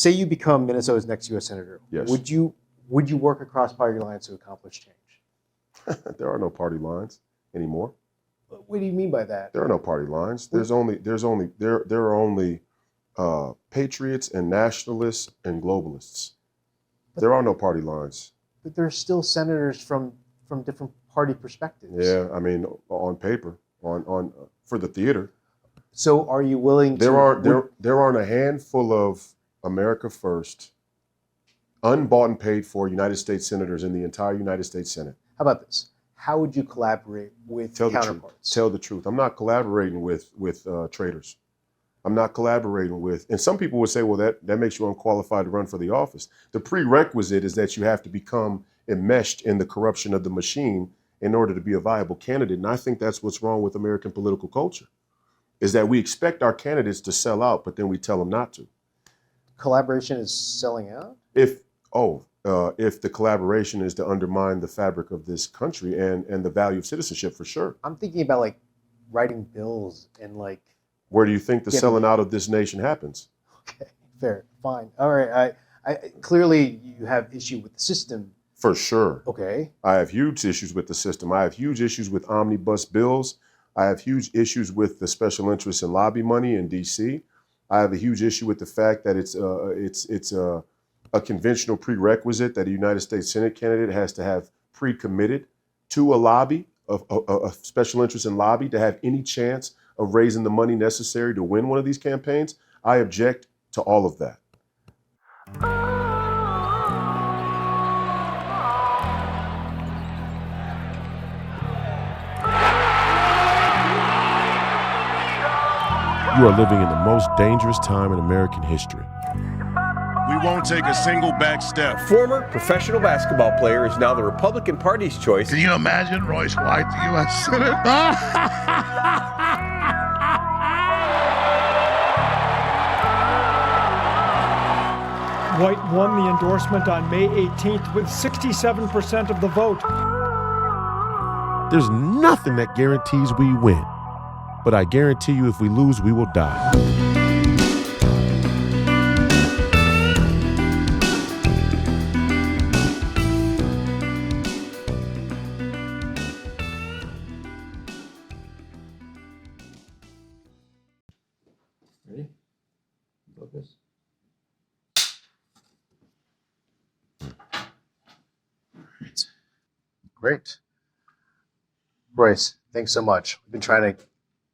say you become Minnesota's next U.S. Senator. Yes. Would you work across party lines to accomplish change? There are no party lines anymore. What do you mean by that? There are no party lines. There are only patriots and nationalists and globalists. There are no party lines. But there are still senators from different party perspectives. Yeah, I mean, on paper, on for the theater. So, are you willing there aren't a handful of America First, unbought and paid for United States senators in the entire United States Senate. How about this? How would you collaborate with counterparts? Tell the truth. I'm not collaborating with traitors. I'm not collaborating with, and some people would say, well, that makes you unqualified to run for the office. The prerequisite is that you have to become enmeshed in the corruption of the machine in order to be a viable candidate. And I think that's what's wrong with American political culture, is that we expect our candidates to sell out, but then we tell them not to. Collaboration is selling out? If the collaboration is to undermine the fabric of this country and the value of citizenship, for sure. I'm thinking about like writing bills and like. Where do you think the selling out of this nation happens? Okay, fair, fine. All right, I clearly you have issue with the system. For sure. Okay. I have huge issues with the system. I have huge issues with omnibus bills. I have huge issues with the special interests and lobby money in D.C. I have a huge issue with the fact that it's a conventional prerequisite that a United States Senate candidate has to have pre-committed to a lobby, a special interest in lobby, to have any chance of raising the money necessary to win one of these campaigns. I object to all of that. You are living in the most dangerous time in American history. We won't take a single back step. Former professional basketball player is now the Republican Party's choice. Can you imagine Royce White, the U.S. Senator? White won the endorsement on May 18th with 67% of the vote. There's nothing that guarantees we win, but I guarantee you if we lose, we will die. Ready? Focus. Great. Royce, thanks so much. We've been trying to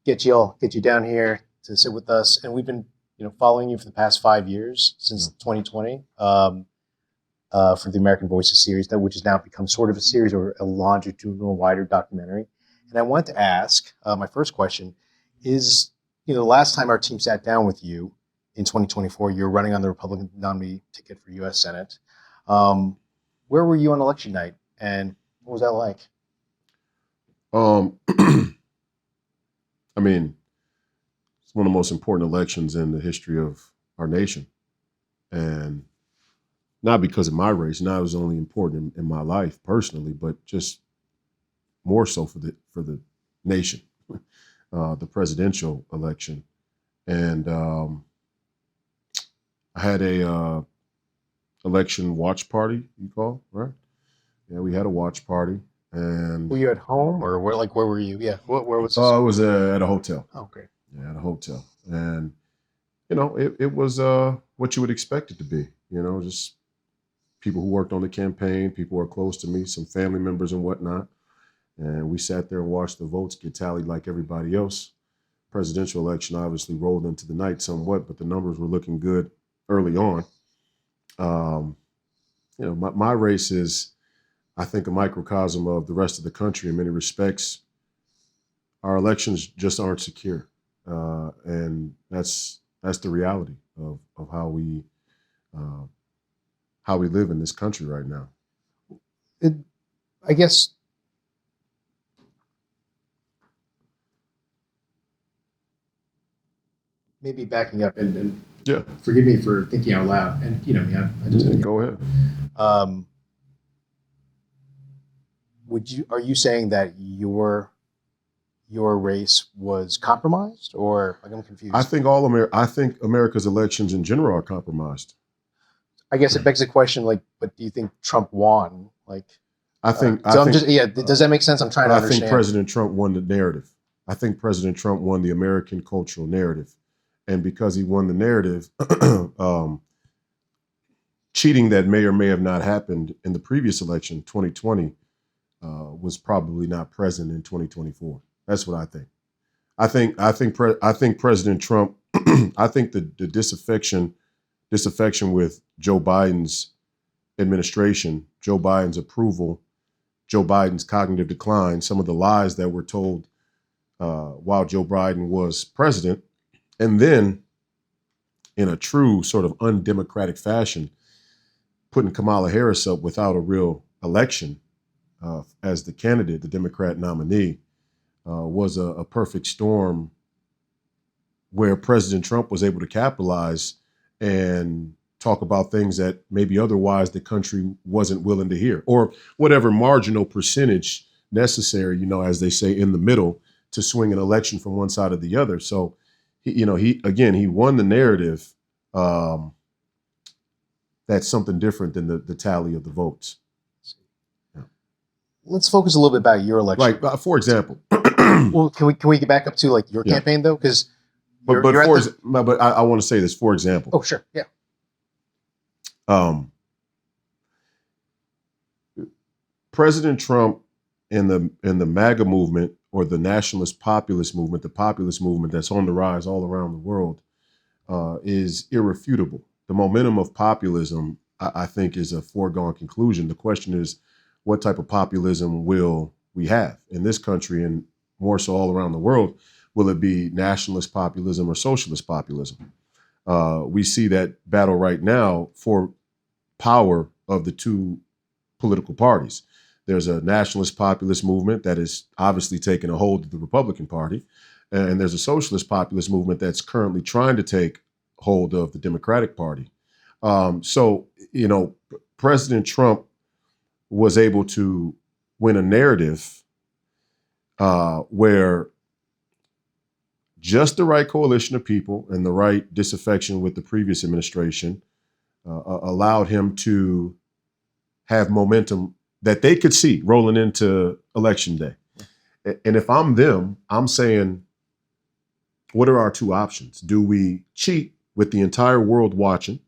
get you down here to sit with us, and we've been following you for the past 5 years, since 2020, for the American Voices series, which has now become sort of a series or a longitudinal, wider documentary. And I wanted to ask, my first question is, the last time our team sat down with you in 2024, you were running on the Republican nominee ticket for U.S. Senate. Where were you on election night, and what was that like? I mean, it's one of the most important elections in the history of our nation. And not because of my race, not as only important in my life personally, but just more so for the nation, the presidential election. And I had a election watch party, you call, right? Yeah, we had a watch party. And were you at home, or where were you? Yeah, where was this? I was at a hotel. Oh, okay. Yeah, at a hotel. And, it was what you would expect it to be, just people who worked on the campaign, people who are close to me, some family members and whatnot. And we sat there and watched the votes get tallied like everybody else. Presidential election obviously rolled into the night somewhat, but the numbers were looking good early on. My race is, I think, a microcosm of the rest of the country in many respects. Our elections just aren't secure. And that's the reality of how we live in this country right now. I guess maybe backing up and yeah, forgive me for thinking out loud. And I just go ahead. Are you saying that your race was compromised, or I'm confused? I think America's elections in general are compromised. I guess it begs the question, like, but do you think Trump won? Like, I think. Does that make sense? I'm trying to understand. I think President Trump won the narrative. I think President Trump won the American cultural narrative, and because he won the narrative, cheating that may or may have not happened in the previous election, 2020, was probably not present in 2024. That's what I think. I think President Trump. I think the disaffection with Joe Biden's administration, Joe Biden's approval, Joe Biden's cognitive decline, some of the lies that were told while Joe Biden was president, and then in a true sort of undemocratic fashion, putting Kamala Harris up without a real election as the candidate, the Democrat nominee, was a perfect storm where President Trump was able to capitalize and talk about things that maybe otherwise the country wasn't willing to hear, or whatever marginal percentage necessary, you know, as they say, in the middle to swing an election from one side or the other. So, he won the narrative. That's something different than the tally of the votes. Yeah. Let's focus a little bit about your election. Like, for example. Well, can we get back up to like your campaign though? Because but I want to say this, for example. Oh, sure. Yeah. President Trump and the MAGA movement, or the nationalist populist movement, the populist movement that's on the rise all around the world, is irrefutable. The momentum of populism, I think, is a foregone conclusion. The question is, what type of populism will we have in this country, and more so all around the world? Will it be nationalist populism or socialist populism? We see that battle right now for power of the two political parties. There's a nationalist populist movement that is obviously taking a hold of the Republican Party, and there's a socialist populist movement that's currently trying to take hold of the Democratic Party. So, you know, President Trump was able to win a narrative where just the right coalition of people and the right disaffection with the previous administration allowed him to have momentum that they could see rolling into Election Day. And if I'm them, I'm saying, what are our two options? Do we cheat with the entire world watching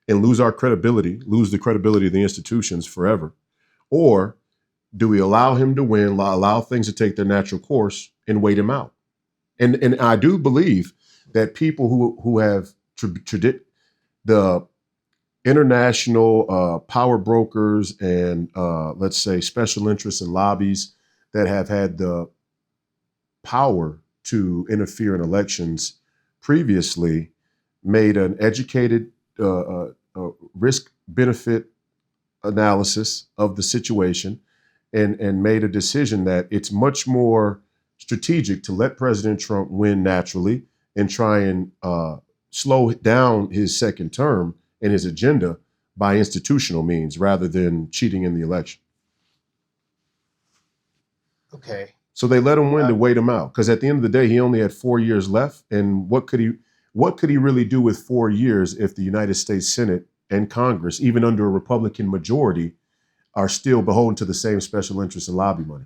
and lose our credibility, lose the credibility of the institutions forever? Or do we allow him to win, allow things to take their natural course and wait him out? And I do believe that people who have the international power brokers and let's say special interests and lobbies that have had the power to interfere in elections previously made an educated risk-benefit analysis of the situation and made a decision that it's much more strategic to let President Trump win naturally and try and slow down his second term and his agenda by institutional means rather than cheating in the election. Okay. So they let him win to wait him out, because at the end of the day, he only had 4 years left. And what could he really do with 4 years if the United States Senate and Congress, even under a Republican majority, are still beholden to the same special interests and lobby money?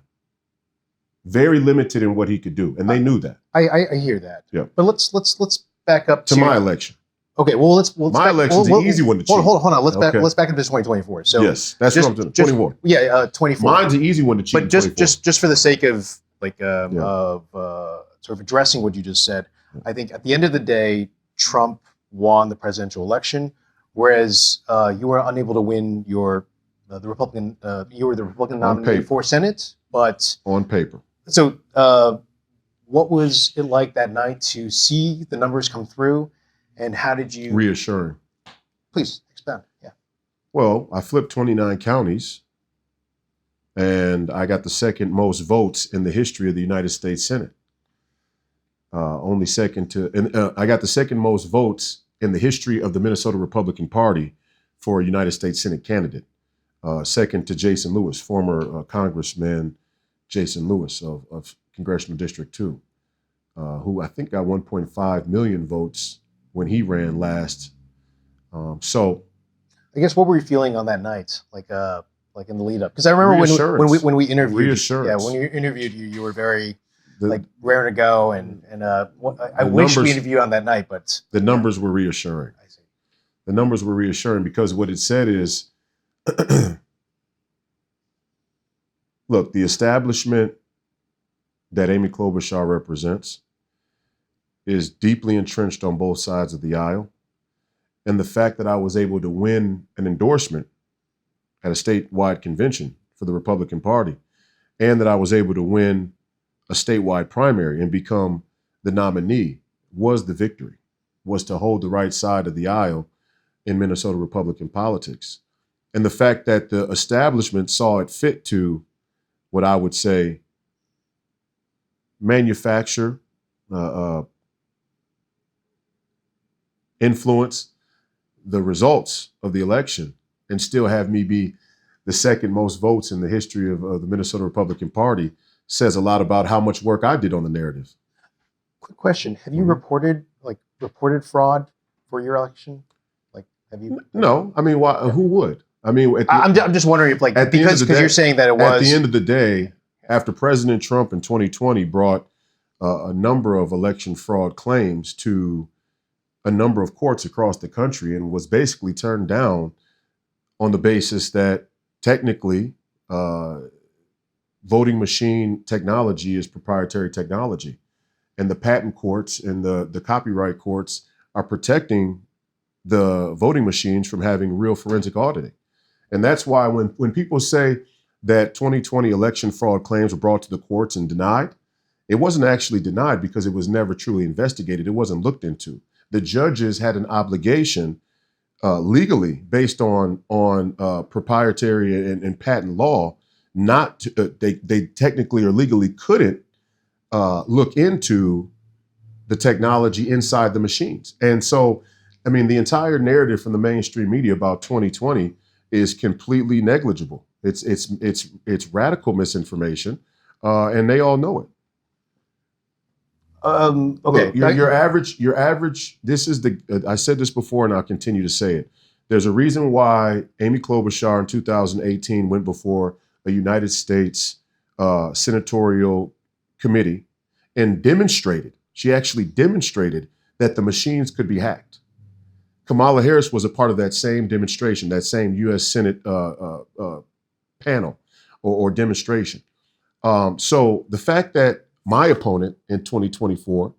Very limited in what he could do, and they knew that. I hear that. Yeah. But let's back up to my election. Okay. Well, my election's an easy one to cheat. Hold on. Let's back up to 2024. So yes, that's what I'm doing. 24. Yeah, 24. Mine's an easy one to cheat. But just for the sake of sort of addressing what you just said, I think at the end of the day, Trump won the presidential election, whereas you were unable to win the Republican nominee for Senate, but on paper. So what was it like that night to see the numbers come through, and how did you... Reassuring. Please expound. Yeah. Well, I flipped 29 counties, and I got the second most votes in the history of the United States Senate. Only second to... And I got the second most votes in the history of the Minnesota Republican Party for a United States Senate candidate. Second to Jason Lewis, former Congressman Jason Lewis of Congressional District 2, who I think got 1.5 million votes when he ran last. So I guess what were you feeling on that night, like in the lead up? Because I remember when we interviewed, Reassurance. when we interviewed you, you were very The, raring to go, and I The wish we numbers- interviewed you on that night, but the numbers were reassuring. I see. The numbers were reassuring because what it said is, look, the establishment that Amy Klobuchar represents is deeply entrenched on both sides of the aisle. And the fact that I was able to win an endorsement at a statewide convention for the Republican Party, and that I was able to win a statewide primary and become the nominee was the victory, was to hold the right side of the aisle in Minnesota Republican politics. And the fact that the establishment saw it fit to, what I would say, manufacture, influence the results of the election and still have me be the second most votes in the history of the Minnesota Republican Party says a lot about how much work I did on the narrative. Quick question: have you Mhm. reported fraud for your election? Like, have you? No, I mean, why? Who would? I mean, I'm just wondering if, like, at the end of because the day- you're saying that it was at the end of the day, after President Trump in 2020 brought a number of election fraud claims to a number of courts across the country and was basically turned down on the basis that technically voting machine technology is proprietary technology. And the patent courts and the copyright courts are protecting the voting machines from having real forensic auditing. And that's why when people say that 2020 election fraud claims were brought to the courts and denied, it wasn't actually denied because it was never truly investigated. It wasn't looked into. The judges had an obligation legally based on proprietary and patent law, not to, they technically or legally couldn't look into the technology inside the machines. And so, I mean, the entire narrative from the mainstream media about 2020 is completely negligible. It's radical misinformation, and they all know it. okay. Look, your average. This is I said this before, and I'll continue to say it. There's a reason why Amy Klobuchar in 2018 went before a United States senatorial committee and demonstrated. She actually demonstrated that the machines could be hacked. Kamala Harris was a part of that same demonstration, that same U.S. Senate panel or demonstration. So the fact that my opponent in 2024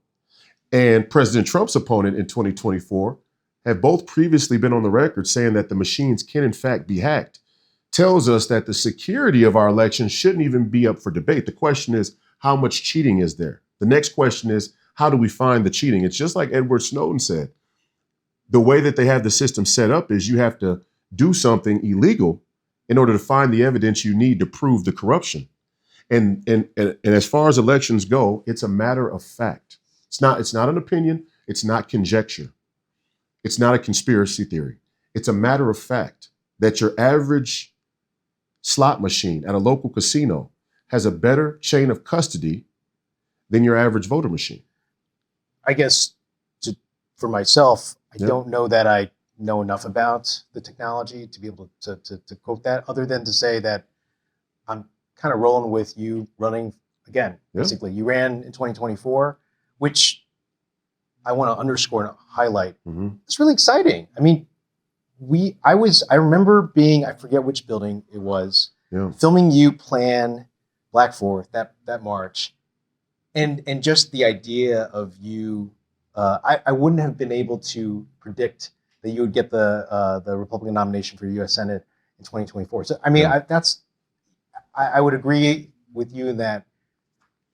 and President Trump's opponent in 2024 have both previously been on the record saying that the machines can in fact be hacked tells us that the security of our election shouldn't even be up for debate. The question is, how much cheating is there? The next question is, how do we find the cheating? It's just like Edward Snowden said. The way that they have the system set up is you have to do something illegal in order to find the evidence you need to prove the corruption. And as far as elections go, it's a matter of fact. It's not an opinion. It's not conjecture. It's not a conspiracy theory. It's a matter of fact that your average slot machine at a local casino has a better chain of custody than your average voter machine. I guess for myself, I Yeah. don't know that I know enough about the technology to be able to quote that, other than to say that I'm kind of rolling with you running again. Yeah. Basically, you ran in 2024, which I want to underscore and highlight. Mm-hmm. It's really exciting. I mean, I remember being, I forget which building it was, Yeah. filming you plan Black Fourth, that march, and just the idea of you. I wouldn't have been able to predict that you would get the Republican nomination for U.S. Senate in 2024. So I mean, Yeah. I would agree with you in that.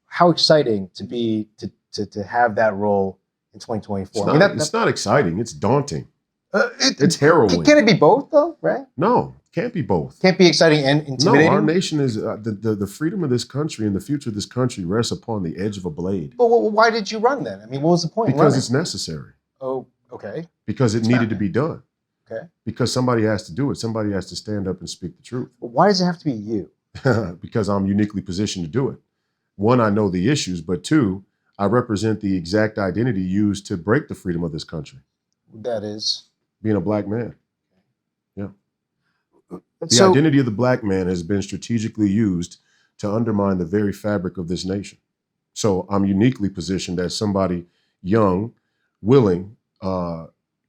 How exciting to be to have that role in 2024. It's not exciting. It's daunting. It's It's harrowing. Can it be both though? Right? No, can't be both. Can't be exciting and No, intimidating. our nation is the freedom of this country and the future of this country rests upon the edge of a blade. Well, why did you run then? I mean, what was the point? in Because running? it's necessary. Oh, okay. Because it It's needed not. to be done. Okay. Because somebody has to do it. Somebody has to stand up and speak the truth. But why does it have to be you? Because I'm uniquely positioned to do it. One, I know the issues, but two, I represent the exact identity used to break the freedom of this country, That is. being a Black man. Yeah. The So identity of the black man has been strategically used to undermine the very fabric of this nation. So I'm uniquely positioned as somebody young, willing,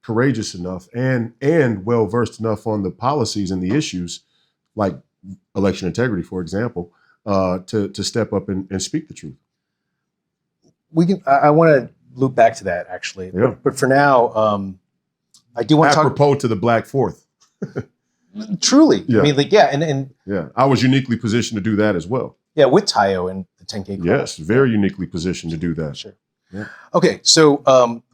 courageous enough, and well versed enough on the policies and the issues, like election integrity, for example, to step up and speak the truth. we can. I want to loop back to that actually, Yeah. but for now, I do want to talk. Apropos to the Black Fourth. Truly, Yeah. I mean, like, yeah, and Yeah, I was uniquely positioned to do that as well. yeah, with Tayo and the 10K. Club. Yes, very uniquely positioned to do that. Sure. Yeah. Okay, so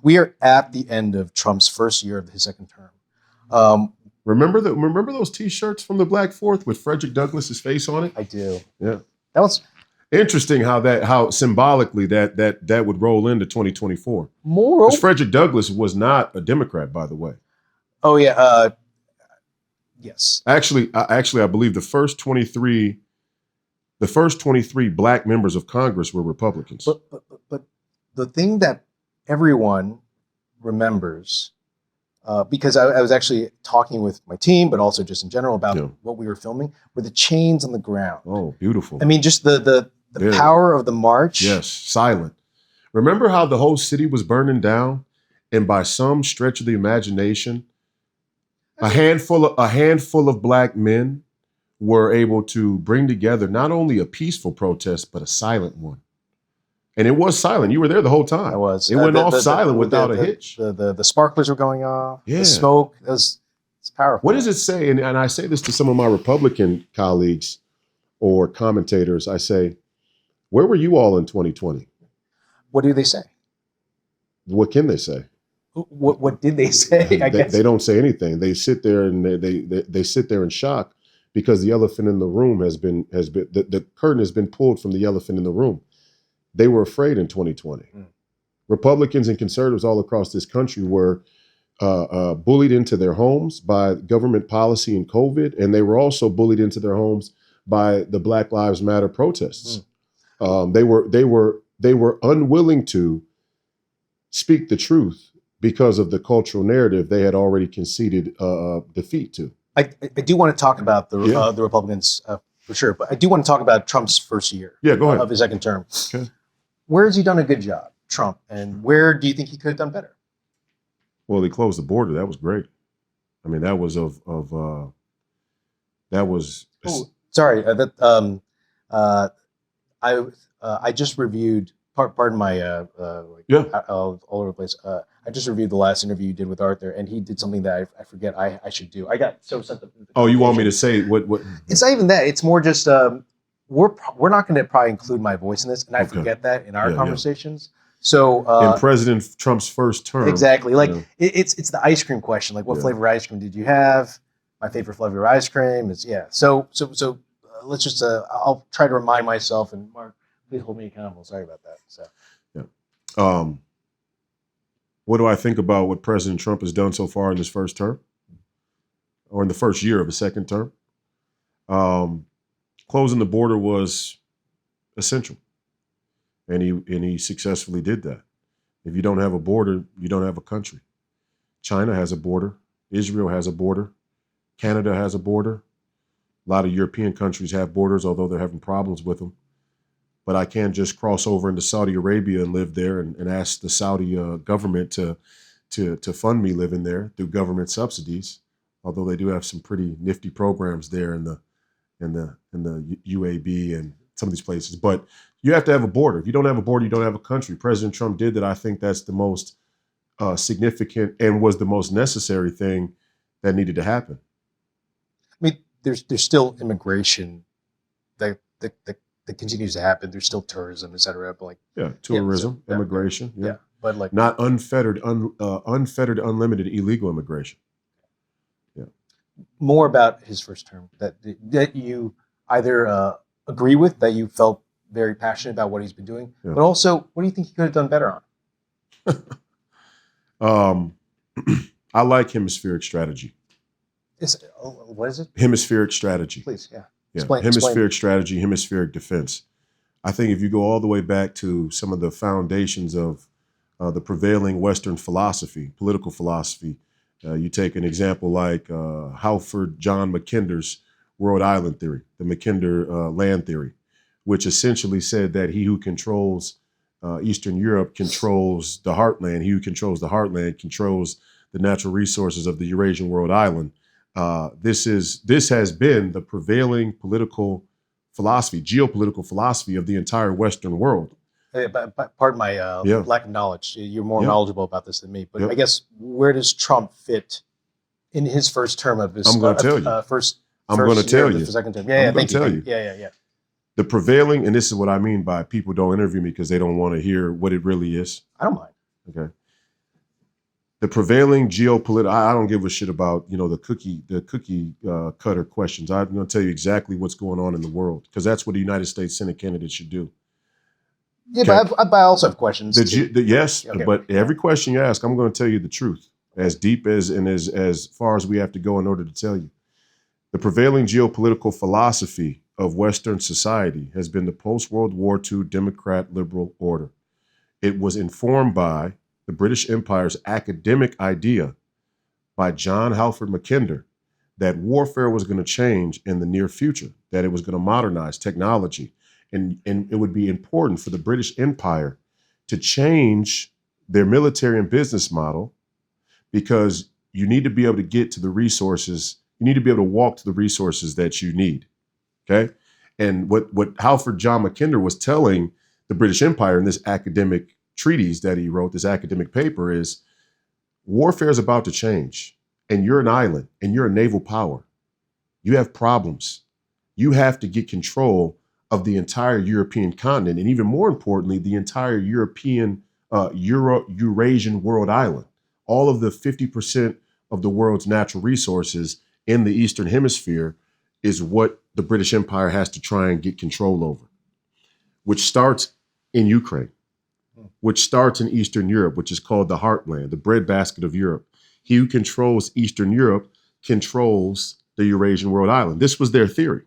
we are at the end of Trump's first year of his second term. Remember those T-shirts from the Black Fourth with Frederick Douglass's face on it? I do. Yeah. That was Interesting how symbolically that would roll into 2024. more. Because Frederick Douglass was not a Democrat, by the way. Oh yeah. Yes. Actually, I believe the first 23 black members of Congress were Republicans. But the thing that everyone remembers, because I was actually talking with my team, but also just in general about Yeah. what we were filming, were the chains on the ground. Oh, beautiful. I mean, just the Very. power of the march. Yes, silent. Remember how the whole city was burning down, and by some stretch of the imagination, a handful of black men were able to bring together not only a peaceful protest but a silent one. And it was silent. You were there the whole time. I was. It went off silent with without a hitch. The sparklers were going off. Yeah. The smoke. It's powerful. What does it say? And I say this to some of my Republican colleagues or commentators. I say, where were you all in 2020? What do they say? What can they say? What did they say? I guess They don't say anything. They sit there and they sit there in shock because the elephant in the room has been the curtain has been pulled from the elephant in the room. They were afraid in 2020. Republicans and conservatives all across this country were bullied into their homes by government policy and COVID, and they were also bullied into their homes by the Black Lives Matter protests. They were unwilling to speak the truth because of the cultural narrative they had already conceded defeat to. I do want to talk about the Yeah. the Republicans for sure, but I do want to talk about Trump's first year Yeah, go ahead. of his second term. Okay. Where has he done a good job, Trump, and where do you think he could have done better? Well, they closed the border. That was great. I mean, that was that was. Oh, sorry, I just reviewed. Pardon my all over the place. I just reviewed the last interview you did with Arthur, and he did something that I forget I should do. I got so sent up. Oh, you want me to say what? It's not even that. It's more just we're not going to probably include my voice in this, and I Okay. forget that in our Yeah, conversations. So in President Trump's first term, exactly, like yeah. it's the ice cream question. Like, what Yeah. flavor ice cream did you have? My favorite flavor of ice cream is So let's just I'll try to remind myself. And Mark, please hold me accountable. Sorry about that. So what do I think about what President Trump has done so far in his first term, or in the first year of his second term? Closing the border was essential, and he successfully did that. If you don't have a border, you don't have a country. China has a border. Israel has a border. Canada has a border. A lot of European countries have borders, although they're having problems with them. But I can't just cross over into Saudi Arabia and live there and ask the Saudi government to fund me living there through government subsidies. Although they do have some pretty nifty programs there in the UAB and some of these places. But you have to have a border. If you don't have a border, you don't have a country. President Trump did that. I think that's the most significant and was the most necessary thing that needed to happen. I mean, there's still immigration that continues to happen. There's still tourism, et cetera. But like, Yeah, tourism, yeah. immigration. Yeah. But like, Not unfettered, unlimited illegal immigration. more about his first term that you either agree with, that you felt very passionate about what he's been doing, Yeah. but also what do you think he could have done better on? I like hemispheric strategy. What is it? Hemispheric strategy. Please, yeah. Yeah. Explain. Hemispheric strategy, hemispheric defense. I think if you go all the way back to some of the foundations of the prevailing Western philosophy, political philosophy, You take an example like Halford John Mackinder's World Island theory, the Mackinder land theory, which essentially said that he who controls Eastern Europe controls the heartland. He who controls the heartland controls the natural resources of the Eurasian world island. This has been the prevailing political philosophy, geopolitical philosophy of the entire Western world. But pardon my lack of knowledge. You're more knowledgeable about this than me. But I guess where does Trump fit in his first term of his? I'm going to tell you. I'm going to tell you. Second term. I'm going to tell you. Yeah. The prevailing, and this is what I mean by people don't interview me because they don't want to hear what it really is. I don't mind. Okay. The prevailing geopolitical, I don't give a shit about, the cookie cutter questions. I'm going to tell you exactly what's going on in the world because that's what a United States Senate candidate should do. Yeah, okay. but I also have questions. Yes, okay. But every question you ask, I'm going to tell you the truth, as deep as and as far as we have to go in order to tell you. The prevailing geopolitical philosophy of Western society has been the post-World War II Democrat liberal order. It was informed by the British Empire's academic idea by John Halford Mackinder that warfare was going to change in the near future, that it was going to modernize technology, and it would be important for the British Empire to change their military and business model because you need to be able to get to the resources. You need to be able to walk to the resources that you need. Okay. And what Halford John Mackinder was telling the British Empire in this academic treatise that he wrote, this academic paper, is warfare is about to change. And you're an island and you're a naval power. You have problems. You have to get control of the entire European continent. And even more importantly, the entire Eurasian world island. All of the 50% of the world's natural resources in the Eastern Hemisphere is what the British Empire has to try and get control over, which starts in Ukraine, which starts in Eastern Europe, which is called the heartland, the breadbasket of Europe. He who controls Eastern Europe controls the Eurasian world island. This was their theory.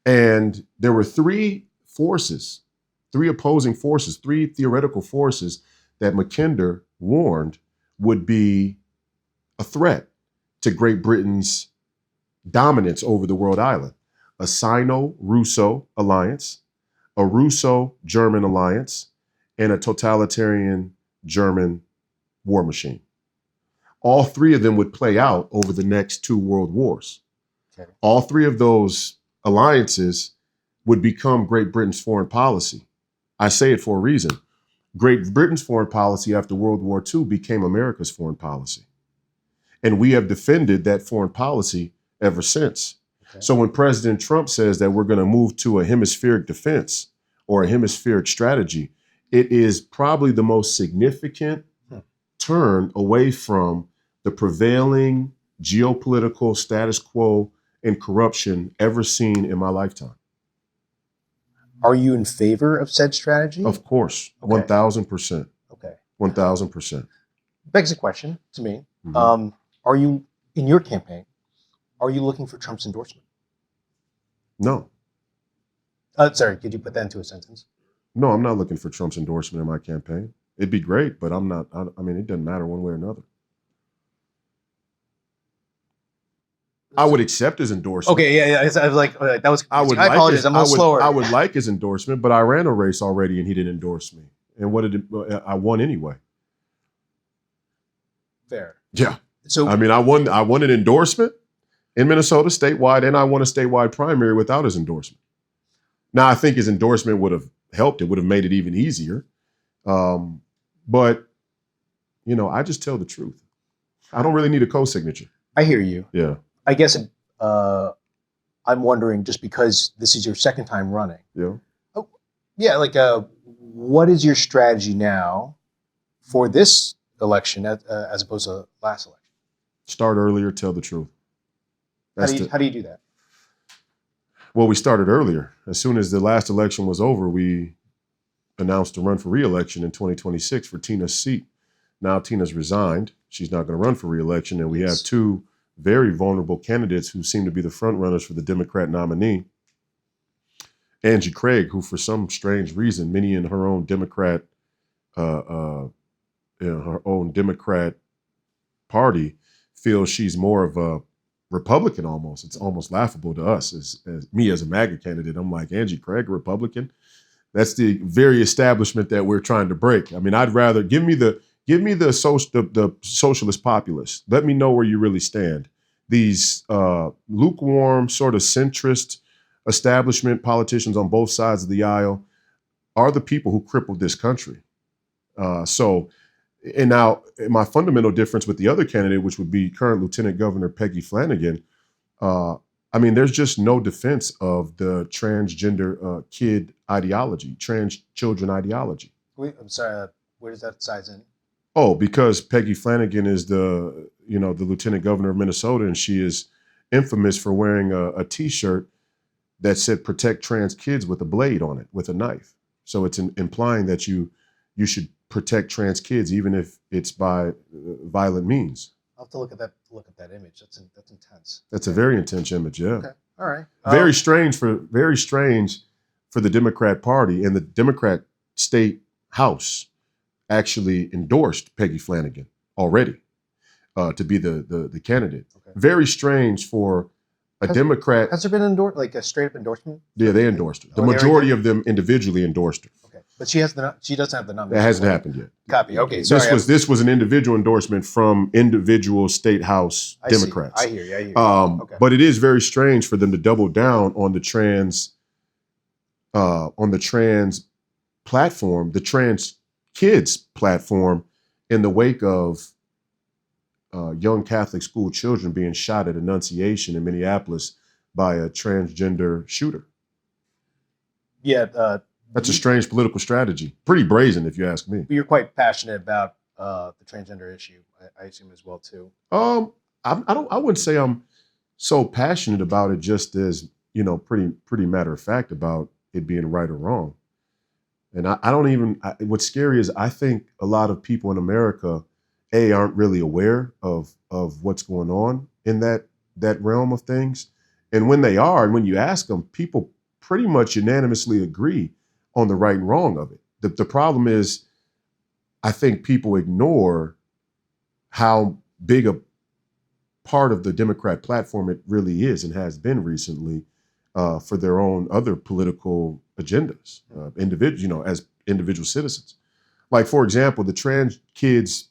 And there were three opposing forces, three theoretical forces that Mackinder warned would be a threat to Great Britain's dominance over the world island: a Sino-Russo alliance, a Russo-German alliance, and a totalitarian German war machine. All three of them would play out over the next two world wars. Okay. All three of those alliances would become Great Britain's foreign policy. I say it for a reason. Great Britain's foreign policy after World War II became America's foreign policy. And we have defended that foreign policy ever since. Okay. So when President Trump says that we're going to move to a hemispheric defense or a hemispheric strategy, it is probably the most significant turn away from the prevailing geopolitical status quo and corruption ever seen in my lifetime. Are you in favor of said strategy? Of course, okay. 1,000%. Okay. 1,000%. Begs a question to me. Mm-hmm. Are you, in your campaign, are you looking for Trump's endorsement? No. Sorry, could you put that into a sentence? No, I'm not looking for Trump's endorsement in my campaign. It'd be great, but I'm not. I mean, it doesn't matter one way or another. I would accept his endorsement. Okay, yeah. I was like, that was. I apologize. I'm a little slower. I would like his endorsement, but I ran a race already and he didn't endorse me. And I won anyway. Fair. Yeah. So I mean, I won an endorsement in Minnesota statewide, and I won a statewide primary without his endorsement. Now, I think his endorsement would have helped. It would have made it even easier. But I just tell the truth. I don't really need a co-signature. I hear you. Yeah. I guess I'm wondering, just because this is your second time running. Yeah. Oh, yeah. What is your strategy now for this election as opposed to last election? Start earlier, tell the truth. How do you do that? Well, we started earlier. As soon as the last election was over, we announced to run for re-election in 2026 for Tina's seat. Now Tina's resigned. She's not going to run for re-election, and we have two very vulnerable candidates who seem to be the front runners for the Democrat nominee. Angie Craig, who for some strange reason, many in her own Democrat, her own Democrat party feels she's more of a Republican almost. It's almost laughable to us as me as a MAGA candidate. I'm like, Angie Craig, a Republican? That's the very establishment that we're trying to break. I mean, I'd rather give me the socialist populist. Let me know where you really stand. These lukewarm, sort of centrist establishment politicians on both sides of the aisle are the people who crippled this country. And now my fundamental difference with the other candidate, which would be current Lieutenant Governor Peggy Flanagan, I mean, there's just no defense of the transgender kid ideology, trans children ideology. Wait, I'm sorry. Where does that size in? Oh, because Peggy Flanagan is the Lieutenant Governor of Minnesota, and she is infamous for wearing a T-shirt that said "Protect trans kids" with a blade on it, with a knife. So it's implying that you should protect trans kids, even if it's by violent means. I'll have to look at that image. That's intense. That's a very intense image, yeah. Okay. All right. Very strange for the Democrat Party, and the Democrat state House actually endorsed Peggy Flanagan already to be the candidate. Okay. Very strange for a Democrat. Has there been a straight up endorsement? Yeah, they endorsed her. The majority of them individually endorsed her. Okay, but she doesn't have the nomination. That hasn't happened yet. Copy. Okay, sorry. This was an individual endorsement from individual state House Democrats. I hear you. Okay. But it is very strange for them to double down on the trans platform, the trans kids platform, in the wake of young Catholic school children being shot at Annunciation in Minneapolis by a transgender shooter. Yeah. That's a strange political strategy. Pretty brazen, if you ask me. You're quite passionate about the transgender issue, I assume, as well, too. I wouldn't say I'm so passionate about it, just as, pretty matter of fact about it being right or wrong. And what's scary is I think a lot of people in America, aren't really aware of what's going on in that realm of things. And when they are, and when you ask them, people pretty much unanimously agree on the right and wrong of it. The problem is, I think people ignore how big a part of the Democrat platform it really is and has been recently for their own other political agendas, as individual citizens. Like, for example, the trans kids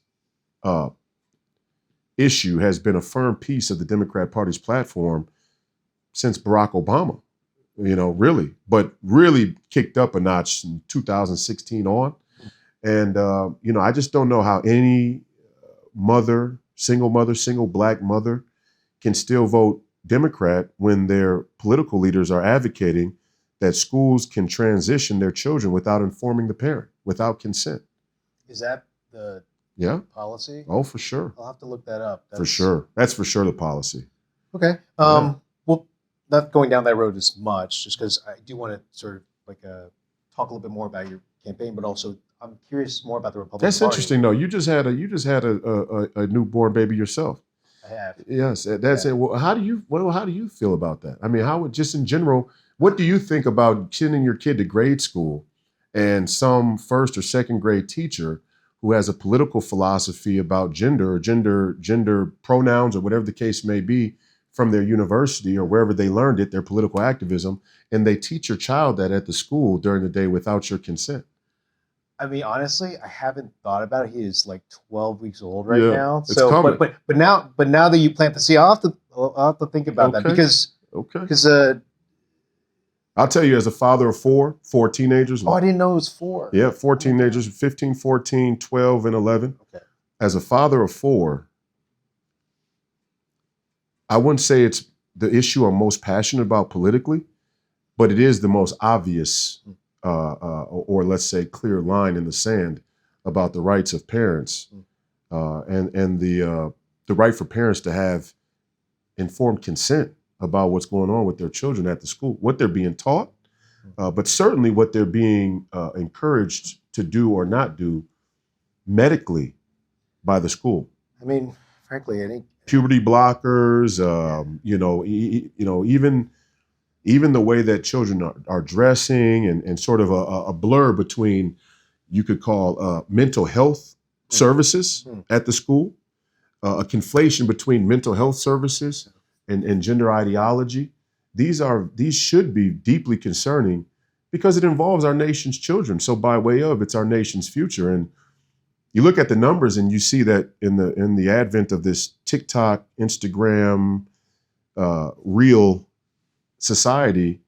issue has been a firm piece of the Democrat Party's platform since Barack Obama, really kicked up a notch in 2016 on. And, I just don't know how any single black mother can still vote Democrat when their political leaders are advocating that schools can transition their children without informing the parent, without consent. Is that the policy? Oh, for sure. I'll have to look that up. For sure. That's for sure the policy. Okay. Well, not going down that road as much, just because I do want to sort of talk a little bit more about your campaign, but also I'm curious more about the Republican Party. That's interesting, though. You just had a newborn baby yourself. I have. Yes, that's it. Well, how do you feel about that? I mean, just in general, what do you think about sending your kid to grade school and some first or second grade teacher who has a political philosophy about gender or gender pronouns or whatever the case may be from their university or wherever they learned it, their political activism, and they teach your child that at the school during the day without your consent? I mean, honestly, I haven't thought about it. He is like 12 weeks old now. So, but now that you plant the seed, I'll have to think about that because I'll tell you, as a father of four teenagers. Oh, I didn't know it was 4. Yeah, 4 teenagers, 15, 14, 12, and 11. Okay. As a father of 4, I wouldn't say it's the issue I'm most passionate about politically, but it is the most obvious or let's say clear line in the sand about the rights of parents and the right for parents to have informed consent about what's going on with their children at the school, what they're being taught, but certainly what they're being encouraged to do or not do medically by the school. I mean, frankly, I think puberty blockers, even the way that children are dressing and sort of a blur between, you could call mental health services at the school a conflation between mental health services and gender ideology. These should be deeply concerning because it involves our nation's children. So by way of, it's our nation's future. And you look at the numbers and you see that in the advent of this TikTok, Instagram, real society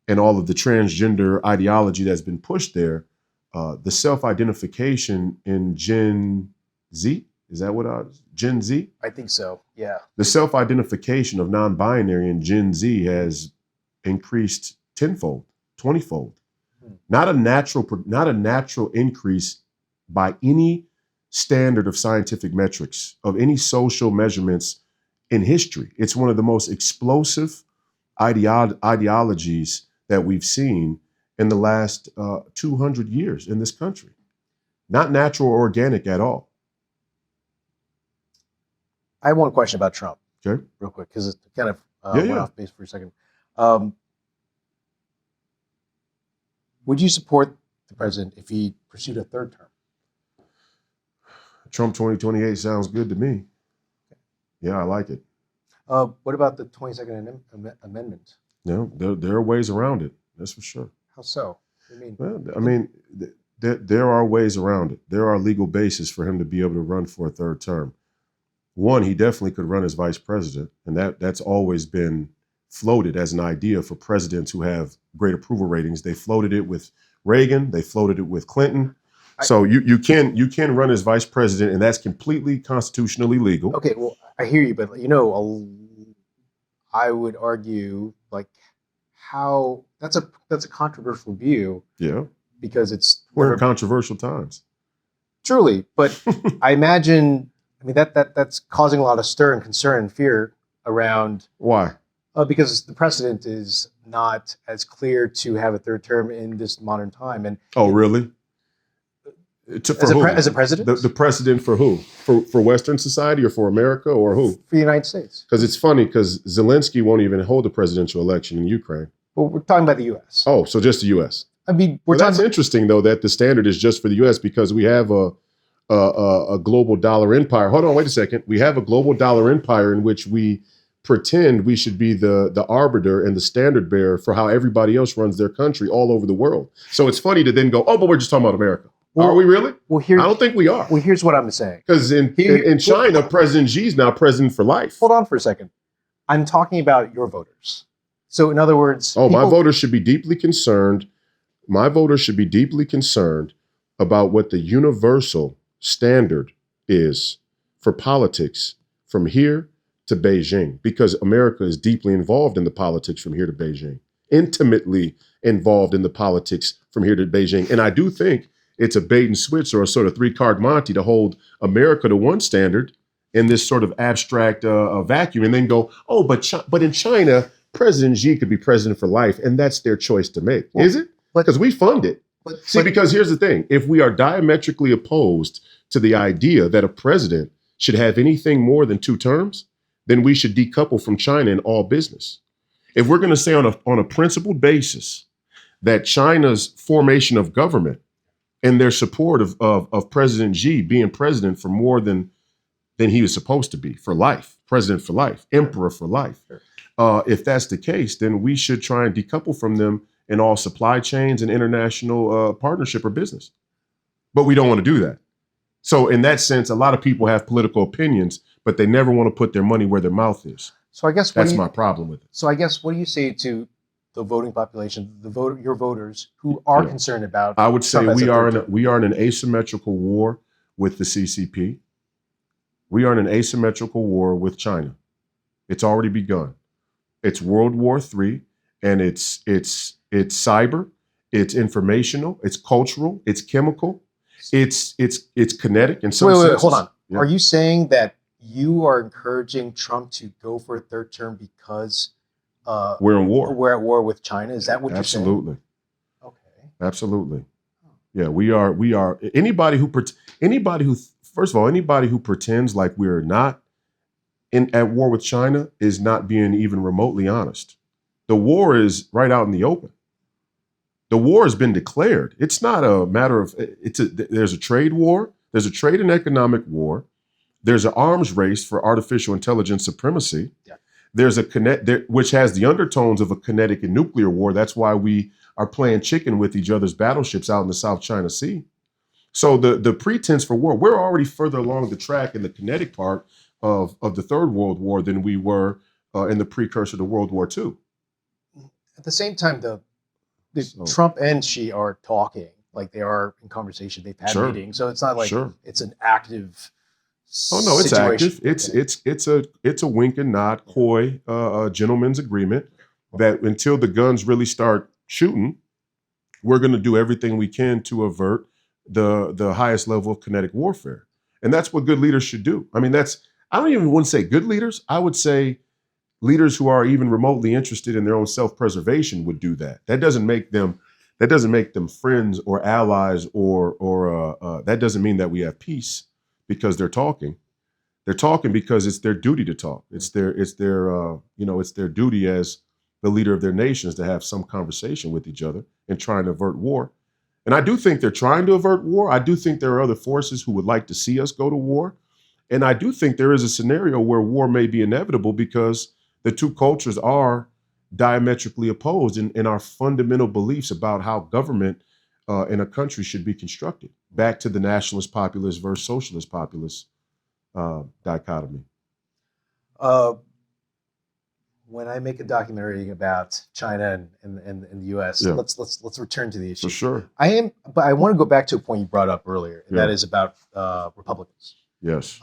and all of the transgender ideology that's been pushed there, the self-identification in Gen Z, is that what Gen Z? I think so, yeah. The self-identification of non-binary in Gen Z has increased tenfold, 20-fold. Not a natural increase by any standard of scientific metrics, of any social measurements in history. It's one of the most explosive ideologies that we've seen in the last 200 years in this country. Not natural or organic at all. I have one question about Trump, Okay. real quick, because it kind of Yeah, went yeah. off base for a second. Would you support the president if he pursued a third term? Trump 2028 sounds good to me. Yeah, I like it. What about the 22nd Amendment? You know, there are ways around it. That's for sure. How so? What do you mean? Well, I mean, there are ways around it. There are legal bases for him to be able to run for a third term. One, he definitely could run as vice president, and that's always been floated as an idea for presidents who have great approval ratings. They floated it with Reagan. They floated it with Clinton. So you can run as vice president, and that's completely constitutionally legal. Okay, well, I hear you, but I would argue how that's a controversial view. Yeah, because it's we're in controversial times. Truly, but I imagine. I mean that's causing a lot of stir and concern and fear around. Why? Because the precedent is not as clear to have a third term in this modern time. And really? As a president? The precedent for who? For Western society or for America or who? For the United States. Because it's funny because Zelensky won't even hold a presidential election in Ukraine. Well, we're talking about the U.S. Oh, so just the U.S. I mean, that's interesting though that the standard is just for the U.S. because we have a global dollar empire. Hold on, wait a second. We have a global dollar empire in which we pretend we should be the arbiter and the standard bearer for how everybody else runs their country all over the world. So it's funny to then go, oh, but we're just talking about America. Well, are we really? Well, I don't think we are. Well, here's what I'm saying. Because in China, President Xi's now president for life. Hold on for a second. I'm talking about your voters. So in other words... my voters should be deeply concerned. My voters should be deeply concerned about what the universal standard is for politics from here to Beijing, because America is deeply involved in the politics from here to Beijing, intimately involved in the politics from here to Beijing. And I do think it's a bait and switch or a sort of three-card Monte to hold America to one standard in this sort of abstract vacuum and then go, oh, but in China, President Xi could be president for life, and that's their choice to make. Well, is it? Because we fund it. Because here's the thing. If we are diametrically opposed to the idea that a president should have anything more than 2 terms, then we should decouple from China in all business. If we're going to say on a principled basis that China's formation of government and their support of President Xi being president for more than he was supposed to be, for life, president for life, emperor for life. If that's the case, then we should try and decouple from them in all supply chains and international partnership or business. But we don't want to do that. So in that sense, a lot of people have political opinions, but they never want to put their money where their mouth is. So I guess that's my problem with it. So I guess what do you say to the voting population, your voters who are concerned about? I would say we are in an asymmetrical war with the CCP. We are in an asymmetrical war with China. It's already begun. It's World War III, and it's cyber, it's informational, it's cultural, it's chemical, it's kinetic. In some senses. Hold on. Yeah. Are you saying that you are encouraging Trump to go for a third term because we're in war? We're at war with China. Is that what you're saying? Absolutely. Okay. Absolutely. Yeah, we are. Anybody who first of all, anybody who pretends like we're not at war with China is not being even remotely honest. The war is right out in the open. The war has been declared. It's not a matter of, there's a trade war. There's a trade and economic war. There's an arms race for artificial intelligence supremacy. Yeah. There's which has the undertones of a kinetic and nuclear war. That's why we are playing chicken with each other's battleships out in the South China Sea. So the pretense for war, we're already further along the track in the kinetic part of the Third World War than we were in the precursor to World War II. At the same time, So- Trump and Xi are talking, like they are in conversation. They've had Sure. meetings, so it's not like Sure. it's an active. Oh no, it's situation. active. It's a wink and nod, coy, gentleman's agreement that until the guns really start shooting, we're going to do everything we can to avert the highest level of kinetic warfare, and that's what good leaders should do. I mean, I don't even want to say good leaders. I would say leaders who are even remotely interested in their own self-preservation would do that. That doesn't make them friends or allies, or that doesn't mean that we have peace. Because they're talking because it's their duty to talk. It's their duty as the leader of their nations to have some conversation with each other and trying to avert war. And I do think they're trying to avert war. I do think there are other forces who would like to see us go to war. And I do think there is a scenario where war may be inevitable because the two cultures are diametrically opposed in our fundamental beliefs about how government in a country should be constructed. Back to the nationalist populist versus socialist populist dichotomy. When I make a documentary about China and the U.S., Yeah. let's return to the issue. For sure. But I want to go back to a point you brought up earlier, and that is about Republicans. Yes.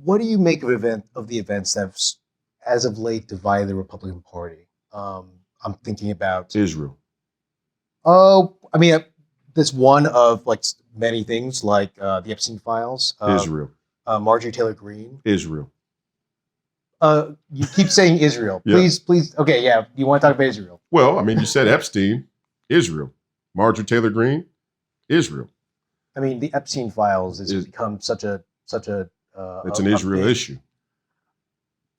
What do you make of the events that have, as of late, divided the Republican Party? I'm thinking about Israel. Oh, I mean, that's one of like many things, like the Epstein files. Israel. Marjorie Taylor Greene. Israel. You keep saying Israel. Yeah. Please. Okay, yeah. You want to talk about Israel? Well, I mean, you said Epstein, Israel. Marjorie Taylor Greene, Israel. I mean, the Epstein files has become such a. It's an Israel issue.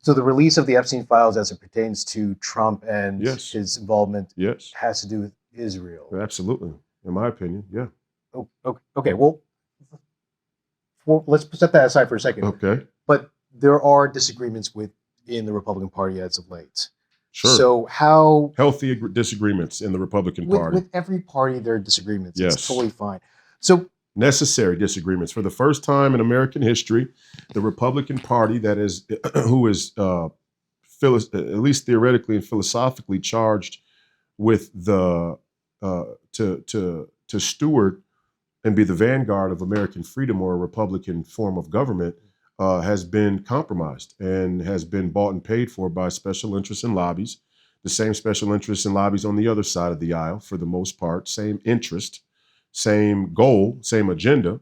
So the release of the Epstein files, as it pertains to Trump and Yes. his involvement, Yes. has to do with Israel. Absolutely. In my opinion, yeah. Oh, okay. Well, let's set that aside for a second. Okay. But there are disagreements in the Republican Party as of late. Sure. So how Healthy disagreements in the Republican Party. with every party there are disagreements. Yes. It's totally fine. So Necessary disagreements. For the first time in American history, the Republican Party who is at least theoretically and philosophically charged with to steward and be the vanguard of American freedom, or a Republican form of government, has been compromised and has been bought and paid for by special interests and lobbies. The same special interests and lobbies on the other side of the aisle, for the most part, same interest, same goal, same agenda,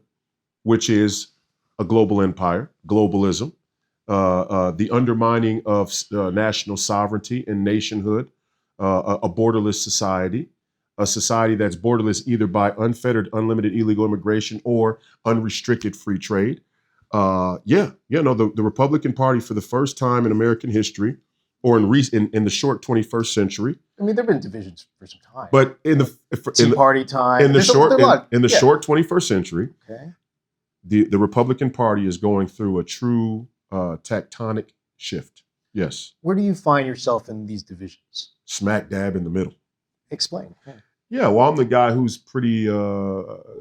which is a global empire, globalism, the undermining of national sovereignty and nationhood, a borderless society, a society that's borderless either by unfettered, unlimited illegal immigration or unrestricted free trade. The Republican Party, for the first time in American history, or in the short 21st century. I mean, there've been divisions for some time. But in the Tea Party time, in the There's short a lot. in the Yeah. short 21st century, Okay. the Republican Party is going through a true tectonic shift. Yes, Where do you find yourself in these divisions? smack dab in the middle. Explain. Yeah. Yeah, well, I'm the guy who's pretty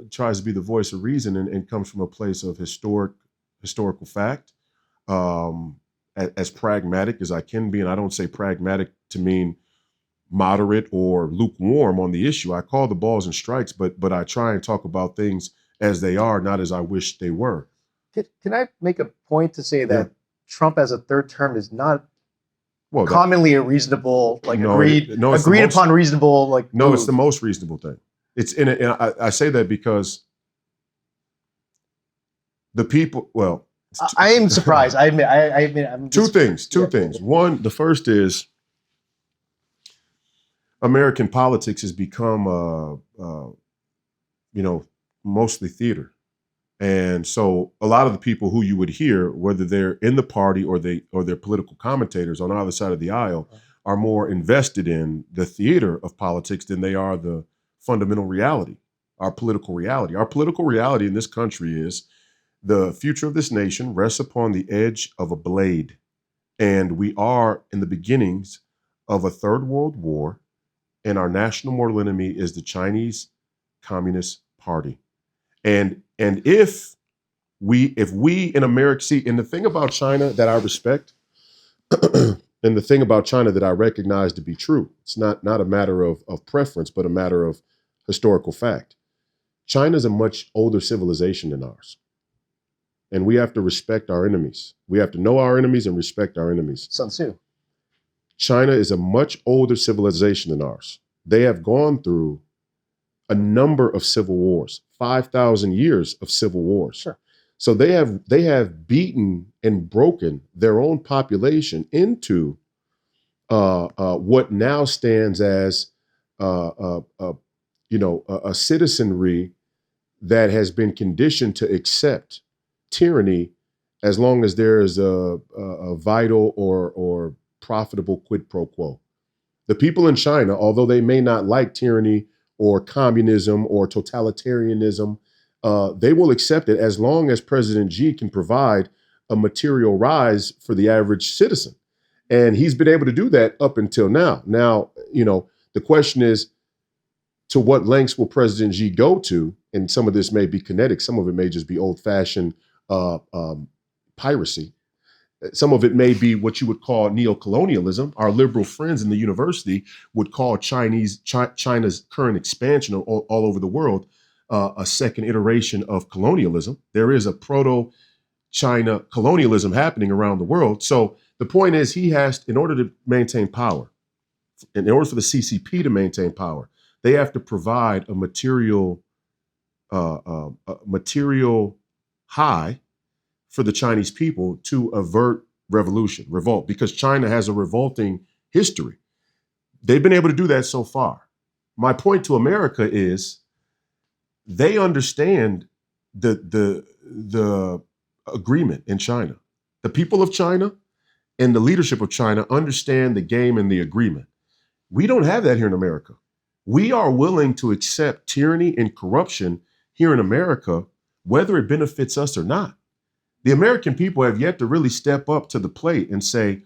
tries to be the voice of reason and comes from a place of historical fact, as pragmatic as I can be. And I don't say pragmatic to mean moderate or lukewarm on the issue. I call the balls and strikes, but I try and talk about things as they are, not as I wish they were. Can I make a point to say that Trump as a third term is not Well, commonly a reasonable, like No, agreed it's the agreed most- upon reasonable, like no, it's move? the most reasonable thing. It's in it. I say that because the people. Well, I am surprised. I admit. I'm Two just- things. yeah. One, the first is American politics has become, mostly theater, and so a lot of the people who you would hear, whether they're in the party or they're political commentators on either side of the aisle, are more invested in the theater of politics than they are the fundamental reality, our political reality. Our political reality in this country is The future of this nation rests upon the edge of a blade. And we are in the beginnings of a third world war. And our national mortal enemy is the Chinese Communist Party. And if we in America see, and the thing about China that I respect, and the thing about China that I recognize to be true, it's not a matter of preference, but a matter of historical fact. China's a much older civilization than ours. And we have to respect our enemies. We have to know our enemies and respect our enemies. Sun Tzu. China is a much older civilization than ours. They have gone through a number of civil wars, 5,000 years of civil wars. Sure. So they have beaten and broken their own population into what now stands as a citizenry that has been conditioned to accept tyranny as long as there is a vital or profitable quid pro quo. The people in China, although they may not like tyranny or communism or totalitarianism, they will accept it as long as President Xi can provide a material rise for the average citizen. And he's been able to do that up until now. Now, the question is, to what lengths will President Xi go to? And some of this may be kinetic. Some of it may just be old-fashioned piracy. Some of it may be what you would call neocolonialism. Our liberal friends in the university would call China's current expansion all over the world a second iteration of colonialism. There is a proto-China colonialism happening around the world. So the point is, he has, in order to maintain power, in order for the CCP to maintain power, they have to provide a material high for the Chinese people to avert revolt, because China has a revolting history. They've been able to do that so far. My point to America is they understand the agreement in China. The people of China and the leadership of China understand the game and the agreement. We don't have that here in America. We are willing to accept tyranny and corruption here in America, whether it benefits us or not. The American people have yet to really step up to the plate and say,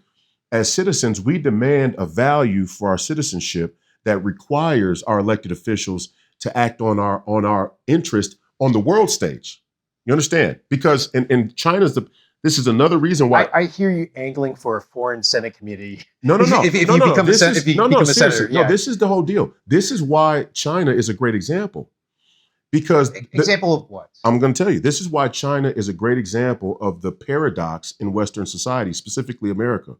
as citizens, we demand a value for our citizenship that requires our elected officials to act on our interest on the world stage. You understand? Because in China's this is another reason why I hear you angling for a foreign Senate committee. No. If you become a senator, No, this is the whole deal. This is why China is a great example. Because example of what? I'm going to tell you, this is why China is a great example of the paradox in Western society, specifically America.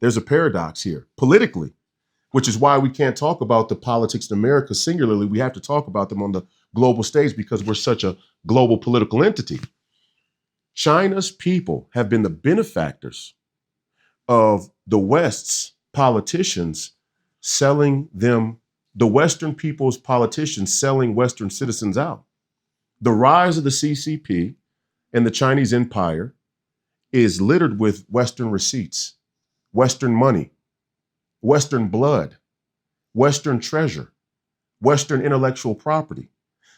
There's a paradox here politically, which is why we can't talk about the politics in America singularly. We have to talk about them on the global stage because we're such a global political entity. China's people have been the benefactors of the West's politicians selling them, the Western people's politicians selling Western citizens out. The rise of the CCP and the Chinese empire is littered with Western receipts, Western money, Western blood, Western treasure, Western intellectual property.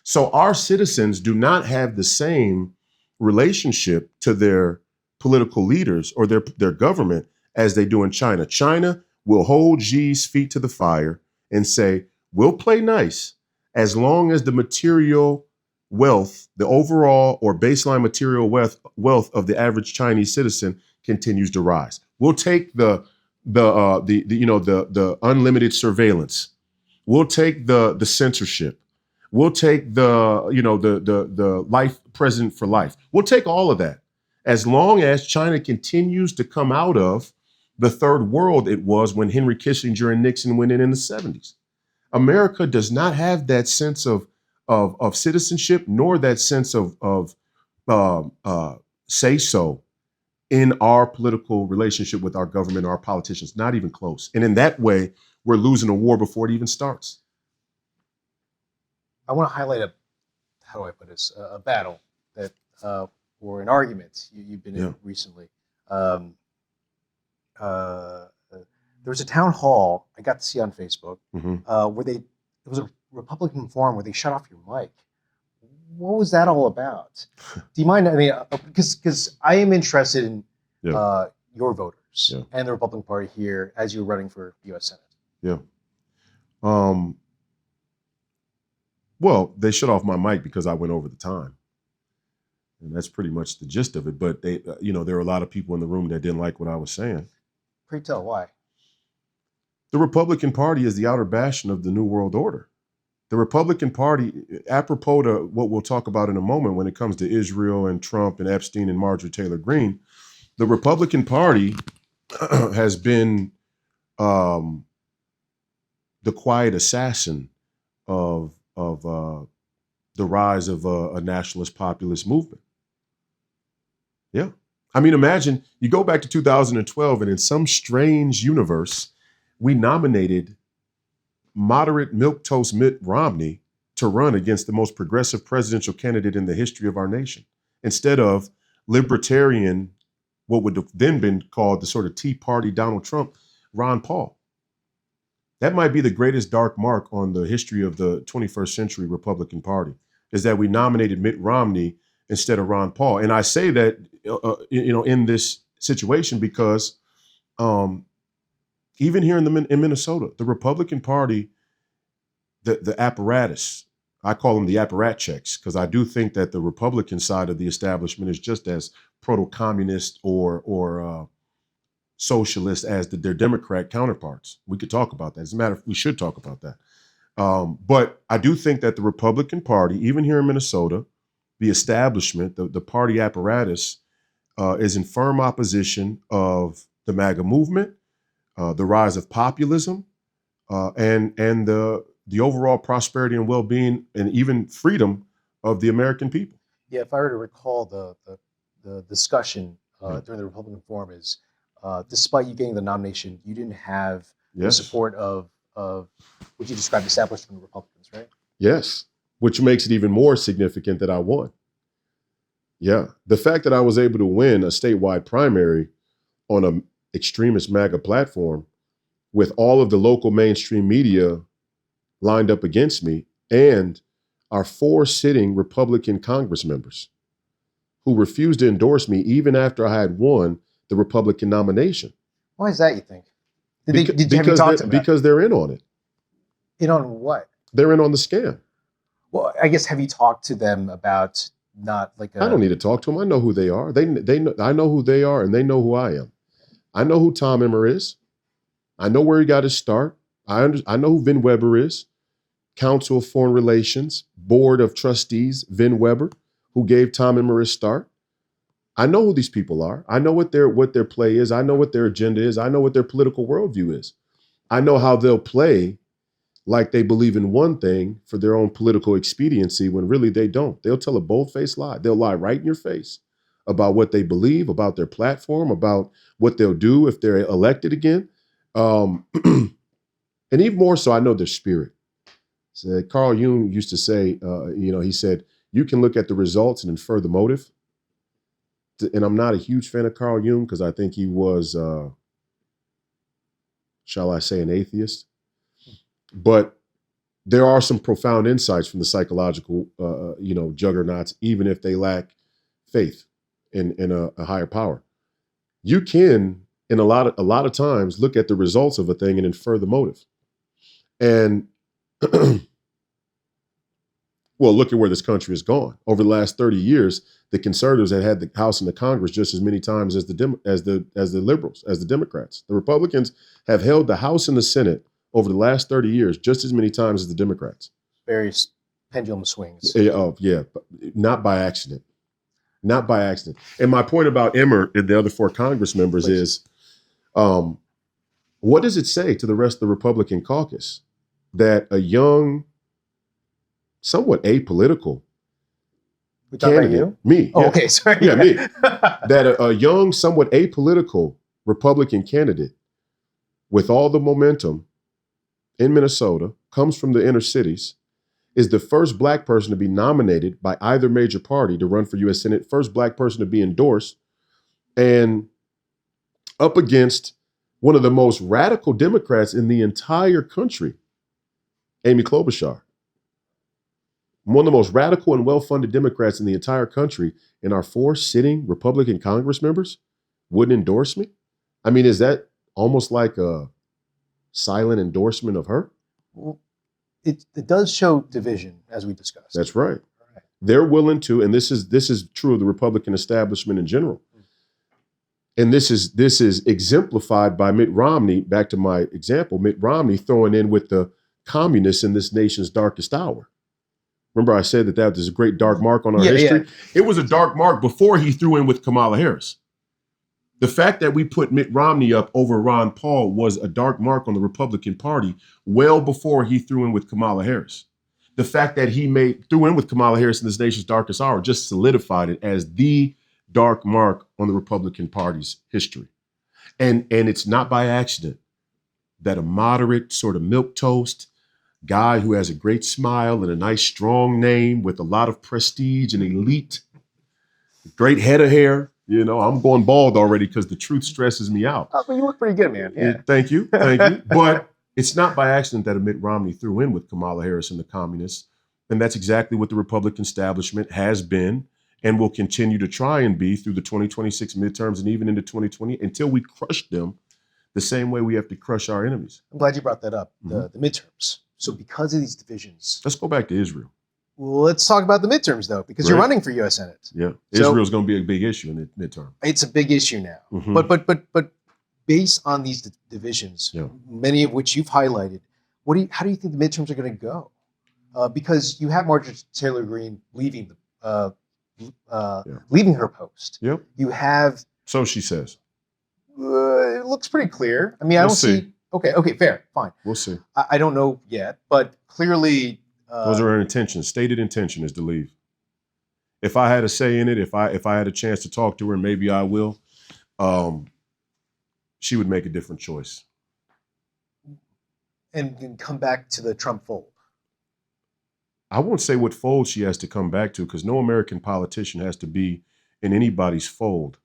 So our citizens do not have the same relationship to their political leaders or their government as they do in China. China will hold Xi's feet to the fire and say, we'll play nice as long as the material wealth, the overall or baseline material wealth of the average Chinese citizen continues to rise. We'll take the unlimited surveillance. We'll take the censorship. We'll take the life president for life. We'll take all of that as long as China continues to come out of the third world it was when Henry Kissinger and Nixon went in the 70s. America does not have that sense of citizenship, nor that sense of say so in our political relationship with our government, our politicians, not even close. And in that way, we're losing a war before it even starts. I want to highlight a battle that or an argument you've been in recently. There was a town hall I got to see on Facebook where it was a Republican forum where they shut off your mic. what was that all about? Do you mind? I mean, because I am interested in your voters and the Republican Party here as you're running for U.S. Senate. Yeah. Well, they shut off my mic because I went over the time. And that's pretty much the gist of it. But they, there were a lot of people in the room that didn't like what I was saying. Pray tell, why? The Republican Party is the outer bastion of the New World Order. The Republican Party, apropos to what we'll talk about in a moment when it comes to Israel and Trump and Epstein and Marjorie Taylor Greene, the Republican Party has been the quiet assassin of the rise of a nationalist populist movement. Yeah. I mean, imagine you go back to 2012 and in some strange universe, we nominated moderate milquetoast Mitt Romney to run against the most progressive presidential candidate in the history of our nation, instead of libertarian, what would have then been called the sort of Tea Party Donald Trump, Ron Paul. That might be the greatest dark mark on the history of the 21st century Republican Party, is that we nominated Mitt Romney instead of Ron Paul. And I say that, in this situation because even here in Minnesota, the Republican Party, the apparatus, I call them the apparatchiks, because I do think that the Republican side of the establishment is just as proto-communist or socialist as their Democrat counterparts. We could talk about that. As a matter of fact, we should talk about that. But I do think that the Republican Party, even here in Minnesota, the establishment, the party apparatus, is in firm opposition of the MAGA movement, the rise of populism, and the overall prosperity and well-being and even freedom of the American people. Yeah, if I were to recall the discussion during the Republican Forum is, despite you getting the nomination, you didn't have the support of what you described establishment Republicans, right? Yes, which makes it even more significant that I won. Yeah, the fact that I was able to win a statewide primary on an extremist MAGA platform with all of the local mainstream media lined up against me and our 4 sitting Republican Congress members who refused to endorse me even after I had won the Republican nomination. Why is that, you think? Have you talked to them? Because they're in on it. In on what? They're in on the scam. Well, I guess, have you talked to them about not like I don't need to talk to them. I know who they are. They know, I know who they are, and they know who I am. I know who Tom Emmer is. I know where he got his start. I know who Vin Weber is. Council of Foreign Relations, Board of Trustees, Vin Weber, who gave Tom Emmer his start. I know who these people are. I know what their play is. I know what their agenda is. I know what their political worldview is. I know how they'll play like they believe in one thing for their own political expediency when really they don't. They'll tell a bold-faced lie. They'll lie right in your face about what they believe, about their platform, about what they'll do if they're elected again. And even more so, I know their spirit. So Carl Jung used to say, he said, you can look at the results and infer the motive. And I'm not a huge fan of Carl Jung because I think he was, shall I say, an atheist. But there are some profound insights from the psychological, juggernauts, even if they lack faith in a higher power. You can, in a lot of times, look at the results of a thing and infer the motive. And well, look at where this country has gone. Over the last 30 years, the conservatives have had the House and the Congress just as many times as the liberals, as the Democrats. The Republicans have held the House and the Senate over the last 30 years just as many times as the Democrats. Various pendulum swings. Yeah, not by accident. Not by accident. And my point about Emmer and the other 4 Congress members is, what does it say to the rest of the Republican caucus that a young, somewhat apolitical candidate, you? Me. Oh, yeah. okay, sorry. Yeah, me. That a young, somewhat apolitical Republican candidate with all the momentum in Minnesota, comes from the inner cities, is the first Black person to be nominated by either major party to run for U.S. Senate, first Black person to be endorsed, and up against one of the most radical Democrats in the entire country, Amy Klobuchar. one of the most radical and well-funded Democrats in the entire country, and our 4 sitting Republican Congress members wouldn't endorse me? I mean, is that almost like a silent endorsement of her? Well, it does show division, as we discussed. That's right. Right. They're willing to, and this is true of the Republican establishment in general. And this is exemplified by Mitt Romney. Back to my example, Mitt Romney throwing in with the communists in this nation's darkest hour. Remember, I said that is a great dark mark on our history. Yeah. It was a dark mark before he threw in with Kamala Harris. The fact that we put Mitt Romney up over Ron Paul was a dark mark on the Republican Party well before he threw in with Kamala Harris. The fact that he threw in with Kamala Harris in this nation's darkest hour just solidified it as the dark mark on the Republican Party's history. And it's not by accident that a moderate sort of milquetoast guy who has a great smile and a nice strong name with a lot of prestige and elite, great head of hair. You know, I'm going bald already because the truth stresses me out. Oh, but you look pretty good, man. Yeah. Thank you. But it's not by accident that Mitt Romney threw in with Kamala Harris and the communists. And that's exactly what the Republican establishment has been and will continue to try and be through the 2026 midterms and even into 2020 until we crush them the same way we have to crush our enemies. I'm glad you brought that up, the midterms. So because of these divisions. Let's go back to Israel. Well, let's talk about the midterms, though, because you're running for U.S. Senate. Yeah, Israel's going to be a big issue in the midterm. It's a big issue now. But based on these divisions, many of which you've highlighted, how do you think the midterms are going to go? Because you have Marjorie Taylor Greene leaving her post. Yep. You have. So she says. It looks pretty clear. I mean, I don't see. Okay, fair, fine. We'll see. I don't know yet, but clearly. Those are her intentions. Stated intention is to leave. If I had a say in it, if I had a chance to talk to her, and maybe I will, she would make a different choice. And come back to the Trump fold. I won't say what fold she has to come back to, because no American politician has to be in anybody's fold.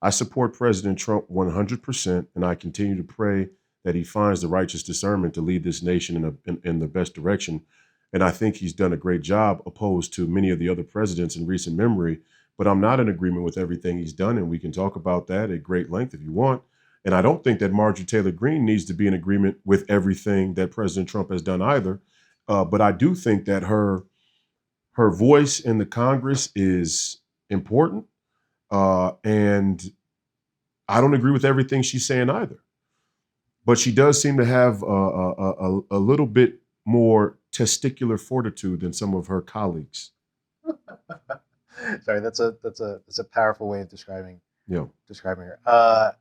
I support President Trump 100%, and I continue to pray that he finds the righteous discernment to lead this nation in the best direction. And I think he's done a great job opposed to many of the other presidents in recent memory. But I'm not in agreement with everything he's done, and we can talk about that at great length if you want. And I don't think that Marjorie Taylor Greene needs to be in agreement with everything that President Trump has done either. But I do think that her voice in the Congress is important. And I don't agree with everything she's saying either. But she does seem to have a little bit more testicular fortitude than some of her colleagues. Sorry, that's a powerful way of describing her.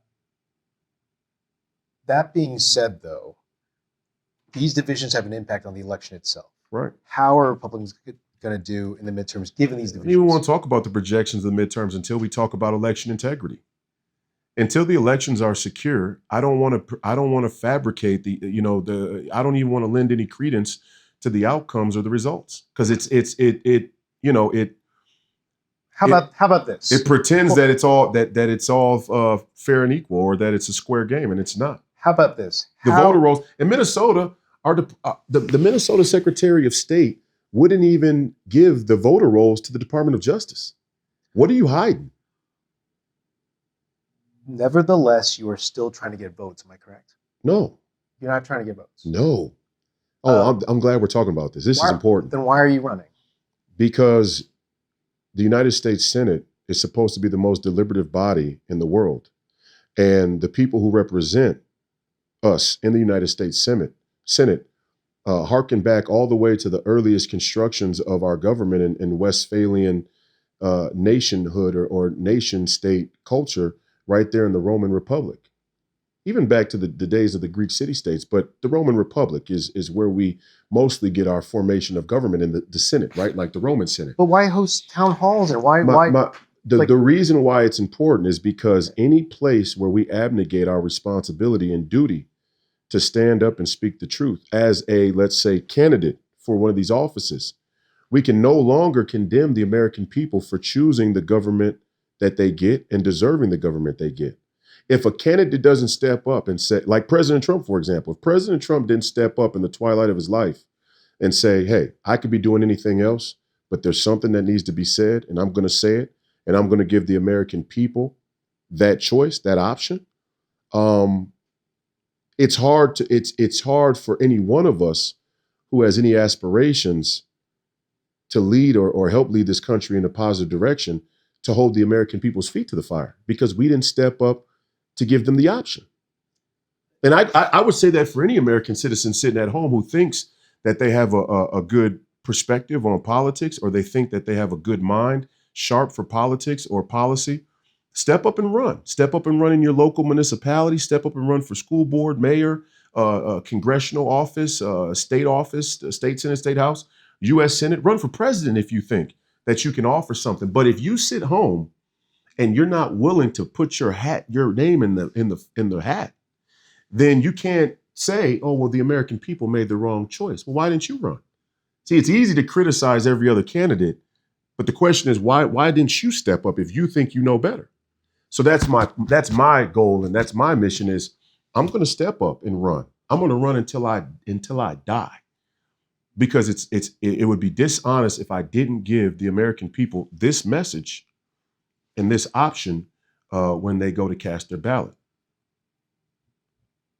That being said, though, these divisions have an impact on the election itself. Right. How are Republicans going to do in the midterms given these divisions? I don't even want to talk about the projections of the midterms until we talk about election integrity. Until the elections are secure, I don't want to fabricate I don't even want to lend any credence to the outcomes or the results, because How about this? It pretends that it's all fair and equal, or that it's a square game, and it's not. How about this? The voter rolls in Minnesota the Minnesota Secretary of State wouldn't even give the voter rolls to the Department of Justice. What are you hiding? Nevertheless, you are still trying to get votes. Am I correct? No. You're not trying to get votes. No. Oh, I'm glad we're talking about this. This is important. Then why are you running? Because the United States Senate is supposed to be the most deliberative body in the world. And the people who represent us in the United States Senate harken back all the way to the earliest constructions of our government in Westphalian nationhood or nation state culture right there in the Roman Republic. Even back to the days of the Greek city-states, but the Roman Republic is where we mostly get our formation of government in the Senate, right? Like the Roman Senate. But why host town halls and why? The reason why it's important is because any place where we abnegate our responsibility and duty to stand up and speak the truth as a, let's say, candidate for one of these offices, we can no longer condemn the American people for choosing the government that they get and deserving the government they get. If a candidate doesn't step up and say, like President Trump, for example, if President Trump didn't step up in the twilight of his life and say, hey, I could be doing anything else, but there's something that needs to be said, and I'm going to say it, and I'm going to give the American people that choice, that option. It's hard for any one of us who has any aspirations to lead or help lead this country in a positive direction to hold the American people's feet to the fire because we didn't step up to give them the option. And I would say that for any American citizen sitting at home who thinks that they have a good perspective on politics, or they think that they have a good mind, sharp for politics or policy, step up and run. Step up and run in your local municipality. Step up and run for school board, mayor, congressional office, state office, state senate, state house, U.S. Senate. Run for president if you think that you can offer something. But if you sit home and you're not willing to put your name in the hat, then you can't say, oh, well, the American people made the wrong choice. Well, why didn't you run? See, it's easy to criticize every other candidate, but the question is, why didn't you step up if you think you know better? So that's my goal, and that's my mission is I'm going to step up and run. I'm going to run until I die, because it would be dishonest if I didn't give the American people this message and this option when they go to cast their ballot.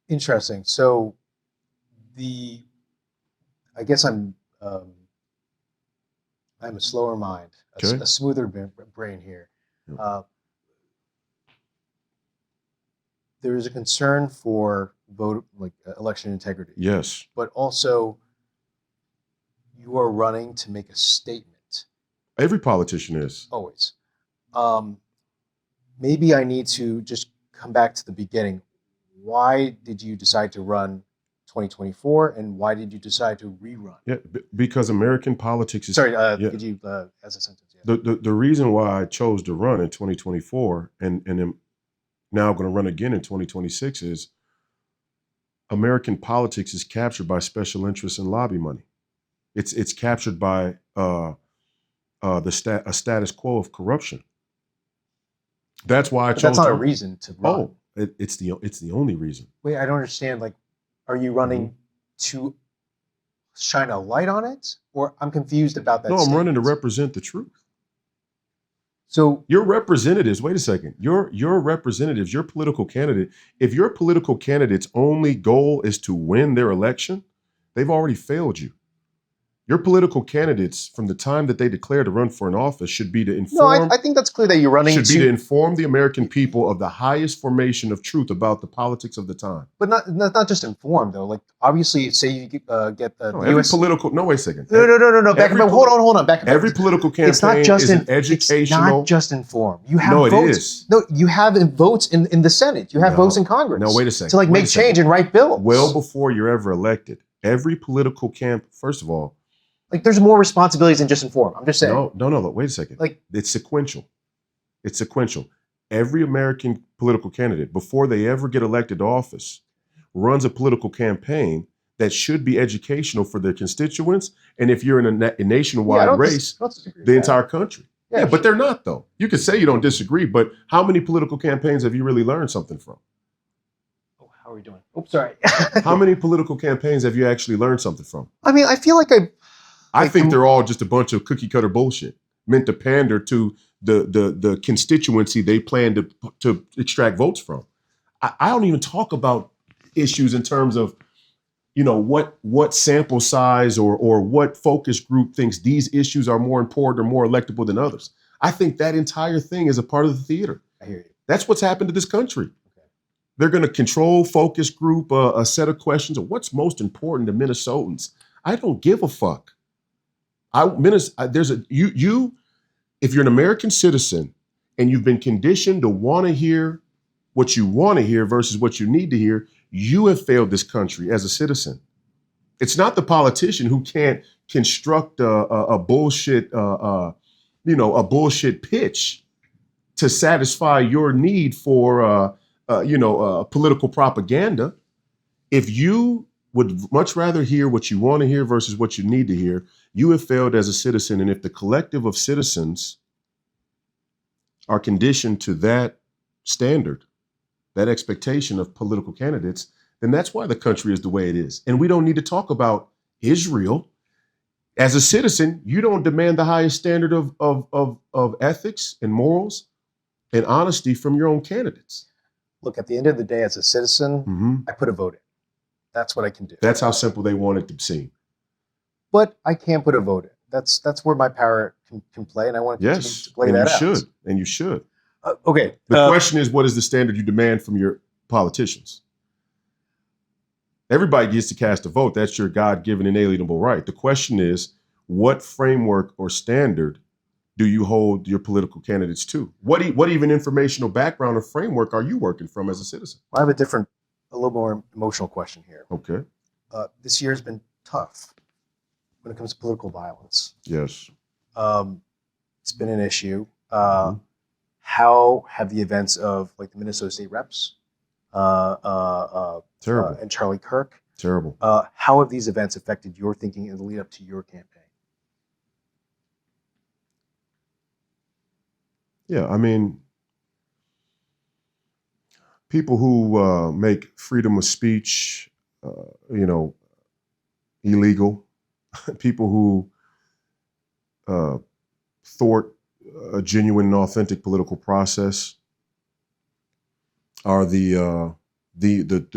Interesting. So I guess I'm a slower mind, a smoother brain here. There is a concern for election integrity. Yes. But also, you are running to make a statement. Every politician is. Always. Maybe I need to just come back to the beginning. Why did you decide to run 2024, and why did you decide to rerun? Yeah, because American politics is. Sorry, could you as a sentence? Yeah. The reason why I chose to run in 2024 and am now going to run again in 2026 is American politics is captured by special interests and lobby money. It's captured by a status quo of corruption. That's why I chose. That's not a reason to run. Oh, it's the only reason. Wait, I don't understand. Are you running to shine a light on it, or I'm confused about that? No, I'm statement. running to represent the truth. So your representatives, wait a second, your representatives, your political candidate, if your political candidate's only goal is to win their election, they've already failed you. Your political candidates, from the time that they declare to run for an office, should be to inform. No, I think that's clear that you're running to inform the American people of the highest formation of truth about the politics of the time. But not just inform though. Obviously, say you get the US political. No, wait a second. No. Back up. Hold on. Back up. Every political campaign is an educational. It's not just inform. You have votes. It is. No, you have votes in the Senate. You have votes in Congress. No, wait a second. To make change and write bills. Well before you're ever elected, every political first of all. There's more responsibilities than just inform. I'm just saying. No. Wait a second. It's sequential. It's sequential. Every American political candidate, before they ever get elected to office, runs a political campaign that should be educational for their constituents. And if you're in a nationwide race, the entire country. Yeah, but they're not, though. You could say you don't disagree, but how many political campaigns have you really learned something from? Oh, how are we doing? Oops, sorry. How many political campaigns have you actually learned something from? I mean, I feel like I think they're all just a bunch of cookie cutter bullshit meant to pander to the constituency they plan to extract votes from. I don't even talk about issues in terms of, what sample size or what focus group thinks these issues are more important or more electable than others. I think that entire thing is a part of the theater. I hear you. That's what's happened to this country. Okay. They're going to control focus group, a set of questions of what's most important to Minnesotans. I don't give a fuck. If you're an American citizen and you've been conditioned to want to hear what you want to hear versus what you need to hear, you have failed this country as a citizen. It's not the politician who can't construct a bullshit, a bullshit pitch to satisfy your need for, political propaganda. If you would much rather hear what you want to hear versus what you need to hear, you have failed as a citizen. And if the collective of citizens are conditioned to that standard, that expectation of political candidates, then that's why the country is the way it is. And we don't need to talk about Israel. as a citizen, you don't demand the highest standard of ethics and morals and honesty from your own candidates. Look, at the end of the day, as a citizen, Mm-hmm. I put a vote in. That's what I can do. That's how simple they want it to seem. But I can put a vote in. That's where my power can play, and I want to continue Yes, to play and that you out. should, and you should. Okay. The question is, what is the standard you demand from your politicians? Everybody gets to cast a vote. That's your God-given inalienable right. The question is, what framework or standard do you hold your political candidates to? What even informational background or framework are you working from as a citizen? I have a little more emotional question here. Okay. This year has been tough when it comes to political violence. Yes. It's been an issue. How have the events of like the Minnesota State reps Terrible. and Charlie Kirk, Terrible. how have these events affected your thinking in the lead up to your campaign? Yeah, I mean, people who make freedom of speech, illegal, people who thwart a genuine and authentic political process are the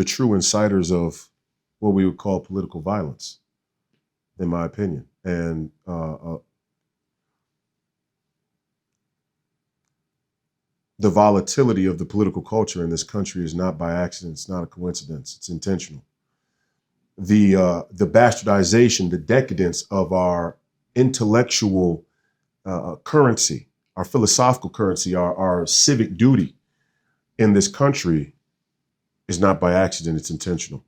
true inciters of what we would call political violence, in my opinion. And the volatility of the political culture in this country is not by accident. It's not a coincidence. It's intentional. The bastardization, the decadence of our intellectual currency, our philosophical currency, our civic duty in this country is not by accident. It's intentional.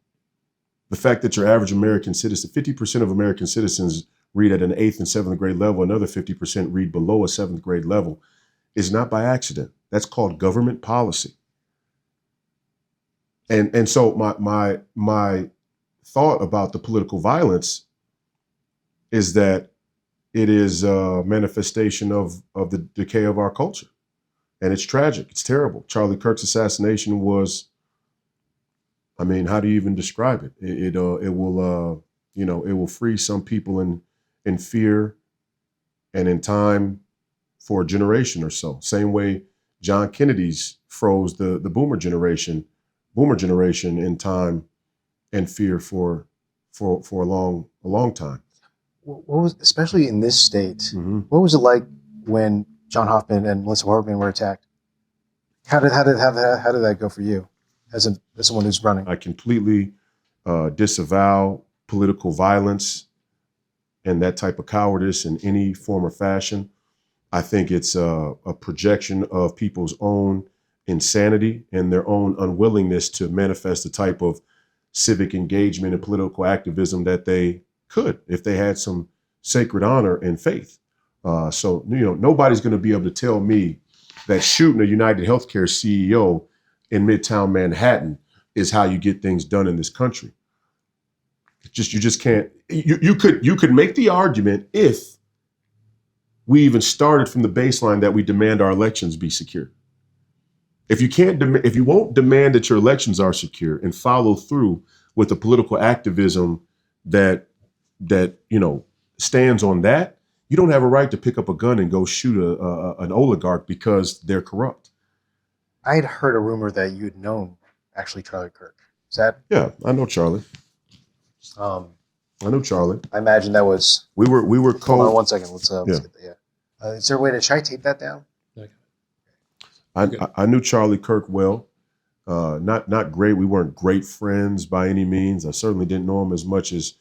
The fact that your average American citizen, 50% of American citizens read at an 8th and 7th grade level, another 50% read below a 7th grade level, is not by accident. That's called government policy. And so my thought about the political violence is that it is a manifestation of the decay of our culture. And it's tragic. It's terrible. Charlie Kirk's assassination was, I mean, how do you even describe it? It will freeze some people in fear and in time for a generation or so. Same way John Kennedy's froze the boomer generation in time and fear for a long time. What was, especially in this state, Mm-hmm. what was it like when John Hoffman and Melissa Hartman were attacked? How did that go for you as someone who's running? I completely disavow political violence and that type of cowardice in any form or fashion. I think it's a projection of people's own insanity and their own unwillingness to manifest the type of civic engagement and political activism that they could if they had some sacred honor and faith. So nobody's going to be able to tell me that shooting a United Healthcare CEO in Midtown Manhattan is how you get things done in this country. You just can't. You could make the argument if we even started from the baseline that we demand our elections be secure. If you won't demand that your elections are secure and follow through with the political activism that stands on that, you don't have a right to pick up a gun and go shoot an oligarch because they're corrupt. I had heard a rumor that you had known actually Charlie Kirk. Is that? Yeah, I know Charlie. I know Charlie. I imagine that was. We were Hold on 1 second. Let's Yeah. get that. Yeah. Is there a way to should I tape that down? I knew Charlie Kirk well. Not great. We weren't great friends by any means. I certainly didn't know him as much as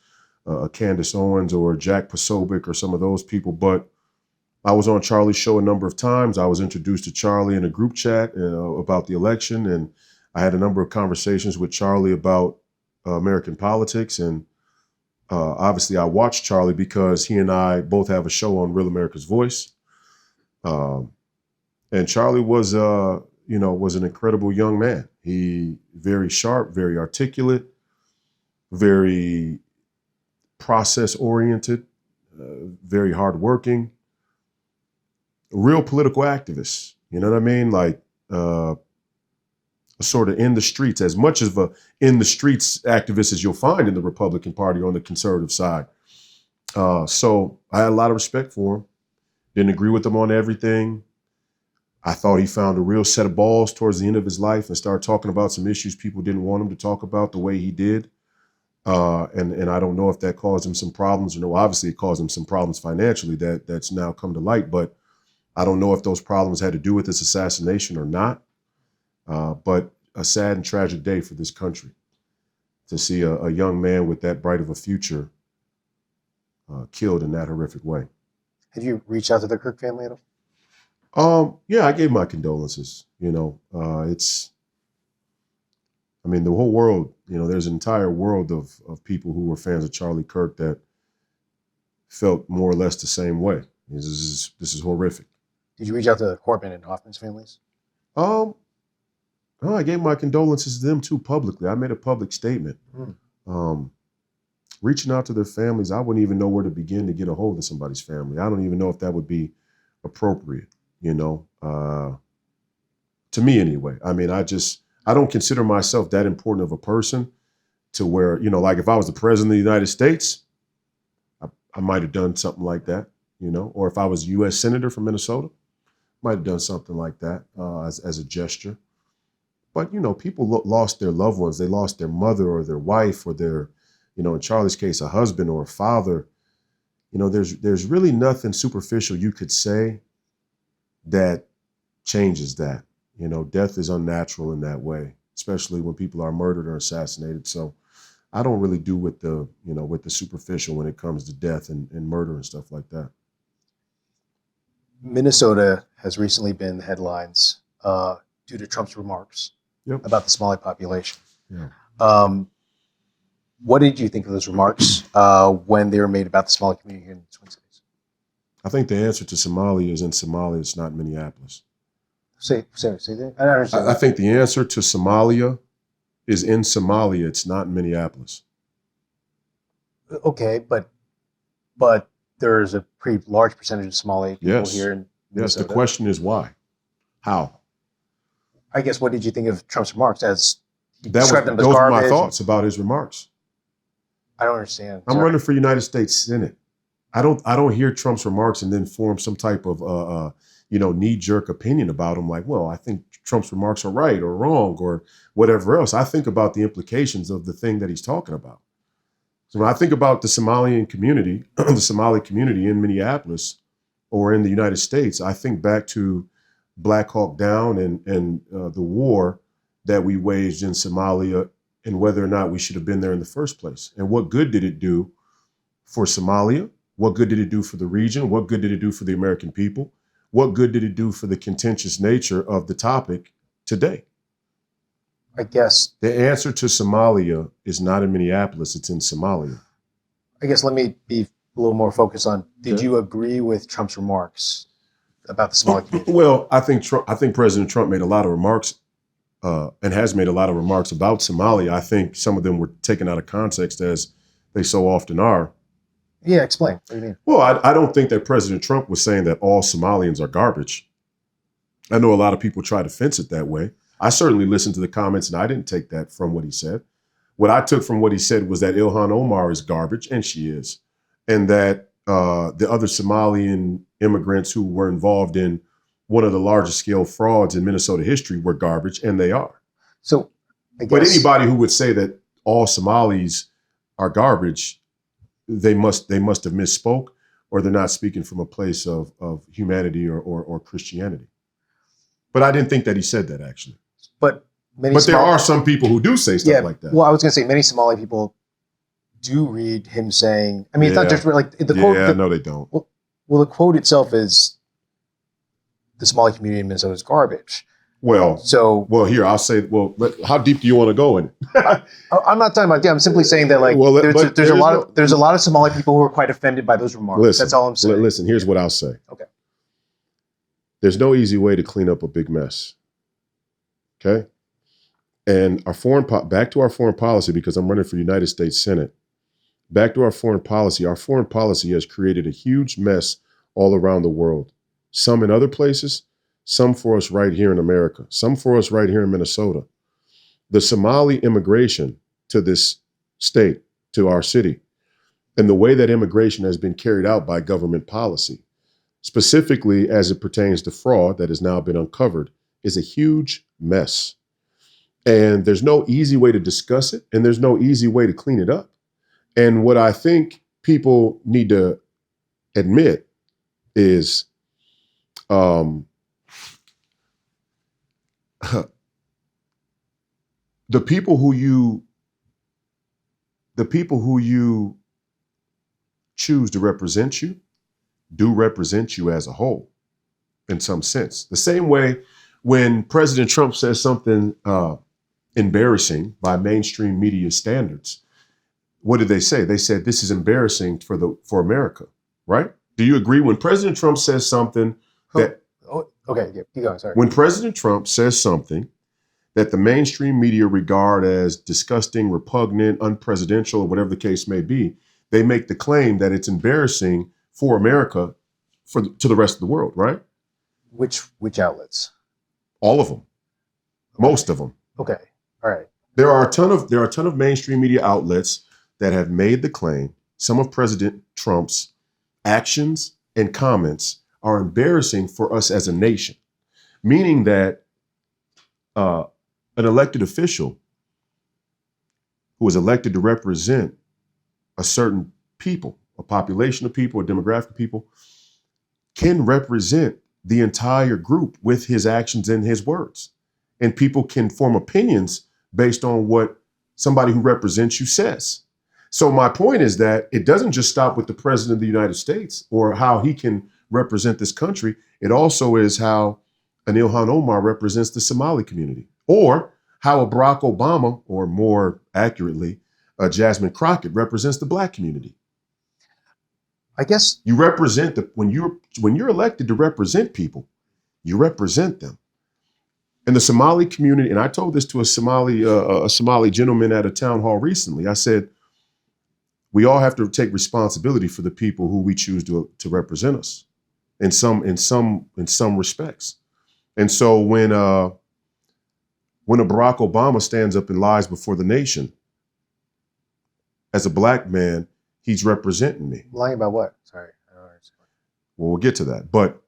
Candace Owens or Jack Posobiec or some of those people. But I was on Charlie's show a number of times. I was introduced to Charlie in a group chat about the election, and I had a number of conversations with Charlie about American politics. And obviously, I watched Charlie because he and I both have a show on Real America's Voice. And Charlie was an incredible young man. He very sharp, very articulate, very process-oriented, very hardworking, real political activist. You know what I mean? Like sort of in the streets, as much of a in the streets activist as you'll find in the Republican Party on the conservative side. So I had a lot of respect for him. Didn't agree with him on everything. I thought he found a real set of balls towards the end of his life and started talking about some issues people didn't want him to talk about the way he did. And I don't know if that caused him some problems or no. Obviously, it caused him some problems financially that's now come to light. But I don't know if those problems had to do with this assassination or not. But a sad and tragic day for this country to see a young man with that bright of a future killed in that horrific way. Have you reached out to the Kirk family at all? Yeah, I gave my condolences. The whole world, there's an entire world of people who were fans of Charlie Kirk that felt more or less the same way. This is horrific. Did you reach out to Corbin and Hoffman's families? I gave my condolences to them too publicly. I made a public statement. Reaching out to their families, I wouldn't even know where to begin to get a hold of somebody's family. I don't even know if that would be appropriate, to me anyway. I mean, I don't consider myself that important of a person to where, like if I was the president of the United States, I might have done something like that, or if I was a U.S. Senator from Minnesota, might have done something like that as a gesture. But, people lost their loved ones. They lost their mother or their wife or their, in Charlie's case, a husband or a father. There's really nothing superficial you could say that changes that. Death is unnatural in that way, especially when people are murdered or assassinated. So I don't really do with the superficial when it comes to death and murder and stuff like that. Minnesota has recently been in the headlines due to Trump's remarks about the Somali population. Yeah. What did you think of those remarks when they were made about the Somali community here in the Twin Cities? I think the answer to Somalia is in Somalia. It's not Minneapolis. Say that. I don't understand. I think the answer to Somalia is in Somalia. It's not in Minneapolis. Okay, but there's a pretty large percentage of Somali people here in Minnesota. Yes, the question is why? How? I guess, what did you think of Trump's remarks as he Those described them as were garbage? my thoughts about his remarks. I don't understand. I'm running for United States Senate. I don't hear Trump's remarks and then form some type of knee-jerk opinion about him. Like, well, I think Trump's remarks are right or wrong or whatever else. I think about the implications of the thing that he's talking about. So when I think about the Somali community in Minneapolis or in the United States, I think back to Black Hawk Down and the war that we waged in Somalia and whether or not we should have been there in the first place. And what good did it do for Somalia? What good did it do for the region? What good did it do for the American people? What good did it do for the contentious nature of the topic today? I guess the answer to Somalia is not in Minneapolis, it's in Somalia. I guess let me be a little more focused on, did you agree with Trump's remarks about the Somali community? Well, I think President Trump made a lot of remarks and has made a lot of remarks about Somalia. I think some of them were taken out of context, as they so often are. Yeah, explain. What do you mean? Well, I don't think that President Trump was saying that all Somalians are garbage. I know a lot of people try to fence it that way. I certainly listened to the comments, and I didn't take that from what he said. What I took from what he said was that Ilhan Omar is garbage, and she is, and that the other Somalian immigrants who were involved in one of the largest scale frauds in Minnesota history were garbage, and they are. So, I guess, but anybody who would say that all Somalis are garbage, they must have misspoke, or they're not speaking from a place of humanity or Christianity. But I didn't think that he said that, actually. But there are some people who do say stuff like that. Well, I was going to say many Somali people do read him saying. I mean, it's not just like the quote. Yeah, no, they don't. Well, the quote itself is the Somali community in Minnesota is garbage. Well, here I'll say. Well, how deep do you want to go in it? I'm not talking about that. I'm simply saying that there's a lot of Somali people who are quite offended by those remarks. Listen, that's all I'm saying. Listen, here's what I'll say. Okay. There's no easy way to clean up a big mess. Okay. And back to our foreign policy, because I'm running for United States Senate. Back to our foreign policy. Our foreign policy has created a huge mess all around the world. Some in other places, some for us right here in America, some for us right here in Minnesota. The Somali immigration to this state, to our city, and the way that immigration has been carried out by government policy, specifically as it pertains to fraud that has now been uncovered, is a huge mess. And there's no easy way to discuss it, and there's no easy way to clean it up. And what I think people need to admit is the people who you choose to represent you do represent you as a whole in some sense. The same way when President Trump says something embarrassing by mainstream media standards, what did they say? They said, this is embarrassing for America, right? Do you agree when President Trump says something that... Oh, okay, yeah, keep going, sorry. When President Trump says something that the mainstream media regard as disgusting, repugnant, unpresidential, or whatever the case may be, they make the claim that it's embarrassing for America to the rest of the world, right? Which outlets? All of them. Most of them. Okay, all right. There are a ton of mainstream media outlets that have made the claim some of President Trump's actions and comments are embarrassing for us as a nation, meaning that an elected official who is elected to represent a certain people, a population of people, a demographic of people, can represent the entire group with his actions and his words. And people can form opinions based on what somebody who represents you says. So my point is that it doesn't just stop with the president of the United States or how he can represent this country. It also is how an Ilhan Omar represents the Somali community, or how a Barack Obama, or more accurately, Jasmine Crockett represents the Black community. I guess you represent when you're elected to represent people, you represent them. And the Somali community, and I told this to a Somali gentleman at a town hall recently. I said, we all have to take responsibility for the people who we choose to represent us in some respects. And so when a Barack Obama stands up and lies before the nation, as a Black man, he's representing me. Lying about what? Sorry, I don't understand. Well, we'll get to that. But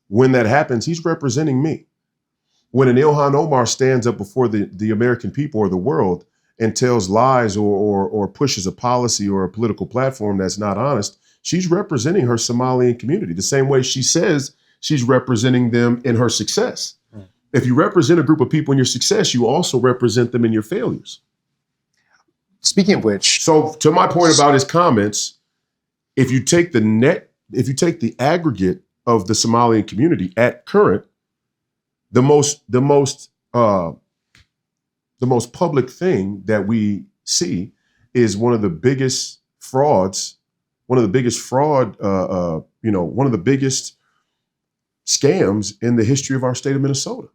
when that happens, he's representing me. When an Ilhan Omar stands up before the American people or the world and tells lies or pushes a policy or a political platform that's not honest, she's representing her Somalian community the same way she says she's representing them in her success. If you represent a group of people in your success, you also represent them in your failures. Speaking of which, so to my point about his comments, if you take the aggregate of the Somalian community at current, the most public thing that we see is one of the biggest scams in the history of our state of Minnesota.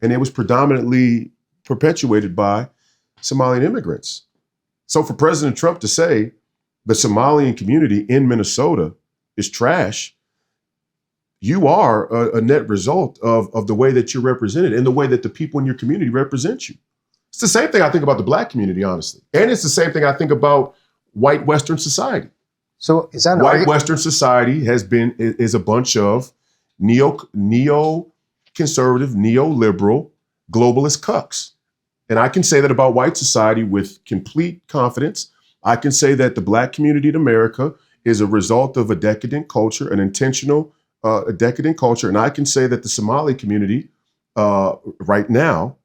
And it was predominantly perpetuated by Somalian immigrants. So for President Trump to say the Somalian community in Minnesota is trash, you are a net result of the way that you're represented and the way that the people in your community represent you. It's the same thing I think about the Black community, honestly. And it's the same thing I think about white Western society. So is that white Western society is a bunch of neo-conservative, neoliberal, globalist cucks. And I can say that about white society with complete confidence. I can say that the Black community in America is a result of a decadent culture, an intentional decadent culture. And I can say that the Somali community right now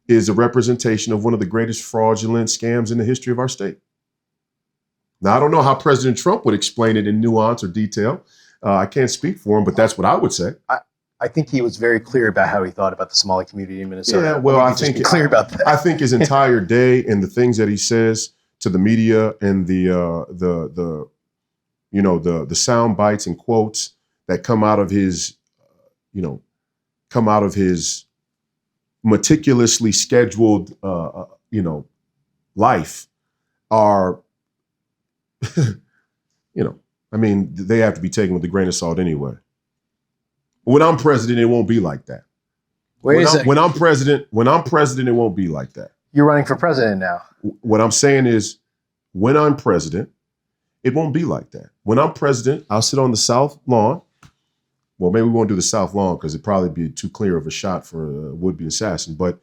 is a representation of one of the greatest fraudulent scams in the history of our state. Now, I don't know how President Trump would explain it in nuance or detail. I can't speak for him, but that's what I would say. I think he was very clear about how he thought about the Somali community in Minnesota. Yeah, well, I think clear about that. I think his entire day and the things that he says to the media and the sound bites and quotes that come out of his meticulously scheduled life are they have to be taken with a grain of salt anyway. When I'm president, it won't be like that. When I'm president, it won't be like that. You're running for president now. What I'm saying is, when I'm president, It won't be like that. When I'm president, I'll sit on the South Lawn. Well, maybe we won't do the South Lawn because it'd probably be too clear of a shot for a would-be assassin. But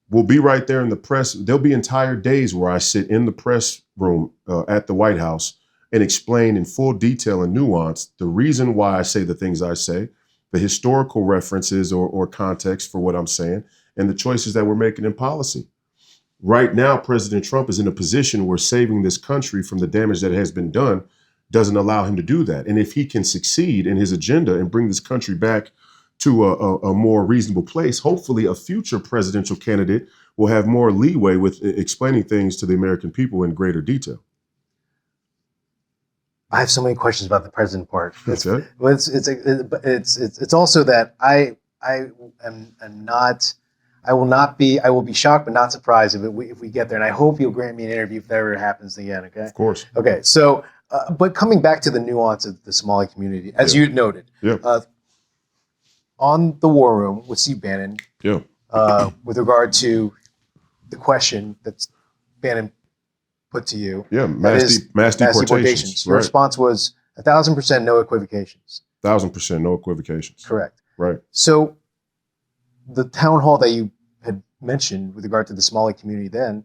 we'll be right there in the press. There'll be entire days where I sit in the press room at the White House and explain in full detail and nuance the reason why I say the things I say, the historical references or context for what I'm saying, and the choices that we're making in policy. Right now, President Trump is in a position where saving this country from the damage that has been done doesn't allow him to do that. And if he can succeed in his agenda and bring this country back to a more reasonable place, hopefully a future presidential candidate will have more leeway with explaining things to the American people in greater detail. I have so many questions about the president part. That's it. Well, it's also that I will be shocked but not surprised if we get there. And I hope you'll grant me an interview if that ever happens again. Okay. Of course. Okay. So, but coming back to the nuance of the Somali community, as you noted, on the War Room with Steve Bannon, with regard to the question that Bannon put to you, mass deportations. Your response was 1,000% no equivocations. 1,000% no equivocations. Correct. Right. So the town hall that you had mentioned with regard to the Somali community then,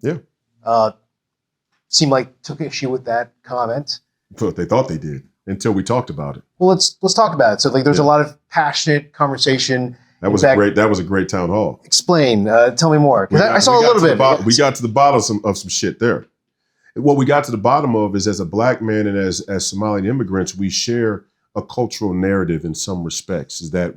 seemed like took issue with that comment. But they thought they did until we talked about it. Well, let's talk about it. So like, there's a lot of passionate conversation. That was a great town hall. Explain. Tell me more. Because I saw a little bit. We got to the bottom of some shit there. What we got to the bottom of is, as a black man and as Somali immigrants, we share a cultural narrative in some respects. Is that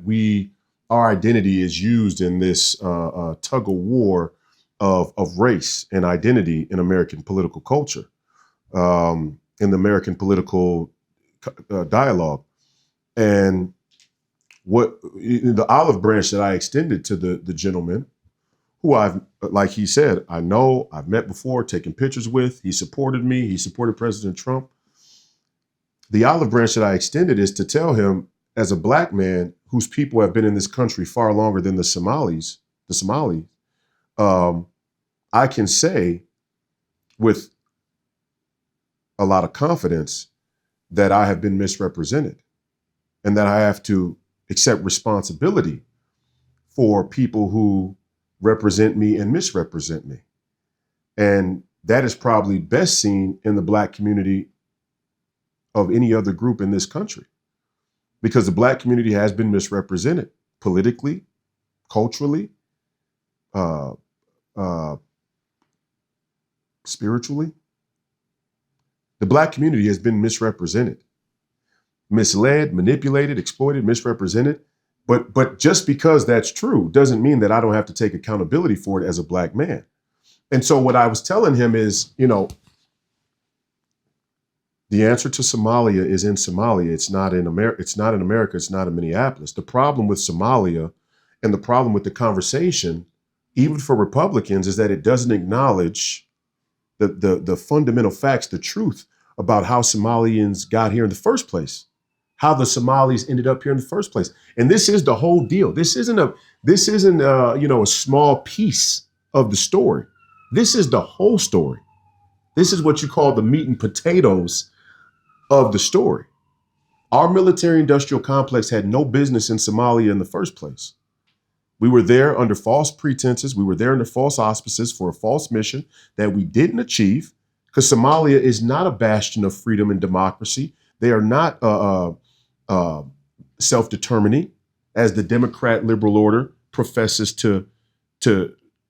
our identity is used in this tug of war of race and identity in American political culture, in the American political dialogue. And what the olive branch that I extended to the gentleman, who like he said, I've met before, taken pictures with, he supported me, he supported President Trump. The olive branch that I extended is to tell him, as a black man whose people have been in this country far longer than the Somalis, I can say with a lot of confidence that I have been misrepresented and that I have to accept responsibility for people who represent me and misrepresent me. And that is probably best seen in the black community of any other group in this country, because the black community has been misrepresented politically, culturally, spiritually. The black community has been misrepresented, misled, manipulated, exploited, misrepresented. But just because that's true doesn't mean that I don't have to take accountability for it as a black man. And so what I was telling him is, the answer to Somalia is in Somalia. It's not in America. It's not in America. It's not in Minneapolis. The problem with Somalia and the problem with the conversation, even for Republicans, is that it doesn't acknowledge the fundamental facts, the truth about how Somalians got here in the first place, how the Somalis ended up here in the first place. And this is the whole deal. This isn't a small piece of the story. This is the whole story. This is what you call the meat and potatoes of the story. Our military industrial complex had no business in Somalia in the first place. We were there under false pretenses. We were there under false auspices for a false mission that we didn't achieve, because Somalia is not a bastion of freedom and democracy. They are not self-determining, as the Democrat liberal order professes to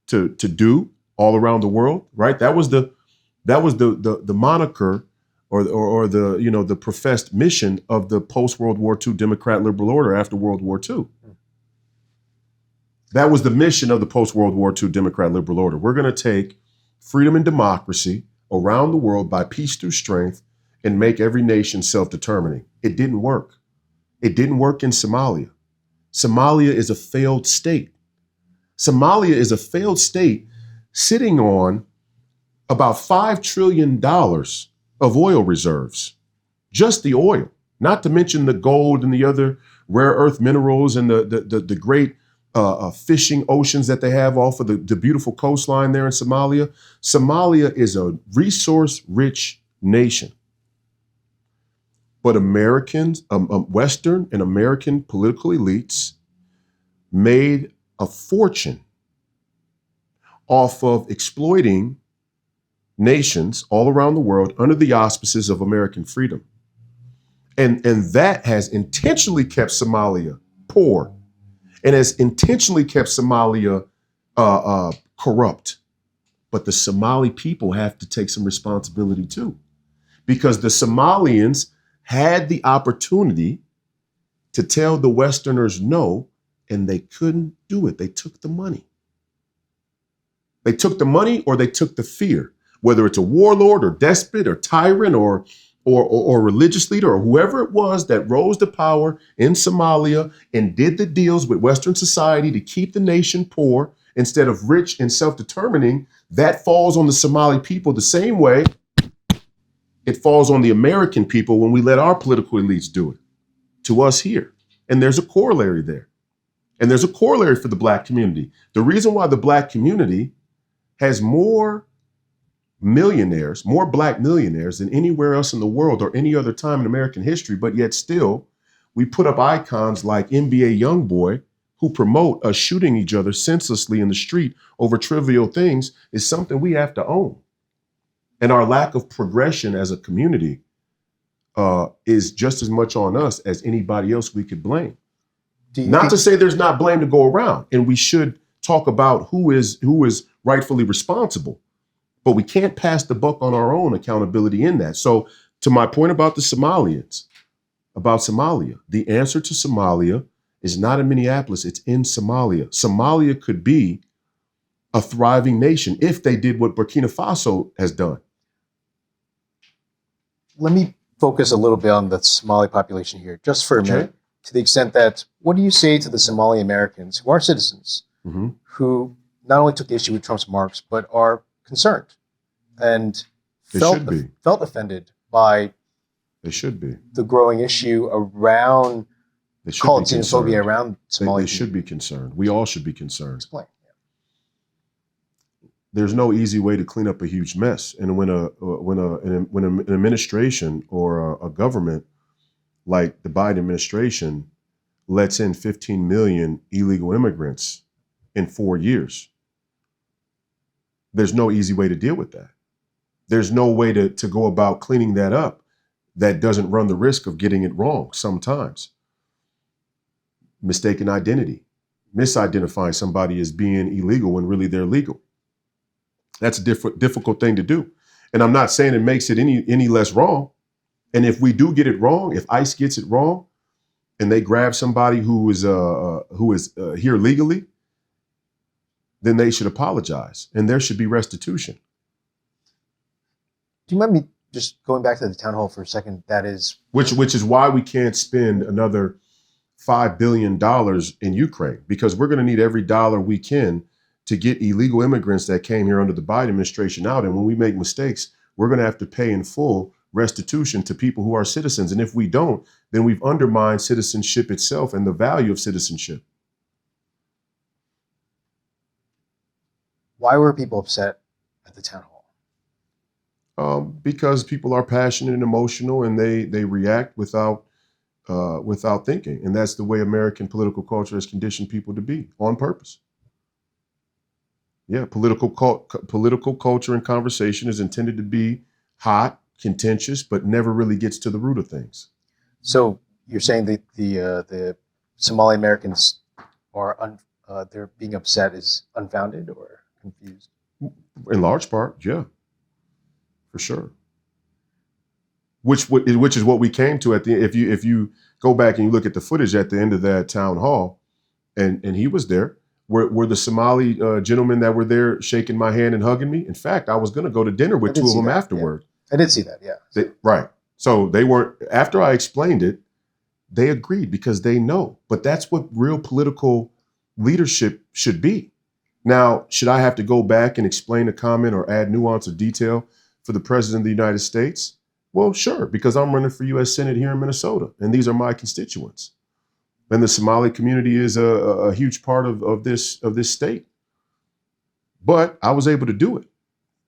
do all around the world. Right? That was the moniker or the professed mission of the post-World War II Democrat liberal order after World War II. That was the mission of the post-World War II Democrat liberal order. We're going to take freedom and democracy around the world by peace through strength and make every nation self-determining. It didn't work. It didn't work in Somalia. Somalia is a failed state. Somalia is a failed state sitting on about $5 trillion of oil reserves, just the oil, not to mention the gold and the other rare earth minerals and the great fishing oceans that they have off of the beautiful coastline there in Somalia. Somalia is a resource-rich nation. but Americans, Western and American political elites made a fortune off of exploiting nations all around the world under the auspices of American freedom. And that has intentionally kept Somalia poor and has intentionally kept Somalia corrupt. But the Somali people have to take some responsibility too, because the Somalians had the opportunity to tell the Westerners no, and they couldn't do it. They took the money. They took the money or they took the fear, whether it's a warlord or despot or tyrant or religious leader or whoever it was that rose to power in Somalia and did the deals with Western society to keep the nation poor instead of rich and self-determining. That falls on the Somali people the same way it falls on the American people when we let our political elites do it to us here. And there's a corollary there. And there's a corollary for the Black community. The reason why the Black community has more millionaires, more Black millionaires than anywhere else in the world or any other time in American history, but yet still we put up icons like NBA Youngboy who promote us shooting each other senselessly in the street over trivial things is something we have to own. And our lack of progression as a community is just as much on us as anybody else we could blame. Not to say there's not blame to go around, and we should talk about who is rightfully responsible, but we can't pass the buck on our own accountability in that. So to my point about the Somalians, about Somalia, the answer to Somalia is not in Minneapolis, it's in Somalia. Somalia could be a thriving nation if they did what Burkina Faso has done. Let me focus a little bit on the Somali population here, just for a minute, to the extent that, what do you say to the Somali Americans who are citizens, who not only took issue with Trump's remarks, but are concerned and felt offended by the growing issue around call it xenophobia around Somalia? They should be concerned. We all should be concerned. Explain. There's no easy way to clean up a huge mess. And when an administration or a government like the Biden administration lets in 15 million illegal immigrants in 4 years, there's no easy way to deal with that. There's no way to go about cleaning that up that doesn't run the risk of getting it wrong sometimes. Mistaken identity, misidentifying somebody as being illegal when really they're legal. That's a difficult thing to do. And I'm not saying it makes it any less wrong. And if we do get it wrong, if ICE gets it wrong and they grab somebody who is here legally, then they should apologize and there should be restitution. Do you mind me just going back to the town hall for a second? That is which is why we can't spend another $5 billion in Ukraine, because we're going to need every dollar we can to get illegal immigrants that came here under the Biden administration out. And when we make mistakes, we're going to have to pay in full restitution to people who are citizens. And if we don't, then we've undermined citizenship itself and the value of citizenship. Why were people upset at the town hall? Because people are passionate and emotional and they react without thinking. And that's the way American political culture has conditioned people to be, on purpose. Yeah, political culture and conversation is intended to be hot, contentious, but never really gets to the root of things. So you're saying that the Somali Americans are they're being upset is unfounded or confused? In large part, yeah, for sure. Which is what we came to at the if you go back and you look at the footage at the end of that town hall, and he was there. Were the Somali gentlemen that were there shaking my hand and hugging me? In fact, I was going to go to dinner with two of them afterward. Yeah. I did see that, yeah. Right. So they weren't, after I explained it, they agreed because they know. But that's what real political leadership should be. Now, should I have to go back and explain a comment or add nuance or detail for the President of the United States? Well, sure, because I'm running for U.S. Senate here in Minnesota, and these are my constituents. And the Somali community is a huge part of this state. But I was able to do it.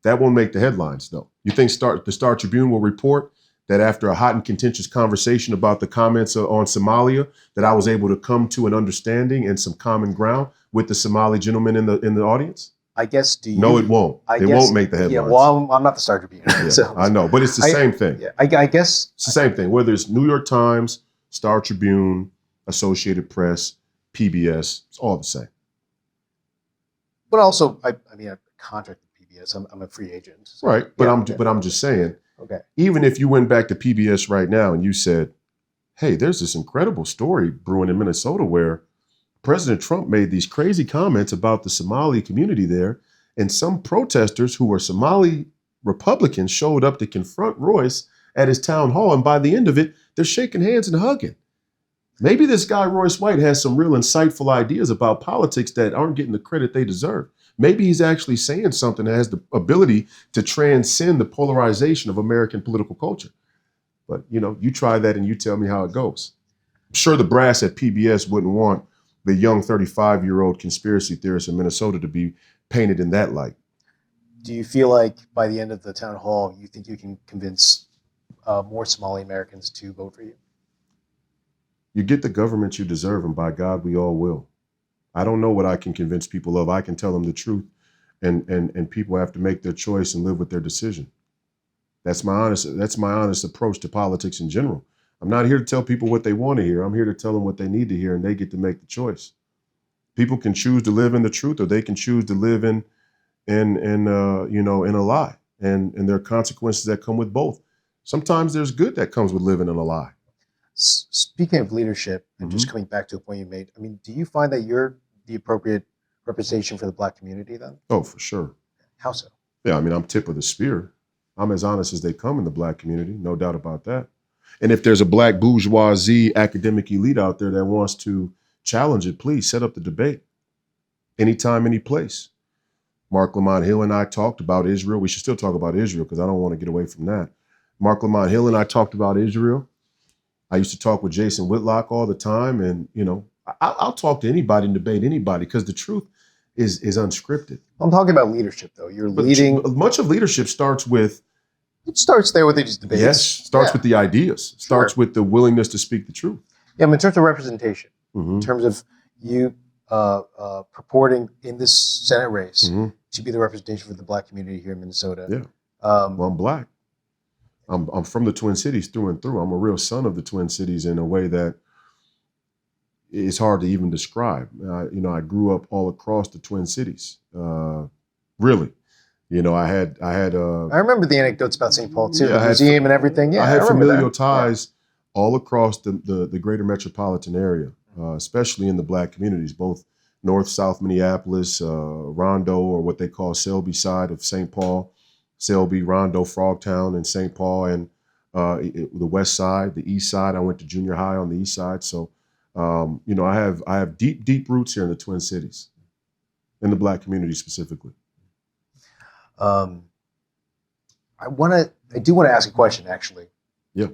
That won't make the headlines, though. You think the Star Tribune will report that after a hot and contentious conversation about the comments on Somalia, that I was able to come to an understanding and some common ground with the Somali gentleman in the audience? I guess, do you? No, it won't. It won't make the headlines. Yeah, well, I'm not the Star Tribune. Yeah, So I know, but it's the same thing. Yeah, I guess It's the same thing. Whether it's New York Times, Star Tribune, Associated Press, PBS, it's all the same. But also, I mean, I contract with PBS. I'm a free agent. So, Right, but yeah, I'm just saying. Okay. Even if you went back to PBS right now and you said, "Hey, there's this incredible story brewing in Minnesota where President Trump made these crazy comments about the Somali community there, and some protesters who were Somali Republicans showed up to confront Royce at his town hall, and by the end of it, they're shaking hands and hugging." Maybe this guy, Royce White, has some real insightful ideas about politics that aren't getting the credit they deserve. Maybe he's actually saying something that has the ability to transcend the polarization of American political culture. But, you try that and you tell me how it goes. I'm sure the brass at PBS wouldn't want the young 35-year-old conspiracy theorist in Minnesota to be painted in that light. Do you feel like by the end of the town hall, you think you can convince more Somali Americans to vote for you? You get the government you deserve, and by God, we all will. I don't know what I can convince people of. I can tell them the truth, and people have to make their choice and live with their decision. That's my honest approach to politics in general. I'm not here to tell people what they want to hear. I'm here to tell them what they need to hear, and they get to make the choice. People can choose to live in the truth, or they can choose to live in a lie, and there are consequences that come with both. Sometimes there's good that comes with living in a lie. Speaking of leadership, and just coming back to a point you made, I mean, do you find that you're the appropriate representation for the Black community then? Oh, for sure. How so? Yeah, I mean, I'm tip of the spear. I'm as honest as they come in the Black community, no doubt about that. And if there's a Black bourgeoisie academic elite out there that wants to challenge it, please set up the debate. Anytime, any place. Mark Lamont Hill and I talked about Israel. We should still talk about Israel because I don't want to get away from that. Mark Lamont Hill and I talked about Israel. I used to talk with Jason Whitlock all the time, and I'll talk to anybody and debate anybody because the truth is unscripted. I'm talking about leadership, though. You're leading. Much of leadership starts with. It starts there with these debates. Yes, starts with the ideas. Starts with the willingness to speak the truth. Yeah, but in terms of representation, Mm-hmm. in terms of you purporting in this Senate race to be the representation for the Black community here in Minnesota. Yeah. Well, I'm Black. I'm from the Twin Cities through and through. I'm a real son of the Twin Cities in a way that is hard to even describe. I grew up all across the Twin Cities. Really, I had. I remember the anecdotes about St. Paul too, Yeah, the museum and everything. Yeah, I had remember familial that. ties all across the greater metropolitan area, especially in the Black communities, both North, South Minneapolis, Rondo, or what they call Selby side of St. Paul. Selby, Rondo, Frogtown, and St. Paul, and the west side, the east side. I went to junior high on the east side. So, I have deep roots here in the Twin Cities, in the Black community specifically. I do want to ask a question, actually. Yeah.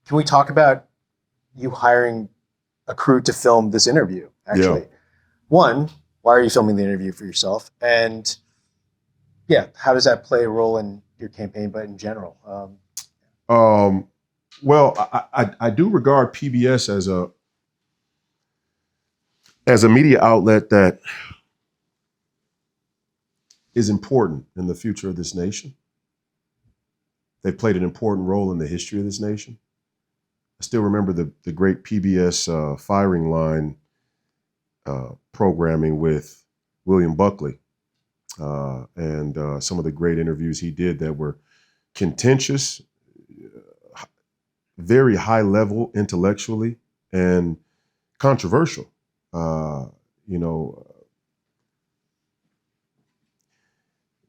Can we talk about you hiring a crew to film this interview, actually? Yeah. One, why are you filming the interview for yourself? And how does that play a role in your campaign, but in general? Well, I do regard PBS as a media outlet that is important in the future of this nation. They've played an important role in the history of this nation. I still remember the great PBS firing line programming with William Buckley and some of the great interviews he did that were contentious, very high level intellectually, and controversial.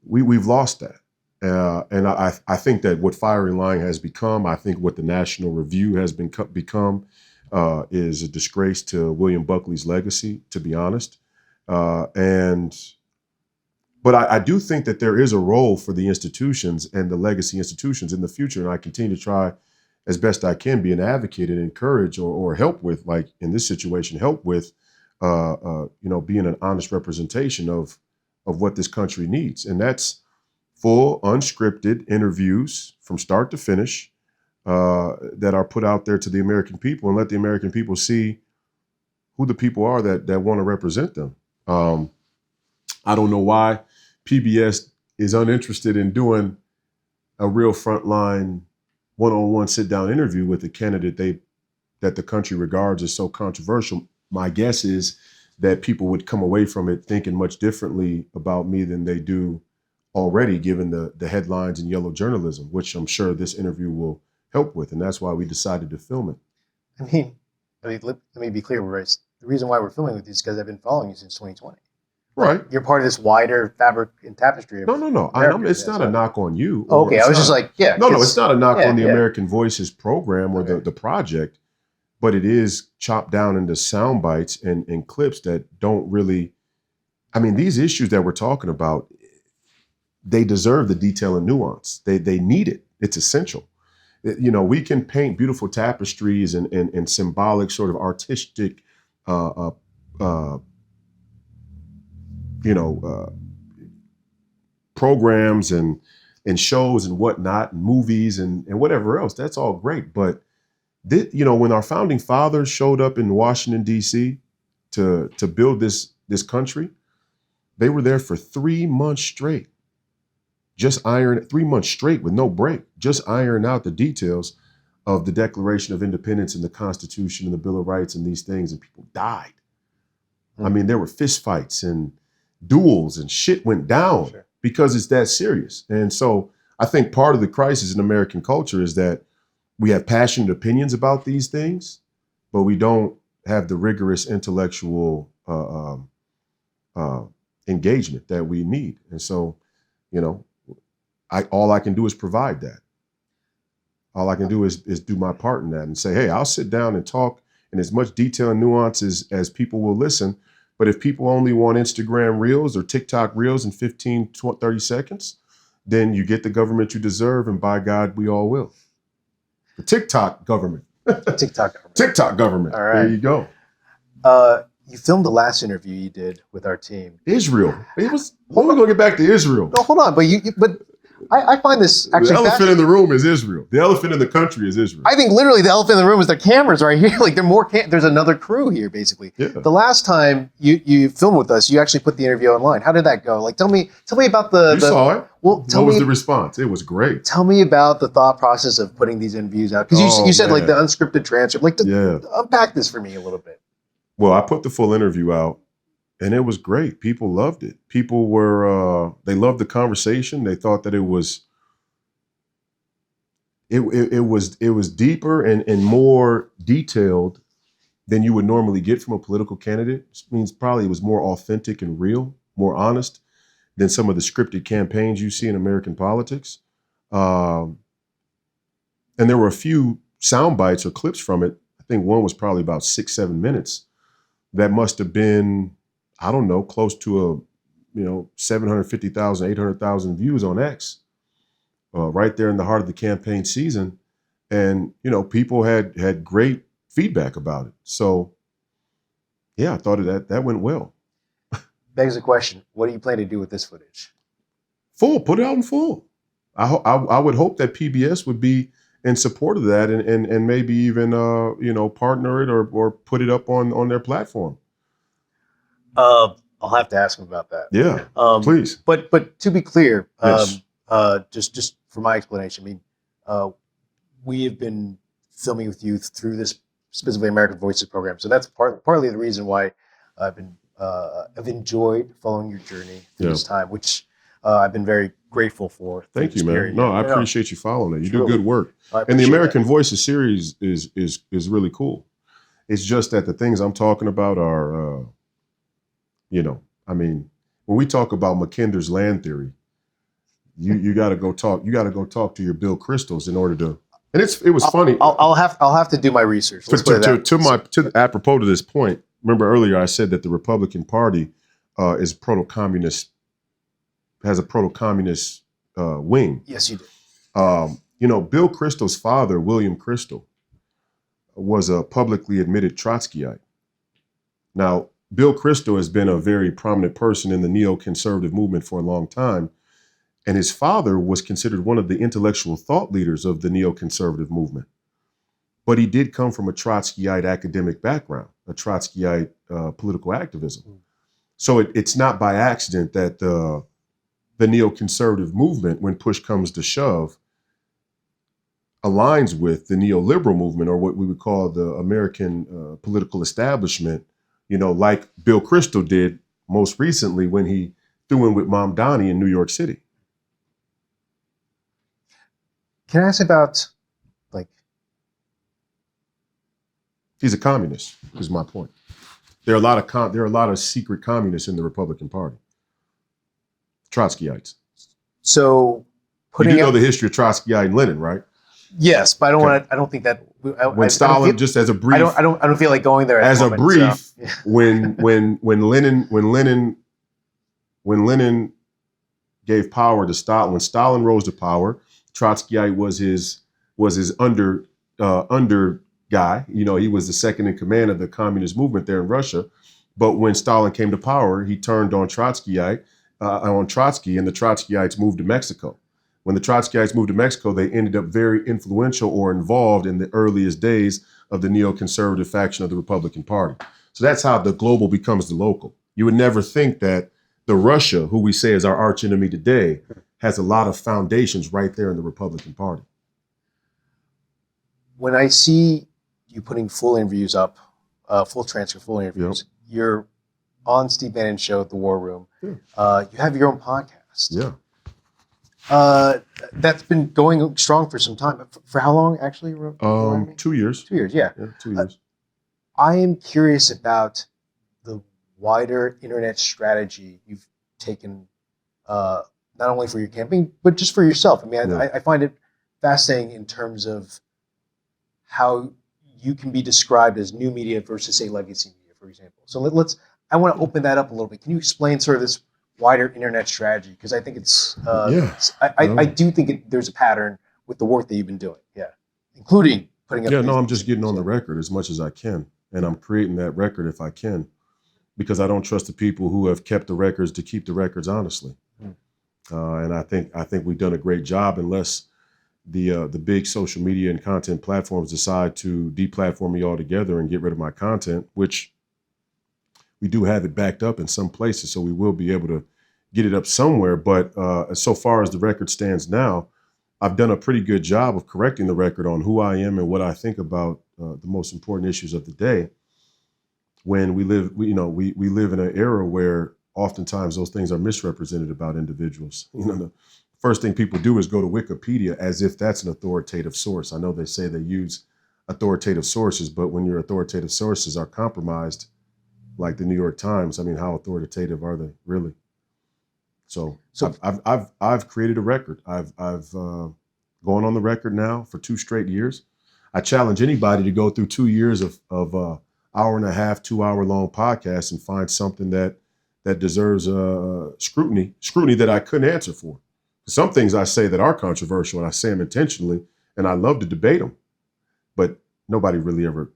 We've lost that. And I think that what Firing Line has become, I think what the National Review has become is a disgrace to William Buckley's legacy, to be honest. But I do think that there is a role for the institutions and the legacy institutions in the future. And I continue to try as best I can be an advocate and encourage or help with, like in this situation, help with, being an honest representation of what this country needs. And that's full unscripted interviews from start to finish that are put out there to the American people and let the American people see who the people are that want to represent them. I don't know why PBS is uninterested in doing a real Frontline one-on-one sit-down interview with a candidate that the country regards as so controversial. My guess is that people would come away from it thinking much differently about me than they do already, given the headlines and yellow journalism, which I'm sure this interview will help with. And that's why we decided to film it. I mean, let me be clear, Royce. The reason why we're filming with you is because I've been following you since 2020. Right. You're part of this wider fabric and tapestry. No. It's not a knock on you. Okay, I was just like, yeah. No, it's not a knock on the yeah. American Voices program or the project, but it is chopped down into sound bites and clips that don't really, I mean, these issues that we're talking about, they deserve the detail and nuance. They need it. It's essential. You know, we can paint beautiful tapestries and symbolic sort of artistic, programs and shows and whatnot, and movies and whatever else. That's all great. But when our founding fathers showed up in Washington, D.C. to build this country, they were there for 3 months straight. 3 months straight with no break, just iron out the details of the Declaration of Independence and the Constitution and the Bill of Rights and these things, and people died. I mean, there were fist fights and duels and shit went down because it's that serious. And so I think part of the crisis in American culture is that we have passionate opinions about these things, but we don't have the rigorous intellectual engagement that we need. And so, all I can do is provide that. All I can do is do my part in that and say, hey, I'll sit down and talk in as much detail and nuance as people will listen. But if people only want Instagram Reels or TikTok Reels in 15, 20, 30 seconds, then you get the government you deserve, and by God, we all will. The TikTok government. TikTok government. All right. There you go. You filmed the last interview you did with our team. Israel. When are we going to get back to Israel? No, hold on. But I find this actually the elephant in the room is Israel. The elephant in the country is Israel. I think literally the elephant in the room is the cameras right here. Like there's another crew here, basically. Yeah. The last time you filmed with us, you actually put the interview online. How did that go? Like, tell me about You saw it. Well, what was the response? It was great. Tell me about the thought process of putting these interviews out, because you said like the unscripted transcript. Like, unpack this for me a little bit. Well, I put the full interview out, and it was great. People loved it. People were they loved the conversation. They thought that it was deeper and more detailed than you would normally get from a political candidate. Which means probably it was more authentic and real, more honest than some of the scripted campaigns you see in American politics. And there were a few sound bites or clips from it. I think one was probably about 6-7 minutes. That must have been, I don't know, close to 750,000, 800,000 views on X, right there in the heart of the campaign season. And, people had great feedback about it. So, yeah, I thought that went well. Begs the question, what do you plan to do with this footage? Put it out in full. I would hope that PBS would be in support of that and maybe even partner it or put it up on their platform. I'll have to ask him about that. Yeah, please. But to be clear, Yes. Just for my explanation, we have been filming with you through this specifically American Voices program, so that's partly the reason why I've enjoyed following your journey through this time, which I've been very grateful for. Thank you, man. Period. No, I appreciate you following it. You do good work. appreciate And the American that. Voices series is really cool. It's just that the things I'm talking about are, when we talk about Mackinder's land theory, you got to go talk. You got to go talk to your Bill Crystals in order to. And it was funny. I'll have to do my research. Apropos to this point. Remember earlier I said that the Republican Party is proto-communist. Has a proto-communist wing. Yes, you did. Bill Kristol's father, William Kristol, was a publicly admitted Trotskyite. Now, Bill Kristol has been a very prominent person in the neoconservative movement for a long time. And his father was considered one of the intellectual thought leaders of the neoconservative movement. But he did come from a Trotskyite academic background, a Trotskyite political activism. So it's not by accident that the neoconservative movement, when push comes to shove, aligns with the neoliberal movement, or what we would call the American political establishment, like Bill Kristol did most recently when he threw in with Mamdani in New York City. Can I ask about, he's a communist, is my point. There are a lot of secret communists in the Republican Party. Trotskyites. So you do know the history of Trotskyite and Lenin, right? Yes, but I don't want to. I don't think that when Stalin, just as a brief, I don't feel like going there as a brief. When Lenin gave power to Stalin, when Stalin rose to power, Trotskyite was his under guy. He was the second in command of the communist movement there in Russia. But when Stalin came to power, he turned on Trotsky, and the Trotskyites moved to Mexico. When the Trotskyites moved to Mexico, they ended up very influential or involved in the earliest days of the neoconservative faction of the Republican Party. So that's how the global becomes the local. You would never think that the Russia, who we say is our archenemy today, has a lot of foundations right there in the Republican Party. When I see you putting full interviews up, full transcript, full interviews, you're on Steve Bannon's show at the War Room. Yeah. You have your own podcast. Yeah. That's been going strong for some time. For how long, actually? 2 years. 2 years, yeah. 2 years. I am curious about the wider internet strategy you've taken, not only for your campaign, but just for yourself. I mean, I find it fascinating in terms of how you can be described as new media versus, say, legacy media, for example. So I want to open that up a little bit. Can you explain sort of this wider internet strategy? Because I think it's, I do think there's a pattern with the work that you've been doing. Yeah. Including putting up. Yeah, no, I'm just getting on the record as much as I can. And I'm creating that record if I can, because I don't trust the people who have kept the records to keep the records honestly. And I think we've done a great job, unless the big social media and content platforms decide to deplatform me altogether and get rid of my content, which we do have it backed up in some places, so we will be able to get it up somewhere. But so far as the record stands now, I've done a pretty good job of correcting the record on who I am and what I think about the most important issues of the day. When we live in an era where oftentimes those things are misrepresented about individuals. The first thing people do is go to Wikipedia as if that's an authoritative source. I know they say they use authoritative sources, but when your authoritative sources are compromised, like the New York Times, I mean, how authoritative are they really? So I've created a record. I've gone on the record now for 2 straight years. I challenge anybody to go through 2 years of hour and a half, 2 hour long podcasts and find something that deserves scrutiny that I couldn't answer for. Some things I say that are controversial, and I say them intentionally, and I love to debate them, but nobody really ever,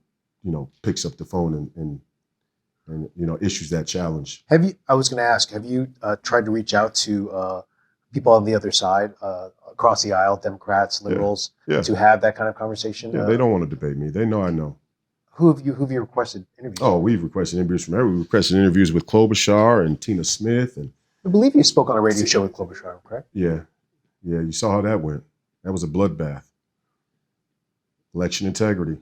picks up the phone and issues that challenge. I was going to ask, have you tried to reach out to people on the other side, across the aisle, Democrats, liberals, to have that kind of conversation? Yeah, they don't want to debate me. They know I know. Who have you requested interviews? Oh, we've requested interviews from everyone. We requested interviews with Klobuchar and Tina Smith. And I believe you spoke on a radio show with Klobuchar, correct? Yeah. You saw how that went. That was a bloodbath. Election integrity.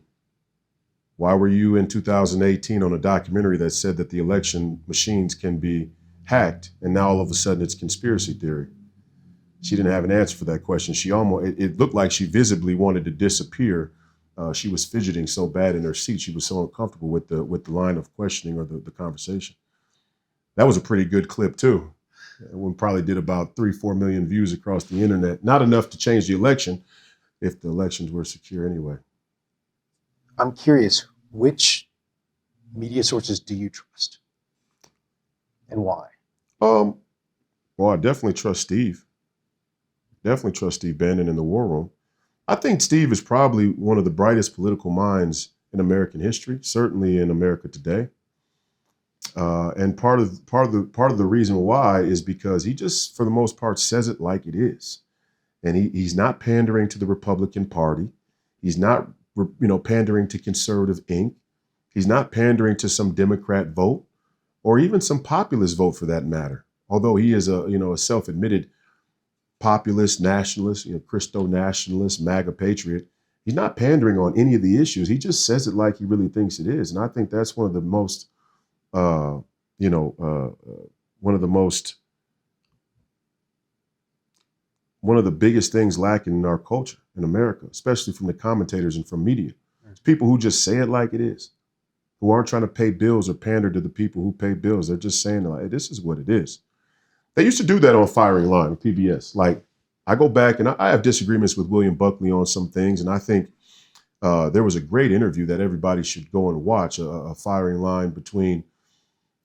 Why were you in 2018 on a documentary that said that the election machines can be hacked, and now all of a sudden it's conspiracy theory? She didn't have an answer for that question. It looked like she visibly wanted to disappear. She was fidgeting so bad in her seat. She was so uncomfortable with the line of questioning or the conversation. That was a pretty good clip too. One probably did about 3-4 million views across the internet. Not enough to change the election if the elections were secure anyway. I'm curious, which media sources do you trust and why? Well, I definitely trust Steve. Definitely trust Steve Bannon in the War Room. I think Steve is probably one of the brightest political minds in American history, certainly in America today. And part of the reason why is because he just, for the most part, says it like it is. And he's not pandering to the Republican Party. He's not, pandering to conservative Inc. He's not pandering to some Democrat vote or even some populist vote for that matter. Although he is a self-admitted populist, nationalist, Christo nationalist, MAGA patriot. He's not pandering on any of the issues. He just says it like he really thinks it is. And I think that's one of the most, one of the biggest things lacking in our culture in America, especially from the commentators and from media. It's people who just say it like it is, who aren't trying to pay bills or pander to the people who pay bills. They're just saying, like, hey, this is what it is. They used to do that on Firing Line, PBS. Like, I go back and I have disagreements with William Buckley on some things, and I think there was a great interview that everybody should go and watch, a Firing Line between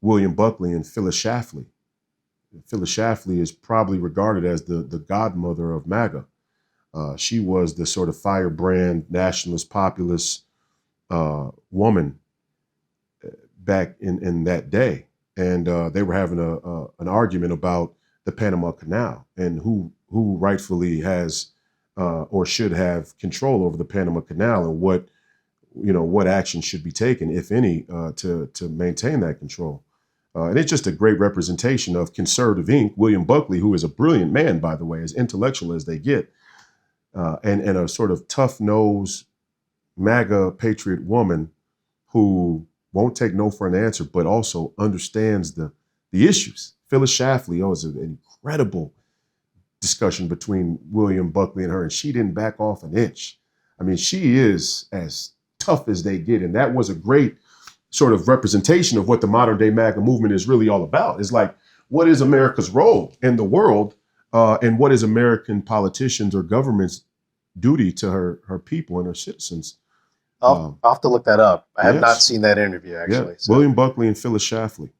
William Buckley and Phyllis Schlafly. Phyllis Schlafly is probably regarded as the godmother of MAGA. She was the sort of firebrand, nationalist, populist woman back in that day. And they were having an argument about the Panama Canal and who rightfully has or should have control over the Panama Canal and what action should be taken, if any, to maintain that control. And it's just a great representation of conservative Inc. William Buckley, who is a brilliant man, by the way, as intellectual as they get, and a sort of tough-nosed MAGA patriot woman who won't take no for an answer, but also understands the issues. Phyllis Schlafly, it was an incredible discussion between William Buckley and her, and she didn't back off an inch. I mean, she is as tough as they get, and that was a great sort of representation of what the modern day MAGA movement is really all about. It's like, what is America's role in the world, and what is American politicians or government's duty to her people and her citizens? I'll have to look that up. I have yes. not seen that interview, actually. Yeah. So. William Buckley and Phyllis Schlafly.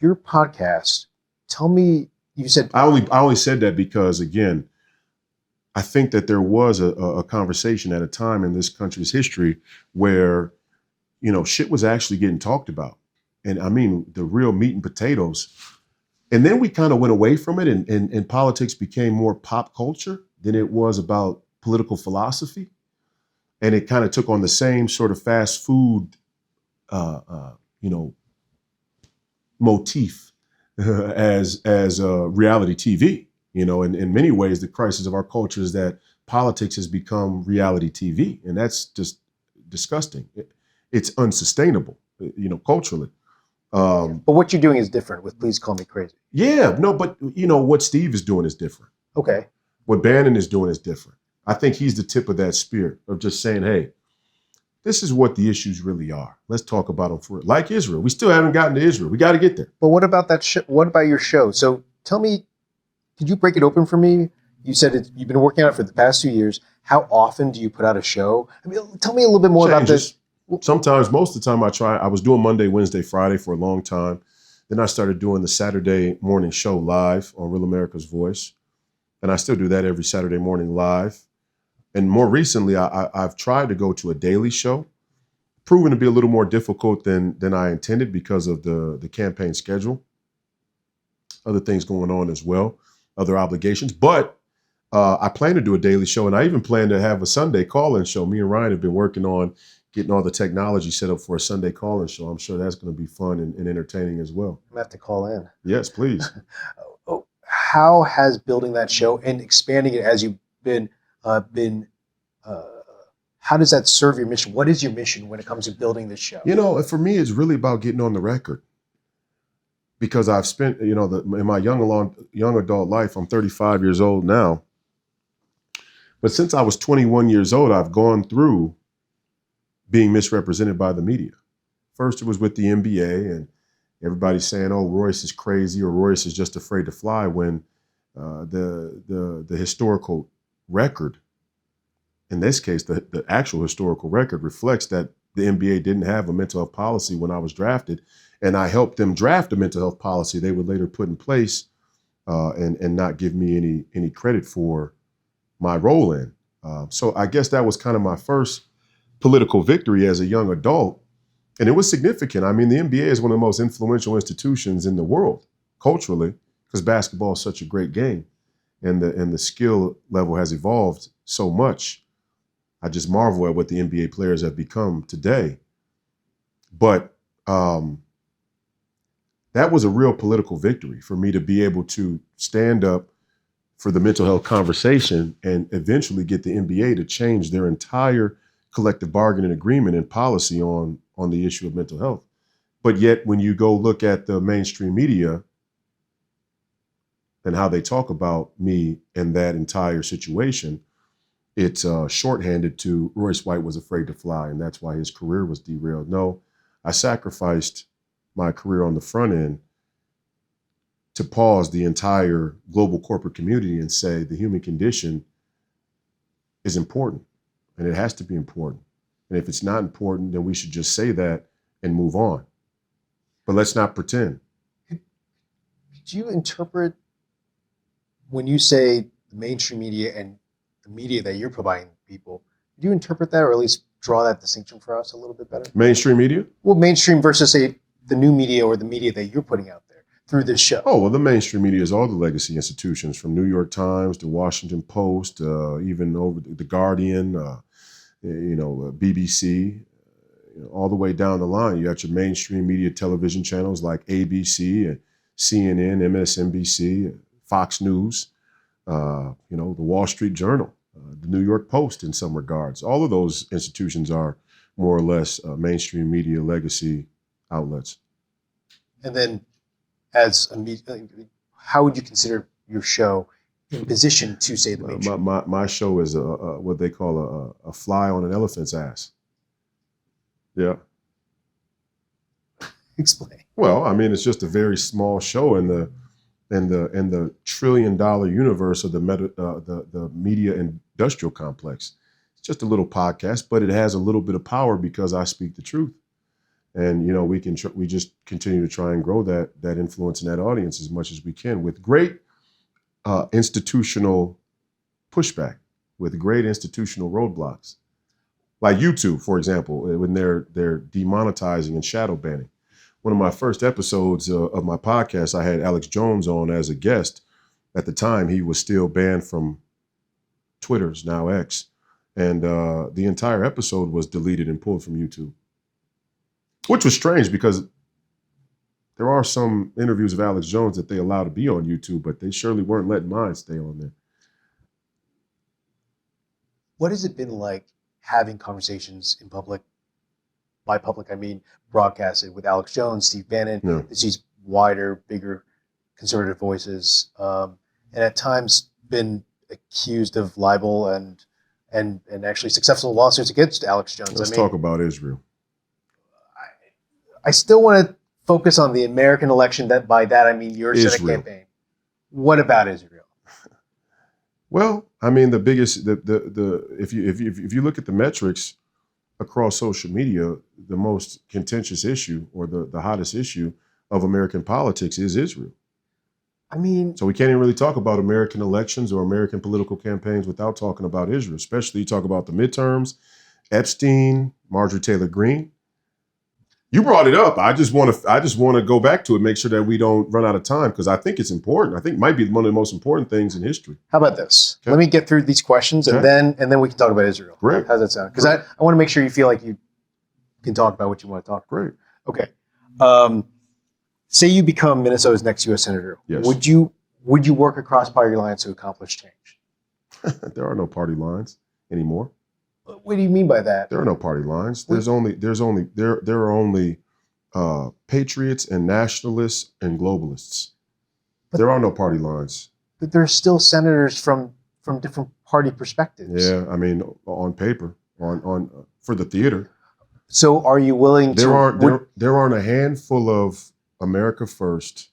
Your podcast, tell me, you said... I only said that because, again, I think that there was a conversation at a time in this country's history where, shit was actually getting talked about. And I mean, the real meat and potatoes. And then we kind of went away from it and politics became more pop culture than it was about political philosophy. And it kind of took on the same sort of fast food, motif as reality TV. In many ways, the crisis of our culture is that politics has become reality TV, and that's just disgusting. It's unsustainable, culturally. But what you're doing is different with Please Call Me Crazy. Yeah, no, but what Steve is doing is different. Okay. What Bannon is doing is different. I think he's the tip of that spear of just saying, hey, this is what the issues really are. Let's talk about them for it. Like Israel. We still haven't gotten to Israel. We got to get there. But what about that? What about your show? So tell me, could you break it open for me? You said you've been working on it for the past 2 years. How often do you put out a show? I mean, tell me a little bit more about this. Sometimes, most of the time I was doing Monday, Wednesday, Friday for a long time. Then I started doing the Saturday morning show live on Real America's Voice. And I still do that every Saturday morning live. And more recently, I've tried to go to a daily show, proven to be a little more difficult than I intended because of the campaign schedule, other things going on as well, other obligations. But I plan to do a daily show, and I even plan to have a Sunday call-in show. Me and Ryan have been working on getting all the technology set up for a Sunday call-in show. I'm sure that's going to be fun and entertaining as well. I'm going to have to call in. Yes, please. How has building that show and expanding it as you've been how does that serve your mission? What is your mission when it comes to building this show? For me, it's really about getting on the record, because I've spent, in my young adult life, I'm 35 years old now. But since I was 21 years old, I've gone through being misrepresented by the media. First, it was with the NBA, and everybody's saying, "Oh, Royce is crazy," or "Royce is just afraid to fly," when the historical record, in this case, the actual historical record, reflects that the NBA didn't have a mental health policy when I was drafted, and I helped them draft a mental health policy they would later put in place and not give me any credit for my role in. So I guess that was kind of my first political victory as a young adult. And it was significant. I mean, the NBA is one of the most influential institutions in the world culturally because basketball is such a great game, and the skill level has evolved so much. I just marvel at what the NBA players have become today. But that was a real political victory for me to be able to stand up for the mental health conversation and eventually get the NBA to change their entire collective bargaining agreement and policy on the issue of mental health. But yet, when you go look at the mainstream media and how they talk about me and that entire situation, it's shorthanded to Royce White was afraid to fly, and that's why his career was derailed. No, I sacrificed my career on the front end to pause the entire global corporate community and say the human condition is important, and it has to be important. And if it's not important, then we should just say that and move on. But let's not pretend. Could you interpret when you say the mainstream media and the media that you're providing people, do you interpret that or at least draw that distinction for us a little bit better? Mainstream media? Well, mainstream versus, say, the new media or the media that you're putting out there through this show. Oh, well, the mainstream media is all the legacy institutions from New York Times to Washington Post, even over the Guardian, BBC, all the way down the line. You got your mainstream media television channels like ABC and CNN, MSNBC, Fox News, the Wall Street Journal, the New York Post in some regards. All of those institutions are more or less mainstream media legacy outlets. And then as a media, how would you consider your show in position to say the mainstream? My show is what they call a fly on an elephant's ass. Yeah. Explain. Well, I mean, it's just a very small show in the $1 trillion universe of the media industrial complex. It's just a little podcast, but it has a little bit of power because I speak the truth. And we just continue to try and grow that influence in that audience as much as we can with great institutional pushback, with great institutional roadblocks, like YouTube, for example, when they're demonetizing and shadow banning. One of my first episodes of my podcast, I had Alex Jones on as a guest. At the time, he was still banned from Twitter's, now X, and the entire episode was deleted and pulled from YouTube. Which was strange because there are some interviews of Alex Jones that they allow to be on YouTube, but they surely weren't letting mine stay on there. What has it been like having conversations in public? By public, I mean broadcasted with Alex Jones, Steve Bannon, Yeah. these wider, bigger conservative voices, and at times been accused of libel and actually successful lawsuits against Alex Jones. Let's talk about Israel. I still want to focus on the American election. That by that I mean your Senate Israel. campaign. What about Israel? Well, I mean, the biggest if you look at the metrics across social media, the most contentious issue or the hottest issue of American politics is Israel. I mean, So we can't even really talk about American elections or American political campaigns without talking about Israel. Especially you talk about the midterms, Epstein, Marjorie Taylor Greene. You brought it up. I just want to go back to it, make sure that we don't run out of time because I think it's important. I think it might be one of the most important things in history. how about this? Okay. Let me get through these questions and Okay. then we can talk about Israel. Great. How's that sound? Because I want to make sure you feel like you can talk about what you want to talk about. Great. Okay. Say you become Minnesota's next U.S. Senator. Yes. Would you work across party lines to accomplish change? There are no party lines anymore. What do you mean by that? There are no party lines. There are only patriots and nationalists and globalists. There are no party lines. But there's still senators from different party perspectives. Yeah, I mean, on paper, on for the theater, So are you willing there to? aren't a handful of America First,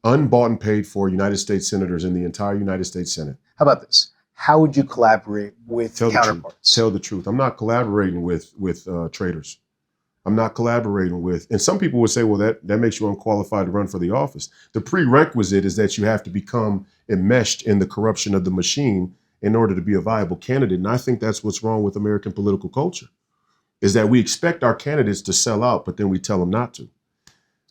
unbought and paid for United States senators in the entire United States Senate. How about this? How would you collaborate with Tell the counterparts? truth. Tell the truth. I'm not collaborating with traitors. I'm not collaborating with, and some people would say, well, that makes you unqualified to run for the office. The prerequisite is that you have to become enmeshed in the corruption of the machine in order to be a viable candidate. And I think that's what's wrong with American political culture. is that we expect our candidates to sell out, but then we tell them not to.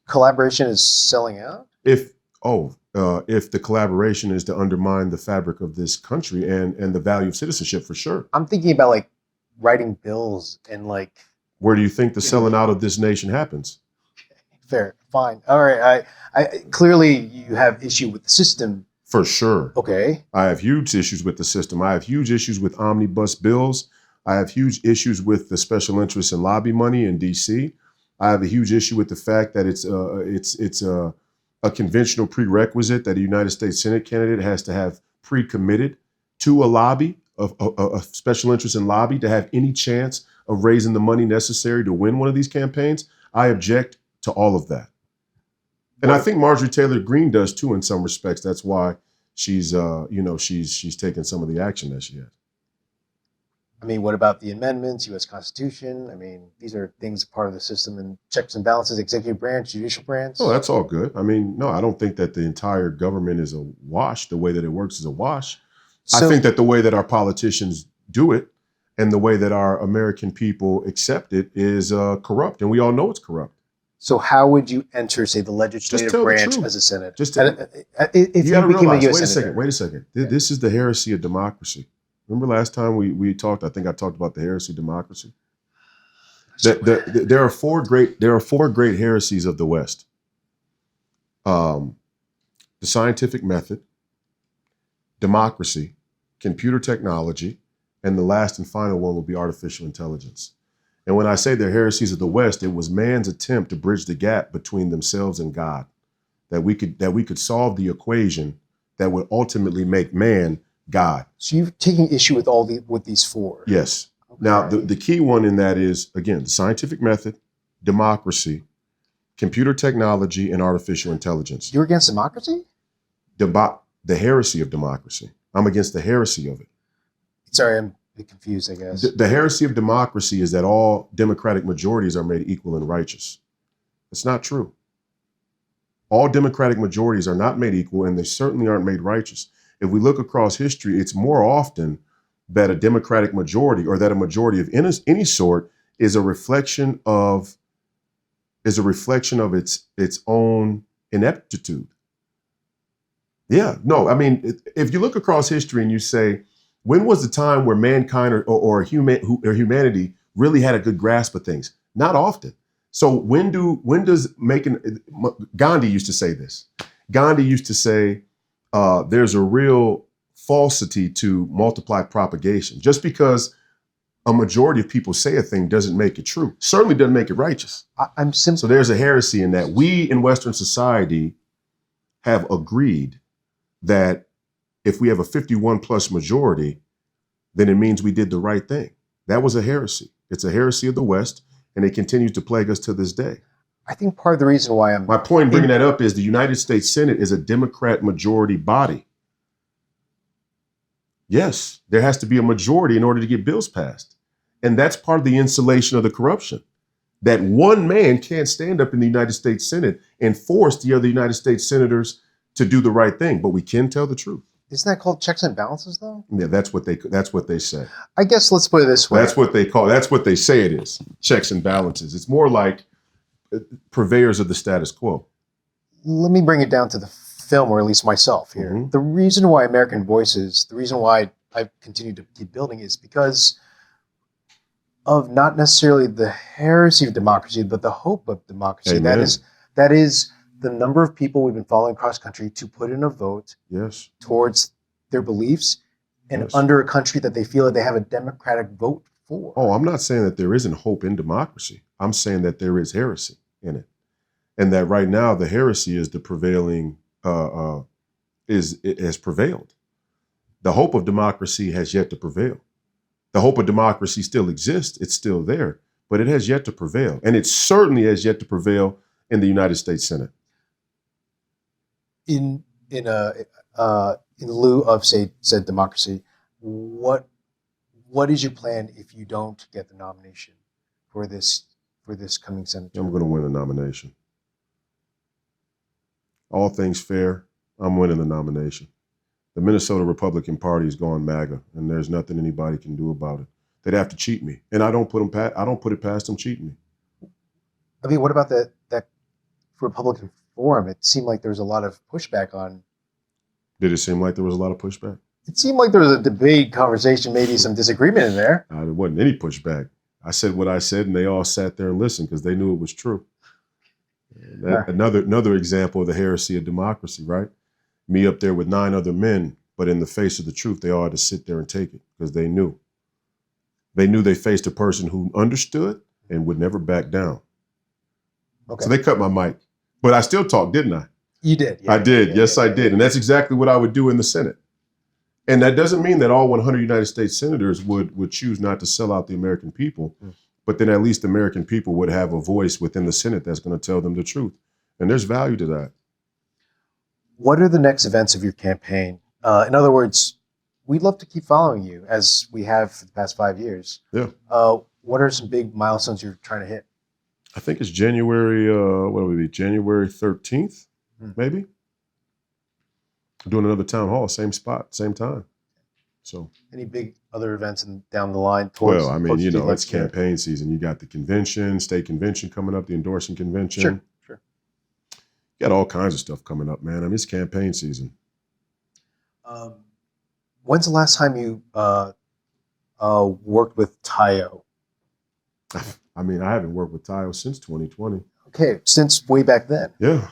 Collaboration is selling out? If the collaboration is to undermine the fabric of this country and the value of citizenship, for sure. I'm thinking about like writing bills and like. Where do you think the selling out of this nation happens? Fair, fine, all right. I clearly you have issue with the system. For sure. Okay. I have huge issues with the system. I have huge issues with omnibus bills. I have huge issues with the special interests and lobby money in D.C. I have a huge issue with the fact that it's a conventional prerequisite that a United States Senate candidate has to have pre-committed to a lobby, a special interest in lobby, to have any chance of raising the money necessary to win one of these campaigns. I object to all of that. And I think Marjorie Taylor Greene does too in some respects. That's why she's taken some of the action that she has. I mean, what about the amendments, U.S. Constitution? I mean, these are things part of the system and checks and balances, executive branch, judicial branch. Oh, that's all good. I mean, no, I don't think that the entire government is a wash. The way that it works is a wash. I think that the way that our politicians do it and the way that our American people accept it is corrupt. And we all know it's corrupt. So how would you enter, say, the legislative branch as a senator? If you became a U.S. senator. Wait a second. This is the heresy of democracy. Remember last time we talked? I think I talked about the heresy of democracy. There are four great heresies of the West: the scientific method, democracy, computer technology, and the last and final one will be artificial intelligence. And when I say they're heresies of the West, it was man's attempt to bridge the gap between themselves and God, that we could solve the equation that would ultimately make man God. So you're taking issue with these four? Yes. Okay. Now, the key one in that is, again, the scientific method, democracy, computer technology, and artificial intelligence. You're against democracy? The heresy of democracy. I'm against the heresy of it. Sorry, I'm a bit confused, I guess. The heresy of democracy is that all democratic majorities are made equal and righteous. That's not true. All democratic majorities are not made equal, and they certainly aren't made righteous. If we look across history, it's more often that a democratic majority, or that a majority of any sort, is a reflection of its own ineptitude. Yeah, no, I mean, if you look across history and you say, when was the time where mankind or humanity really had a good grasp of things? Not often. So Gandhi used to say this. Gandhi used to say, there's a real falsity to multiplied propagation. Just because a majority of people say a thing doesn't make it true. Certainly doesn't make it righteous. So there's a heresy in that. We in Western society have agreed that if we have a 51 plus majority, then it means we did the right thing. That was a heresy. It's a heresy of the West, and it continues to plague us to this day. I think part of the reason why my point in bringing that up is the United States Senate is a Democrat majority body. Yes, there has to be a majority in order to get bills passed. And that's part of the insulation of the corruption. That one man can't stand up in the United States Senate and force the other United States senators to do the right thing, but we can tell the truth. Isn't that called checks and balances, though? Yeah, that's what they say. I guess let's put it this way. That's what they say it is. Checks and balances. It's more like purveyors of the status quo. Let me bring it down to the film, or at least myself here. Mm-hmm. The reason why American Voices, the reason why I continue to keep building is because of not necessarily the heresy of democracy, but the hope of democracy. Amen. That is the number of people we've been following across country to put in a vote towards their beliefs and under a country that they feel that they have a democratic vote for. Oh, I'm not saying that there isn't hope in democracy. I'm saying that there is heresy in it. And that right now the heresy is the prevailing, it has prevailed. The hope of democracy has yet to prevail. The hope of democracy still exists. It's still there, but it has yet to prevail. And it certainly has yet to prevail in the United States Senate. In lieu of said democracy, what is your plan if you don't get the nomination for this coming Senate? I'm going to win the nomination. All things fair, I'm winning the nomination. The Minnesota Republican Party is gone MAGA, and there's nothing anybody can do about it. they'd have to cheat me, and I don't put it past them cheating me. I mean, what about that Republican forum? It seemed like there was a lot of pushback on. Did it seem like there was a lot of pushback? It seemed like there was a debate, conversation, maybe some disagreement in there. There wasn't any pushback. I said what I said, and they all sat there and listened because they knew it was true. Another example of the heresy of democracy, right? Me up there with 9 other men, but in the face of the truth, they all had to sit there and take it because they knew. They knew they faced a person who understood and would never back down. Okay. So they cut my mic. But I still talked, didn't I? You did. Yeah, I did. Yeah, yes, yeah, I did. And that's exactly what I would do in the Senate. And that doesn't mean that all 100 United States senators would choose not to sell out the American people, but then at least the American people would have a voice within the Senate that's going to tell them the truth. And there's value to that. What are the next events of your campaign? In other words, we'd love to keep following you as we have for the past 5 years. Yeah. What are some big milestones you're trying to hit? I think it's January, January 13th, maybe? Doing another town hall, same spot, same time. So, any big other events down the line? Well, I mean, it's campaign season. You got the convention, state convention coming up, the endorsing convention. Sure. You got all kinds of stuff coming up, man. I mean, it's campaign season. When's the last time you worked with Tayo? I mean, I haven't worked with Tayo since 2020. Okay, since way back then. Yeah.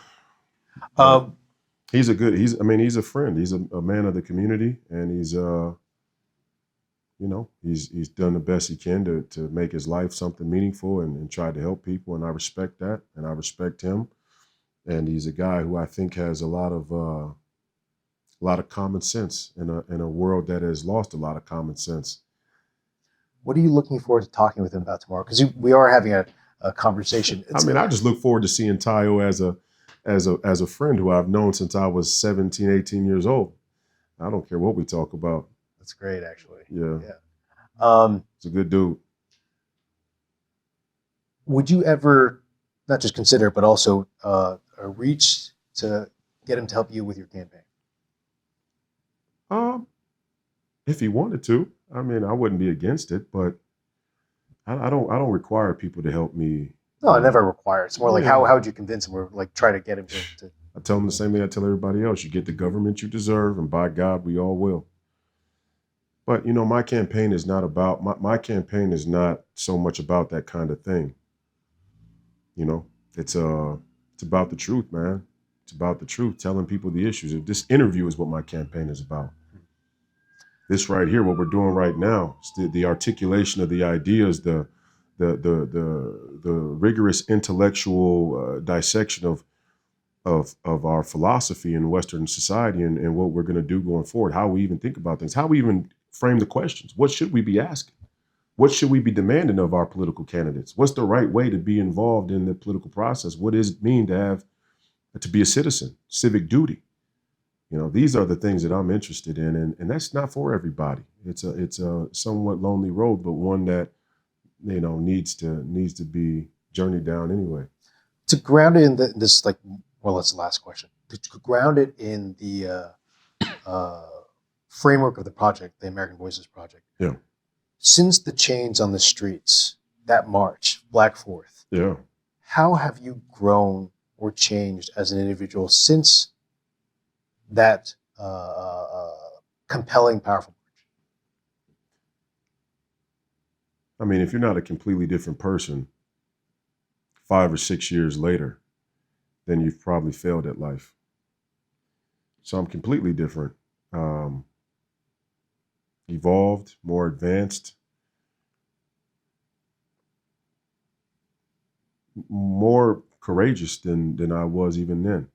He's a friend. He's a man of the community, and he's done the best he can to make his life something meaningful and try to help people, and I respect that, and I respect him. And he's a guy who I think has a lot of common sense in a world that has lost a lot of common sense. What are you looking forward to talking with him about tomorrow? Because we are having a conversation. I just look forward to seeing Tayo as a friend who I've known since I was 17, 18 years old. I don't care what we talk about. That's great, actually. Yeah. Yeah. He's a good dude. Would you ever not just consider, but also reach to get him to help you with your campaign? If he wanted to, I mean, I wouldn't be against it, but I don't require people to help me. No, I never require. It's more like how would you convince him, or like try to get him to I tell him the same thing I tell everybody else. You get the government you deserve, and by God, we all will. But my campaign is not about my campaign is not so much about that kind of thing. It's about the truth, man. It's about the truth, telling people the issues. This interview is what my campaign is about. This right here, what we're doing right now, is the articulation of the ideas, the rigorous intellectual dissection of our philosophy in Western society and what we're going to do going forward, how we even think about things, how we even frame the questions. What should we be asking? What should we be demanding of our political candidates? What's the right way to be involved in the political process? What does it mean to be a citizen, civic duty? These are the things that I'm interested in, and that's not for everybody. It's a somewhat lonely road, but one that needs to be journeyed down anyway. To ground it in this, that's the last question. To ground it in the framework of the project, the American Voices Project. Yeah. Since the chains on the streets, that march, Black 4th. Yeah. How have you grown or changed as an individual since that compelling, powerful march? I mean, if you're not a completely different person 5 or 6 years later, then you've probably failed at life. So I'm completely different. Evolved, more advanced, more courageous than I was even then.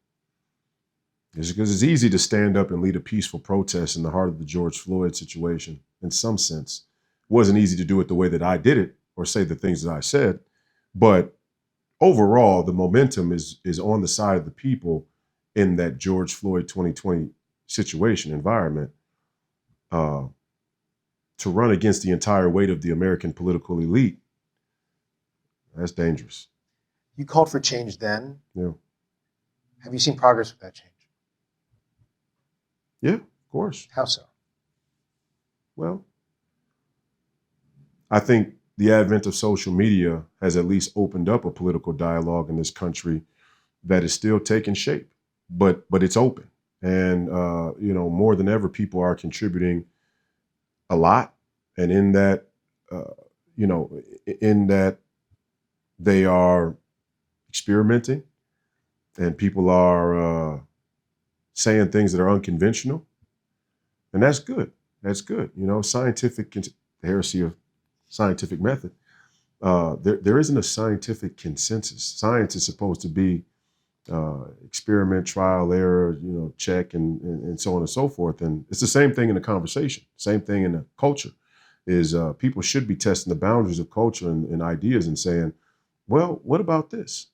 It's because it's easy to stand up and lead a peaceful protest in the heart of the George Floyd situation, in some sense. It wasn't easy to do it the way that I did it or say the things that I said, but overall, the momentum is on the side of the people in that George Floyd 2020 situation, environment, to run against the entire weight of the American political elite. That's dangerous. You called for change then. Yeah. Have you seen progress with that change? Yeah, of course. How so? Well, I think the advent of social media has at least opened up a political dialogue in this country that is still taking shape, but it's open. And, more than ever, people are contributing a lot. And in that, in that they are experimenting and people are saying things that are unconventional. And that's good. That's good. The heresy of scientific method. There isn't a scientific consensus. Science is supposed to be experiment, trial, error, check, and so on and so forth. And it's the same thing in the conversation. Same thing in the culture is people should be testing the boundaries of culture and ideas and saying, well, what about this?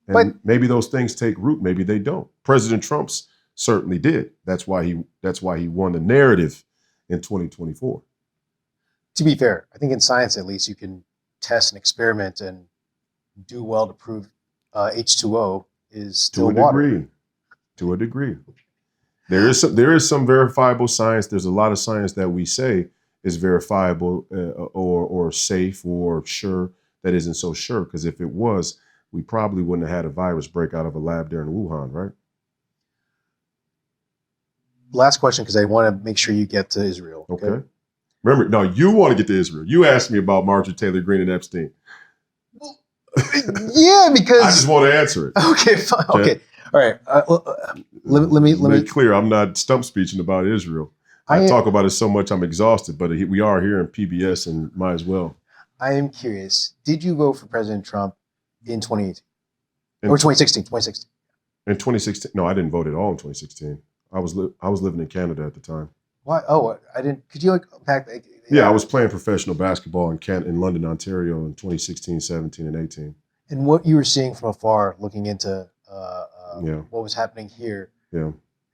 And maybe those things take root. Maybe they don't. President Trump's certainly did. That's why he won the narrative in 2024. To be fair, I think in science, at least, you can test and experiment and do well to prove H2O is still water. To a degree. There is some verifiable science. There's a lot of science that we say is verifiable or safe or sure that isn't so sure. Because if it was, we probably wouldn't have had a virus break out of a lab there in Wuhan, right? Last question, because I want to make sure you get to Israel. Okay. Remember, no, you want to get to Israel. You asked me about Marjorie Taylor Greene and Epstein. Yeah, because I just want to answer it. Okay, fine. Okay. All right. Let me make clear. I'm not stump speeching about Israel. I talk about it so much I'm exhausted, but we are here in PBS and might as well. I am curious. Did you vote for President Trump in 2018 or 2016? 2016. In 2016, no, I didn't vote at all in 2016. I was living in Canada at the time. Why? Oh, I didn't. Could you unpack that? Yeah, I was playing professional basketball in London, Ontario in 2016, 17, and 18. And what you were seeing from afar, looking into what was happening here,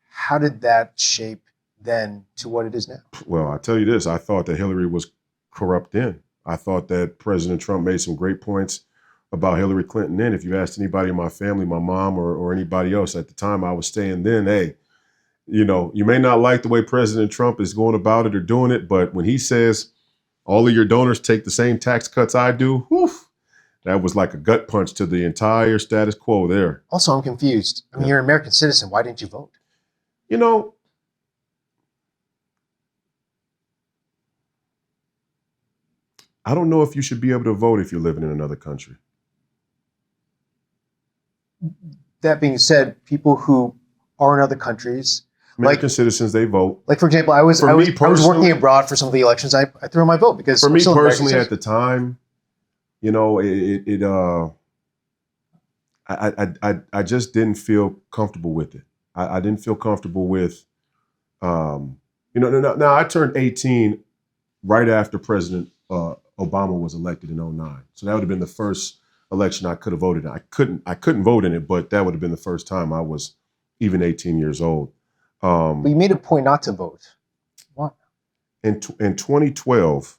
how did that shape then to what it is now? Well, I tell you this, I thought that Hillary was corrupt then. I thought that President Trump made some great points about Hillary Clinton then. If you asked anybody in my family, my mom or anybody else at the time I was staying then, hey, you may not like the way President Trump is going about it or doing it, but when he says all of your donors take the same tax cuts I do, whew, that was like a gut punch to the entire status quo there. Also, I'm confused. I mean, you're an American citizen. Why didn't you vote? I don't know if you should be able to vote if you're living in another country. That being said, people who are in other countries, American citizens, they vote. Like, for example, I was working abroad for some of the elections. I threw in my vote because for me personally at the time, I just didn't feel comfortable with it. I didn't feel comfortable with, now I turned 18 right after President Obama was elected in 2009. So that would have been the first election I could have voted in. I couldn't vote in it, but that would have been the first time I was even 18 years old. But you made a point not to vote. Why? In 2012,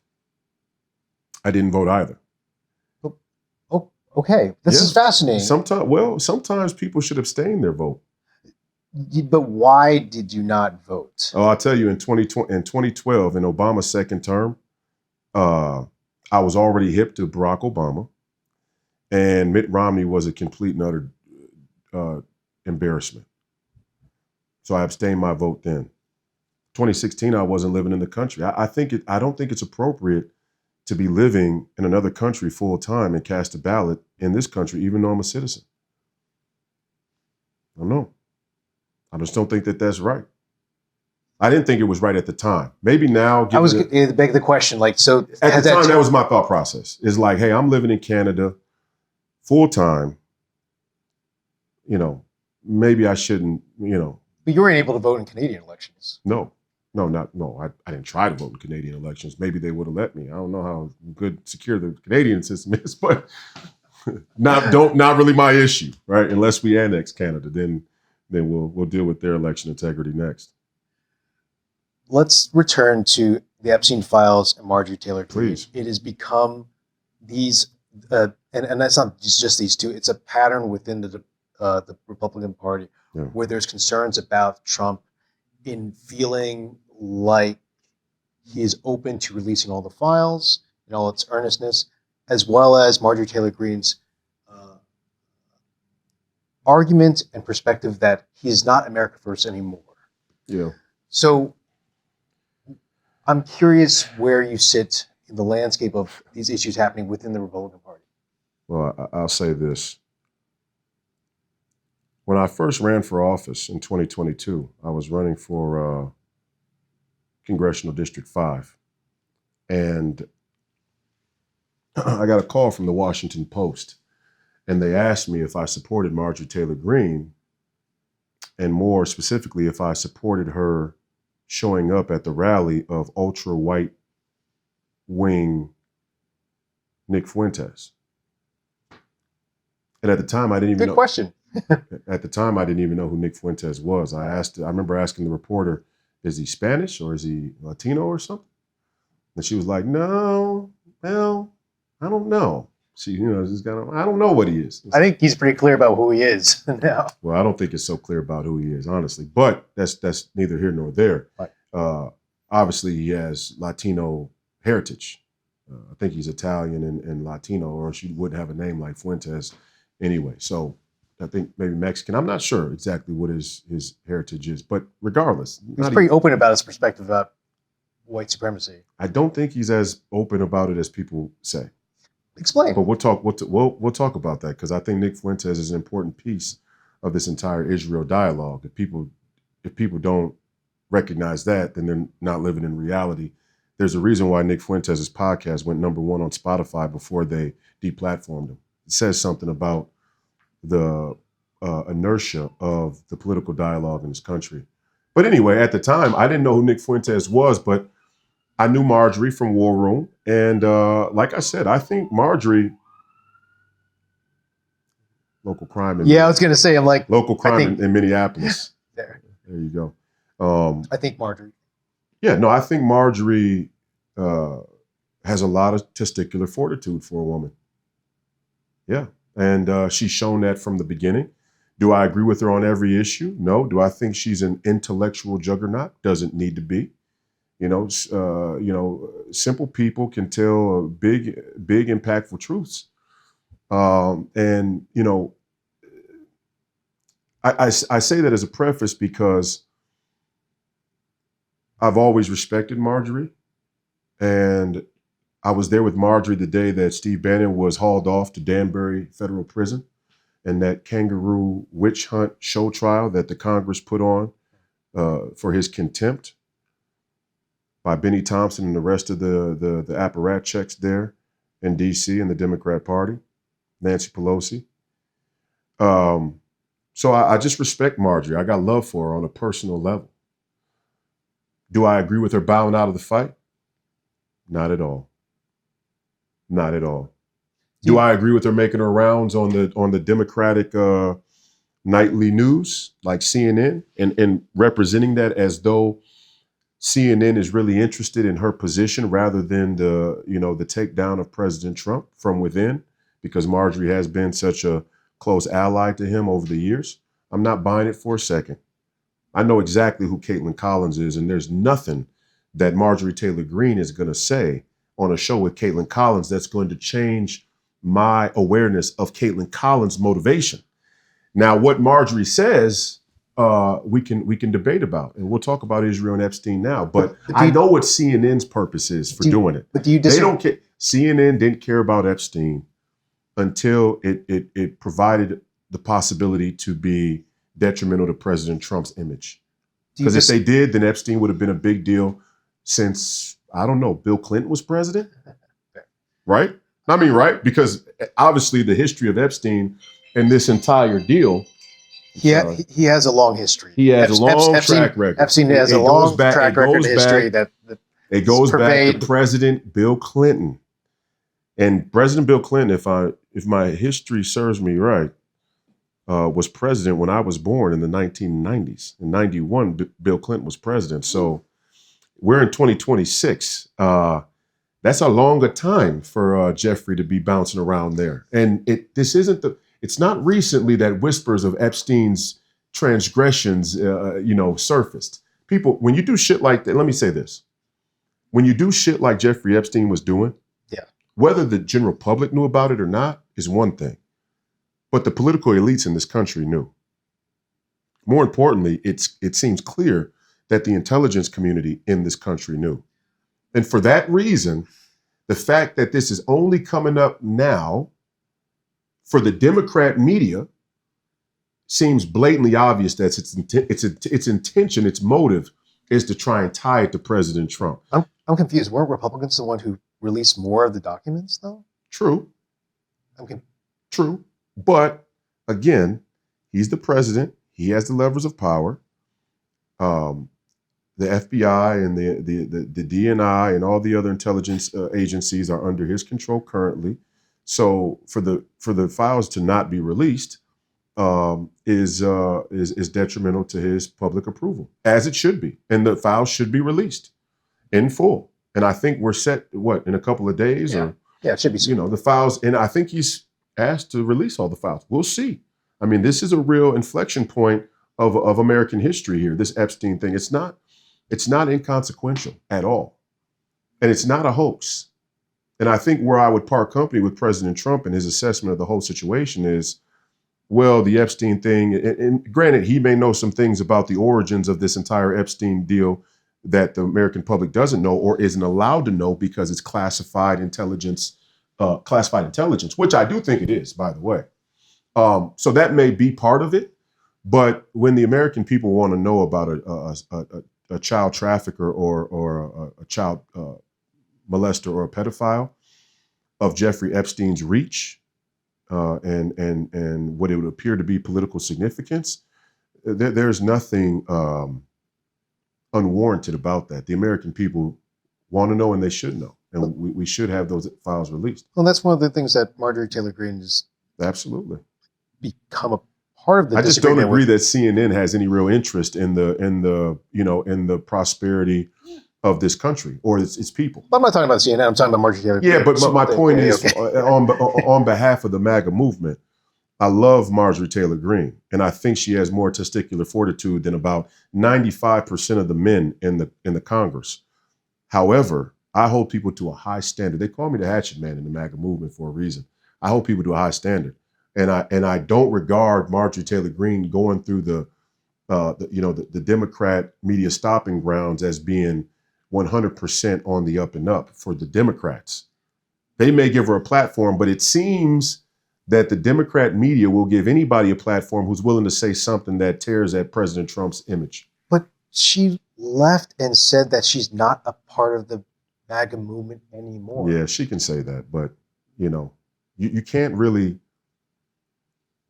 I didn't vote either. Oh, okay. This is fascinating. Sometimes people should abstain their vote. But why did you not vote? Oh, I'll tell you, in 2012, in Obama's second term, I was already hip to Barack Obama, and Mitt Romney was a complete and utter embarrassment. So I abstained my vote then. 2016, I wasn't living in the country. I don't think it's appropriate to be living in another country full time and cast a ballot in this country, even though I'm a citizen. I don't know. I just don't think that that's right. I didn't think it was right at the time. Maybe now. It begs the question, at the time, that was my thought process. It's like, hey, I'm living in Canada full time. Maybe I shouldn't, But you weren't able to vote in Canadian elections. No. I didn't try to vote in Canadian elections. Maybe they would have let me. I don't know how secure the Canadian system is, but not really my issue, right? Unless we annex Canada, then we'll deal with their election integrity next. Let's return to the Epstein files and Marjorie Taylor Greene. Please. It has become these, and that's not just these two. It's a pattern within the Republican Party where there's concerns about Trump in feeling like he is open to releasing all the files, in all its earnestness, as well as Marjorie Taylor Greene's argument and perspective that he's not America First anymore. Yeah. So I'm curious where you sit in the landscape of these issues happening within the Republican Party. Well, I'll say this. When I first ran for office in 2022, I was running for Congressional District 5. And I got a call from the Washington Post. And they asked me if I supported Marjorie Taylor Greene, and more specifically, if I supported her showing up at the rally of ultra-right wing Nick Fuentes. And at the time, I didn't even know. Good question. At the time, I didn't even know who Nick Fuentes was. I remember asking the reporter, is he Spanish or is he Latino or something? And she was like, no, well, I don't know. She, just I don't know what he is. I think he's pretty clear about who he is now. Well, I don't think it's so clear about who he is, honestly. But that's neither here nor there. Right. Obviously, he has Latino heritage. I think he's Italian and Latino, or she wouldn't have a name like Fuentes anyway. So I think maybe Mexican. I'm not sure exactly what his heritage is. But regardless. He's pretty open about his perspective about white supremacy. I don't think he's as open about it as people say. Explain. But we'll talk about that, because I think Nick Fuentes is an important piece of this entire Israel dialogue. If people don't recognize that, then they're not living in reality. There's a reason why Nick Fuentes' podcast went #1 on Spotify before they deplatformed him. It says something about the inertia of the political dialogue in this country. But anyway, at the time, I didn't know who Nick Fuentes was, but I knew Marjorie from War Room. And like I said, I think Marjorie, local crime. I was going to say, I'm like. Local crime in Minneapolis. There you go. I think Marjorie. Yeah, no, I think Marjorie has a lot of testicular fortitude for a woman. Yeah, and she's shown that from the beginning. Do I agree with her on every issue? No. Do I think she's an intellectual juggernaut? Doesn't need to be. Simple people can tell big, impactful truths. I say that as a preface because I've always respected Marjorie, and I was there with Marjorie the day that Steve Bannon was hauled off to Danbury Federal Prison, and that kangaroo witch hunt show trial that the Congress put on for his contempt by Benny Thompson and the rest of the apparatchiks there in D.C. and the Democrat Party, Nancy Pelosi. So I just respect Marjorie. I got love for her on a personal level. Do I agree with her bowing out of the fight? Not at all. Not at all. Do I agree with her making her rounds on the Democratic nightly news like CNN and representing that as though CNN is really interested in her position rather than the takedown of President Trump from within, because Marjorie has been such a close ally to him over the years? I'm not buying it for a second. I know exactly who Caitlin Collins is, and there's nothing that Marjorie Taylor Greene is going to say on a show with Caitlin Collins that's going to change my awareness of Caitlin Collins' motivation. Now, what Marjorie says, we can debate about, and we'll talk about Israel and Epstein now. But I know what CNN's purpose is for doing it. But do you disagree? They don't care. CNN didn't care about Epstein until it provided the possibility to be detrimental to President Trump's image. Because if they did, then Epstein would have been a big deal since, I don't know, Bill Clinton was president, right? I mean, right? Because obviously the history of Epstein and this entire deal. He has a long history. He has a long track record. Epstein has a long track record in history that it goes back to President Bill Clinton. And President Bill Clinton, if my history serves me right, was president when I was born in the 1990s. In 91, Bill Clinton was president. So we're in 2026. That's a longer time for Jeffrey to be bouncing around there. And it's not recently that whispers of Epstein's transgressions, surfaced. People, when you do shit like that, let me say this. When you do shit like Jeffrey Epstein was doing, yeah, Whether the general public knew about it or not is one thing, but the political elites in this country knew. More importantly, it seems clear that the intelligence community in this country knew. And for that reason, the fact that this is only coming up now for the Democrat media seems blatantly obvious that its intention, its motive is to try and tie it to President Trump. I'm confused. Weren't Republicans the one who released more of the documents, though? True. True. But again, he's the president. He has the levers of power. The FBI and the DNI and all the other intelligence agencies are under his control currently. So for the files to not be released is detrimental to his public approval, as it should be. And the files should be released in full. And I think we're set, in a couple of days? Yeah, it should be soon. The files, and I think he's asked to release all the files. We'll see. I mean, this is a real inflection point of American history here, this Epstein thing. It's not inconsequential at all. And it's not a hoax. And I think where I would part company with President Trump and his assessment of the whole situation is, well, the Epstein thing, and granted, he may know some things about the origins of this entire Epstein deal that the American public doesn't know or isn't allowed to know because it's classified intelligence, which I do think it is, by the way. So that may be part of it. But when the American people want to know about a child trafficker or a child molester or a pedophile of Jeffrey Epstein's reach and what it would appear to be political significance, there's nothing unwarranted about that. The American people want to know, and they should know, and we should have those files released. Well, that's one of the things that Marjorie Taylor Greene has absolutely become a part of the. I just don't agree that CNN has any real interest in the prosperity of this country or its people. I'm not talking about CNN. I'm talking about Marjorie Taylor Greene. Yeah, but my point is, on behalf of the MAGA movement, I love Marjorie Taylor Greene, and I think she has more testicular fortitude than about 95% of the men in the Congress. However, I hold people to a high standard. They call me the hatchet man in the MAGA movement for a reason. I hold people to a high standard, and I don't regard Marjorie Taylor Greene going through the Democrat media stopping grounds as being 100% on the up and up for the Democrats. They may give her a platform, but it seems that the Democrat media will give anybody a platform who's willing to say something that tears at President Trump's image. But she left and said that she's not a part of the MAGA movement anymore. Yeah, she can say that, but you can't really.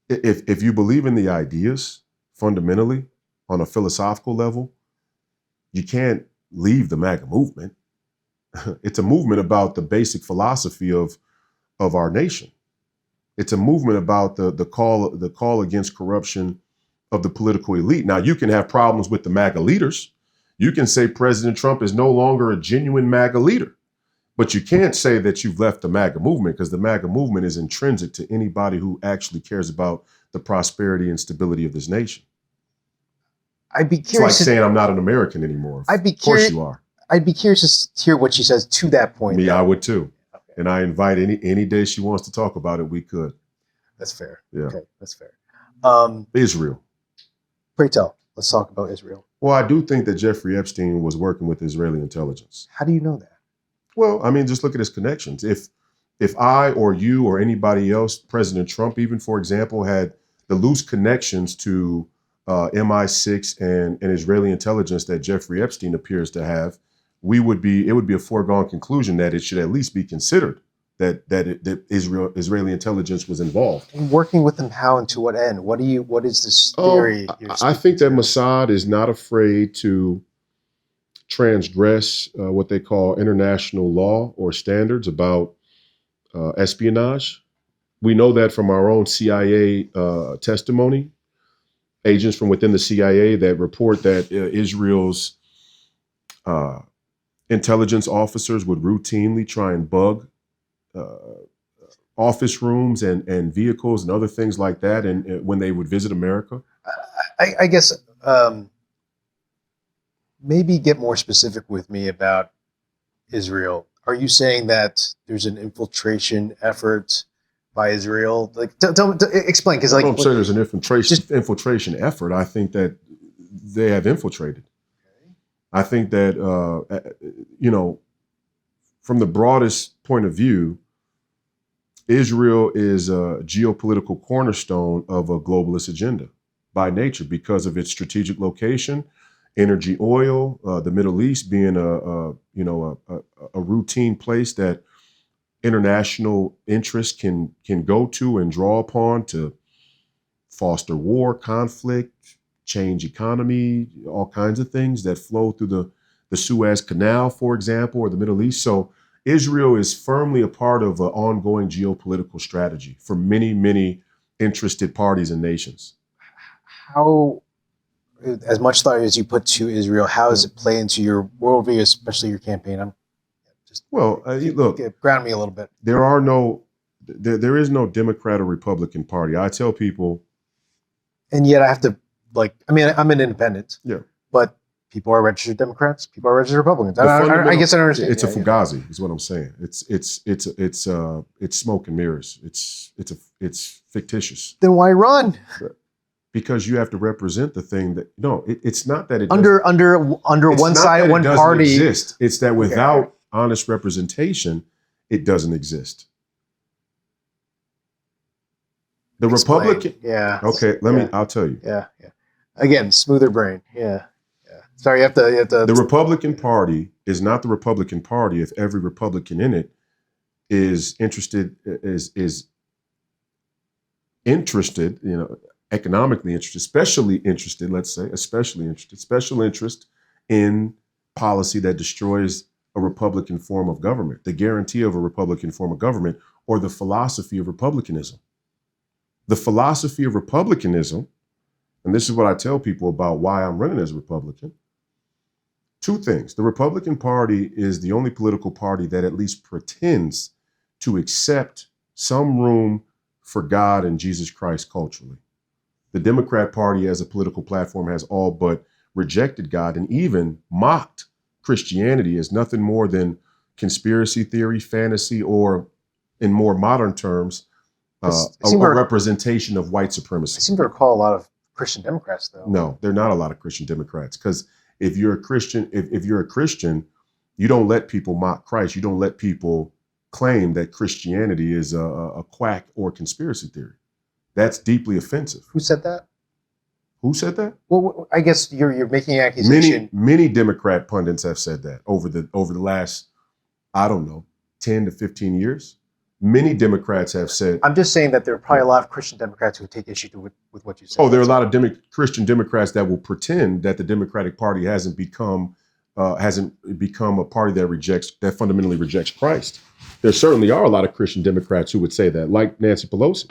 If you believe in the ideas fundamentally on a philosophical level, you can't leave the MAGA movement. It's a movement about the basic philosophy of our nation. It's a movement about the call against corruption of the political elite. Now, you can have problems with the MAGA leaders. You can say President Trump is no longer a genuine MAGA leader, but you can't say that you've left the MAGA movement, because the MAGA movement is intrinsic to anybody who actually cares about the prosperity and stability of this nation. I'd be curious. It's like saying I'm not an American anymore. I'd be Of course curious. you are. I'd be curious to hear what she says to that point. Me, I would too. Okay. And I invite any day she wants to talk about it, we could. That's fair. Yeah. Okay, that's fair. Israel. Pray tell. Let's talk about Israel. Well, I do think that Jeffrey Epstein was working with Israeli intelligence. How do you know that? Well, I mean, just look at his connections. If I or you or anybody else, President Trump even, for example, had the loose connections to MI6 and Israeli intelligence that Jeffrey Epstein appears to have, it would be a foregone conclusion that it should at least be considered that Israeli intelligence was involved. And working with them, how and to what end? What is this theory? I think that Mossad is not afraid to transgress what they call international law or standards about espionage. We know that from our own CIA testimony. Agents from within the CIA that report that Israel's intelligence officers would routinely try and bug office rooms and vehicles and other things like that, and when they would visit America. I guess maybe get more specific with me about Israel. are you saying that there's an infiltration effort by Israel? Like, explain, because I like, don't say there's an just- infiltration effort. I think that they have infiltrated. I think that from the broadest point of view, Israel is a geopolitical cornerstone of a globalist agenda by nature because of its strategic location, energy, oil, the Middle East being a routine place that international interests can go to and draw upon to foster war, conflict, change economy, all kinds of things that flow through the Suez Canal, for example, or the Middle East. So Israel is firmly a part of an ongoing geopolitical strategy for many, many interested parties and nations. how, as much thought as you put to Israel, how does it play into your worldview, especially your campaign? I'm just Look, ground me a little bit. there is no Democrat or Republican Party. I tell people, And yet I have to, like, I mean, I'm an independent. Yeah. But people are registered Democrats. People are registered Republicans. the I guess I don't understand. It's a fugazi, is what I'm saying. It's smoke and mirrors. It's fictitious. Then why run? Because you have to represent the thing that it's not that it Under it's one not side, that it one doesn't party. exist. It's that without honest representation, it doesn't exist. The Explain. Republican. Yeah. Okay, I'll tell you. Yeah. Again, smoother brain. Yeah. Sorry, you have to. The Republican Party is not the Republican Party if every Republican in it is interested, economically interested, special interest in policy that destroys a Republican form of government, the guarantee of a Republican form of government, or the philosophy of republicanism. The philosophy of republicanism, and this is what I tell people about why I'm running as a Republican. Two things. The Republican Party is the only political party that at least pretends to accept some room for God and Jesus Christ culturally. The Democrat Party as a political platform has all but rejected God and even mocked Christianity as nothing more than conspiracy theory, fantasy, or in more modern terms, a representation of white supremacy. I seem to recall a lot of Christian Democrats, though. No, there are not a lot of Christian Democrats because if you're a Christian, you don't let people mock Christ. You don't let people claim that Christianity is a quack or conspiracy theory. That's deeply offensive. Who said that? Who said that? Well, I guess you're making an accusation. Many Democrat pundits have said that over the last, I don't know, 10 to 15 years. Many Democrats have said. I'm just saying that there are probably a lot of Christian Democrats who would take issue with what you said. Oh, there are a lot of Christian Democrats that will pretend that the Democratic Party hasn't become a party that fundamentally rejects Christ. There certainly are a lot of Christian Democrats who would say that, like Nancy Pelosi,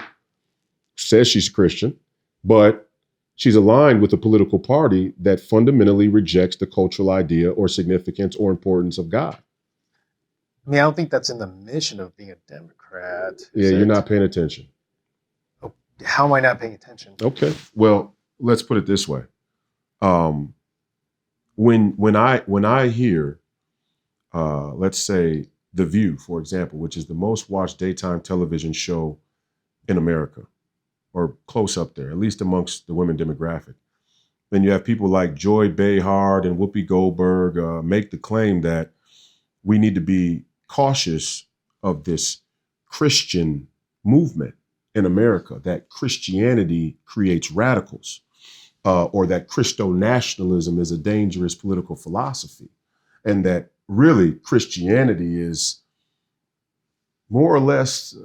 says she's a Christian, but she's aligned with a political party that fundamentally rejects the cultural idea or significance or importance of God. I mean, I don't think that's in the mission of being a Democrat. Yeah, you're not paying attention. Oh, how am I not paying attention? Okay, well, let's put it this way. When I hear, let's say, The View, for example, which is the most watched daytime television show in America, or close up there, at least amongst the women demographic, then you have people like Joy Behar and Whoopi Goldberg make the claim that we need to be cautious of this Christian movement in America, that Christianity creates radicals, or that Christo-nationalism is a dangerous political philosophy, and that really Christianity is more or less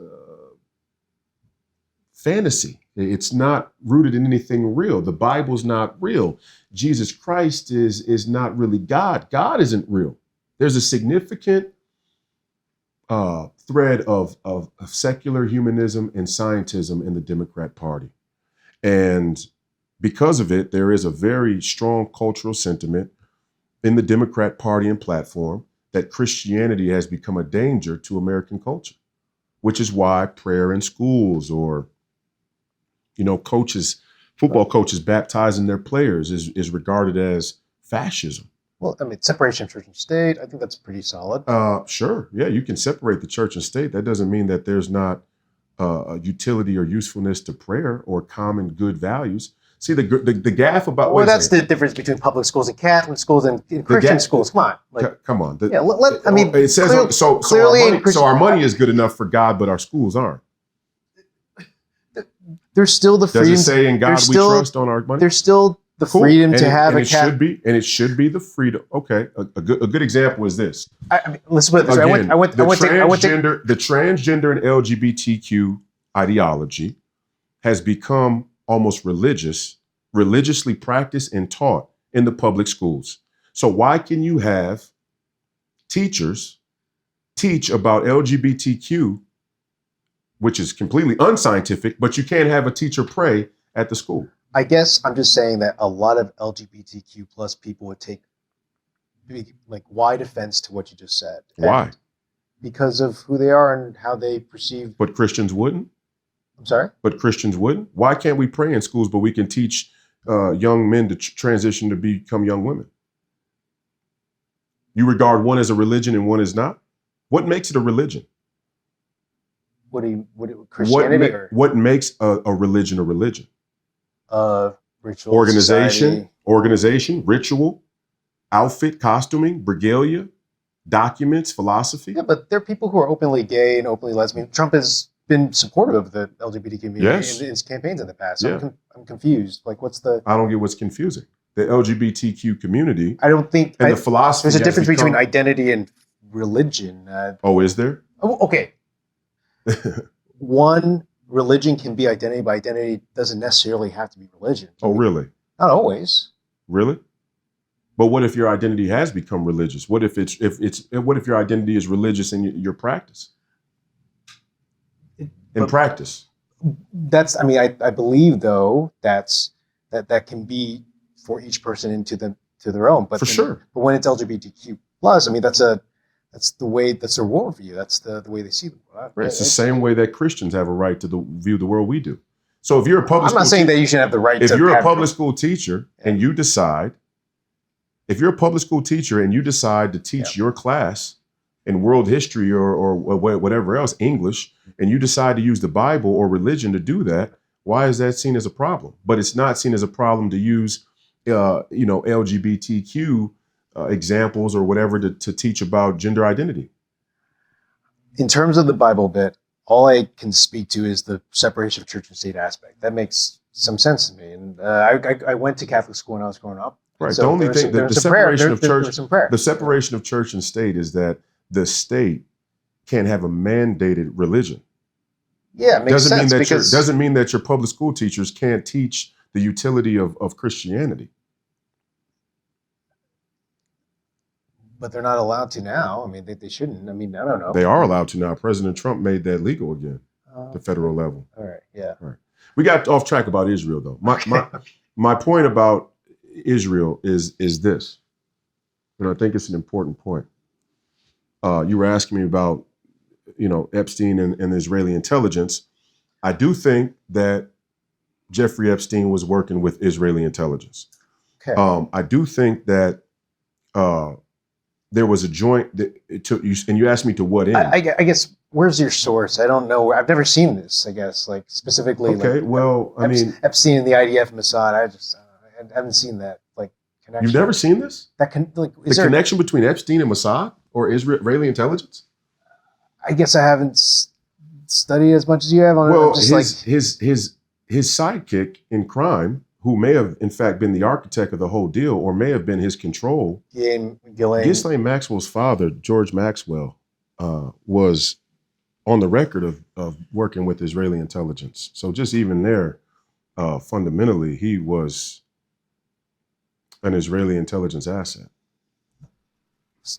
fantasy. It's not rooted in anything real. The Bible's not real. Jesus Christ is not really God. God isn't real. There's a significant thread of secular humanism and scientism in the Democrat Party. And because of it, there is a very strong cultural sentiment in the Democrat Party and platform that Christianity has become a danger to American culture, which is why prayer in schools or, football coaches baptizing their players is regarded as fascism Well, I mean, separation of church and state, I think that's pretty solid. Sure. Yeah, you can separate the church and state. That doesn't mean that there's not a utility or usefulness to prayer or common good values. See, the gaffe about... Well, that's the difference between public schools and Catholic schools and Christian schools. Come on. Come on. I mean, it says clearly so our money is good enough for God, but our schools aren't. There's still the freedom. Does it say in God we trust on our money? There's still the freedom to have it should be the freedom. Okay, a good example is this. I mean, let's put it this way. The transgender and LGBTQ ideology has become almost religiously practiced and taught in the public schools. So why can you have teachers teach about LGBTQ, which is completely unscientific, but you can't have a teacher pray at the school? I guess I'm just saying that a lot of LGBTQ plus people would take wide offense to what you just said. Why? Because of who they are and how they perceive. But Christians wouldn't? I'm sorry? But Christians wouldn't? Why can't we pray in schools, but we can teach young men to transition to become young women? You regard one as a religion and one as not? What makes it a religion? Christianity? What makes a religion a religion? Ritual, organization, ritual, outfit, costuming, regalia, documents, philosophy. Yeah, but there are people who are openly gay and openly lesbian. Trump has been supportive of the LGBT community in his campaigns in the past. So Yeah. I'm confused. I don't get what's confusing. The LGBTQ community. I don't think. And the philosophy. There's a difference between identity and religion. Is there? Okay. One religion can be identity, but identity doesn't necessarily have to be religion. Really? Not always. Really? But what if your identity has become religious? What if what if your identity is religious in your practice? Practice. That's. I mean, I believe though that can be for each person to their own. But sure. But when it's LGBTQ plus, I mean, that's their worldview. That's the way they see the world. Right. It's the same way that Christians have a right to view the world we do. So if you're a public, I'm not saying that you should have the right. If you're a public school teacher and you decide, if you're a public school teacher and you decide to teach your class in world history or whatever else, English, and you decide to use the Bible or religion to do that, why is that seen as a problem? But it's not seen as a problem to use, LGBTQ examples or whatever to teach about gender identity. In terms of the Bible bit, all I can speak to is the separation of church and state aspect. That makes some sense to me. And I went to Catholic school when I was growing up. Right. So the only thing, the separation of church and state is that the state can't have a mandated religion. Yeah, it makes sense. Doesn't mean that your public school teachers can't teach the utility of Christianity. But they're not allowed to now. I mean, they shouldn't. I mean, I don't know. They are allowed to now. President Trump made that legal again at the federal level. All right, yeah. All right. We got off track about Israel, though. My point about Israel is this, and I think it's an important point. You were asking me about, Epstein and the Israeli intelligence. I do think that Jeffrey Epstein was working with Israeli intelligence. Okay. I do think that there was a joint, and you asked me to what end. I guess, where's your source? I don't know. I've never seen this, I guess, specifically. Okay, Epstein and the IDF and Mossad, I haven't seen that, connection. You've never seen this? Is there connection between Epstein and Mossad or Israeli intelligence? I guess I haven't studied as much as you have on it. Well, his sidekick in crime, who may have in fact been the architect of the whole deal, or may have been his control. Ghislaine Maxwell's father, George Maxwell, was on the record of working with Israeli intelligence. So just even there, fundamentally, he was an Israeli intelligence asset.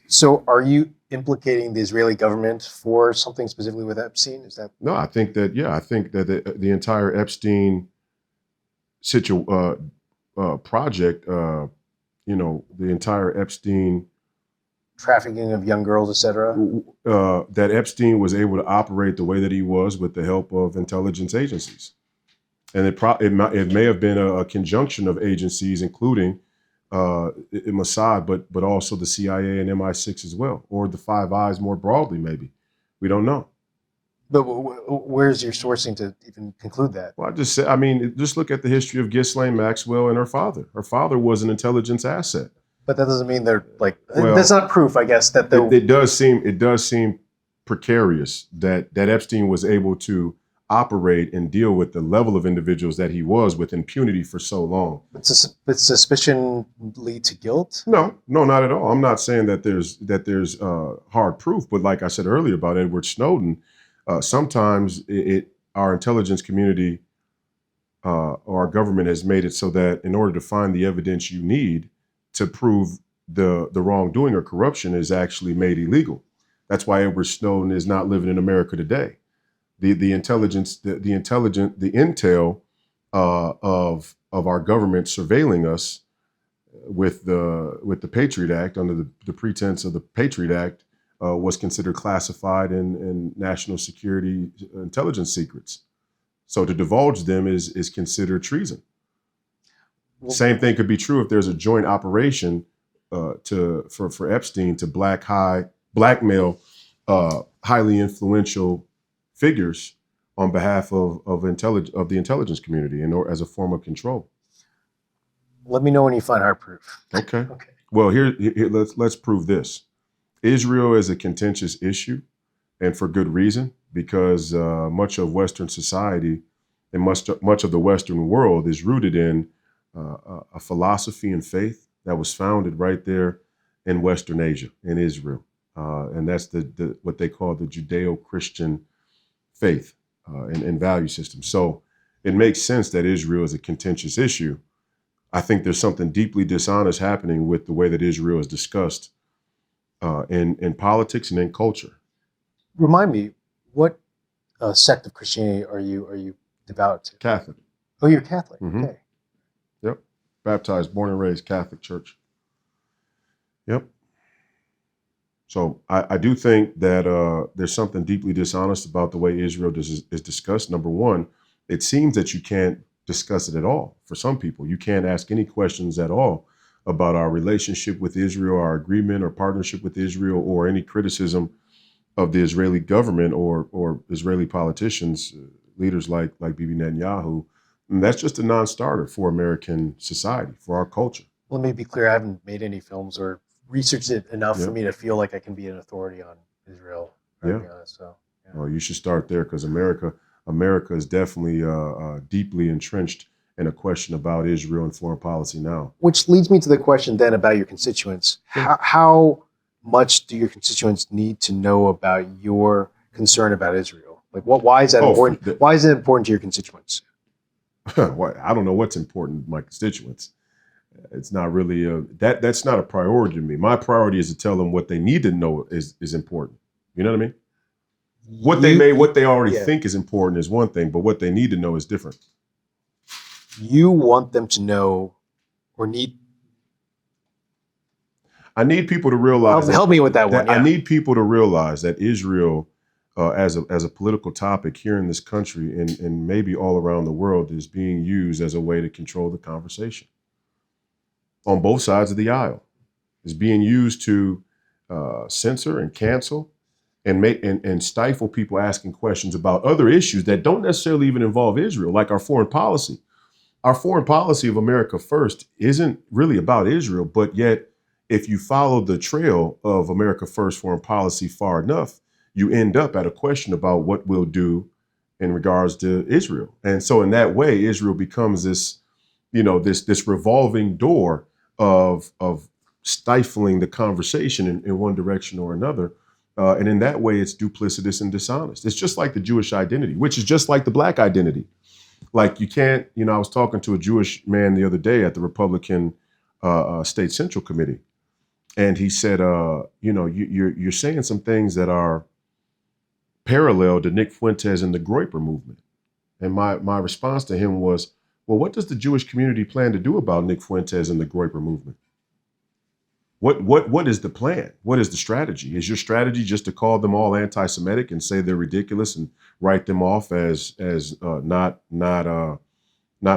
So are you implicating the Israeli government for something specifically with Epstein? Is that? No, I think that the entire Epstein project, the entire Epstein trafficking of young girls, etc. That Epstein was able to operate the way that he was with the help of intelligence agencies, and it may have been a conjunction of agencies, including Mossad, but also the CIA and MI6 as well, or the Five Eyes more broadly, maybe. We don't know. But where's your sourcing to even conclude that? Well, I just said, I mean, just look at the history of Ghislaine Maxwell and her father. Her father was an intelligence asset. But that doesn't mean they're like, Well, that's not proof, I guess, that the it does seem precarious that Epstein was able to operate and deal with the level of individuals that he was with impunity for so long. but suspicion lead to guilt. No, not at all. I'm not saying that there's hard proof, but like I said earlier about Edward Snowden, sometimes our intelligence community or our government has made it so that in order to find the evidence you need to prove the wrongdoing or corruption is actually made illegal. That's why Edward Snowden is not living in America today. The intelligence, the intel of our government surveilling us with the Patriot Act under the pretense of the Patriot Act was considered classified and national security intelligence secrets. So to divulge them is considered treason. Well, Same thing could be true if there's a joint operation for Epstein to blackmail highly influential figures on behalf of the intelligence community and or as a form of control. let me know when you find hard proof. Okay. Okay. Well, here let's prove this. Israel is a contentious issue, and for good reason, because much of Western society and much of the Western world is rooted in a philosophy and faith that was founded right there in Western Asia, in Israel, and that's the what they call the Judeo-Christian faith and value system. So it makes sense that Israel is a contentious issue. I think there's something deeply dishonest happening with the way that Israel is discussed in politics and in culture. Remind me, what sect of Christianity are you devout to? Catholic. Oh, you're Catholic. Mhm. Okay. Yep. Baptized, born and raised Catholic Church. Yep. So I do think that there's something deeply dishonest about the way Israel is discussed. Number one, it seems that you can't discuss it at all. For some people, you can't ask any questions at all about our relationship with Israel, our agreement or partnership with Israel, or any criticism of the Israeli government or Israeli politicians, leaders like Bibi Netanyahu. And that's just a non-starter for American society, for our culture. Let me be clear. I haven't made any films or researched it enough Yeah. for me to feel like I can be an authority on Israel. To Yeah. be honest, so yeah. Well, you should start there because America is definitely deeply entrenched in a question about Israel and foreign policy now. Which leads me to the question then about your constituents. How much do your constituents need to know about your concern about Israel? Like, why is that important? Why is it important to your constituents? Well, I don't know what's important to my constituents. It's not really that's not a priority to me. My priority is to tell them what they need to know is important. You know what I mean? What they already think is important is one thing, but what they need to know is different. You want them to know or need. I need people to realize. Help me with that one. Yeah. I need people to realize that Israel, as a political topic here in this country and maybe all around the world, is being used as a way to control the conversation. On both sides of the aisle, is being used to censor and cancel and make and stifle people asking questions about other issues that don't necessarily even involve Israel, like our foreign policy. Our foreign policy of America First isn't really about Israel, but yet if you follow the trail of America First foreign policy far enough, you end up at a question about what we'll do in regards to Israel. And so in that way, Israel becomes this, this revolving door of stifling the conversation in one direction or another. And in that way, it's duplicitous and dishonest. It's just like the Jewish identity, which is just like the Black identity. Like you can't, I was talking to a Jewish man the other day at the Republican State Central Committee. And he said, you're saying some things that are parallel to Nick Fuentes and the Groyper movement. And my response to him was, well, what does the Jewish community plan to do about Nick Fuentes and the Groyper movement? What is the plan? What is the strategy? Is your strategy just to call them all anti-Semitic and say they're ridiculous and write them off as not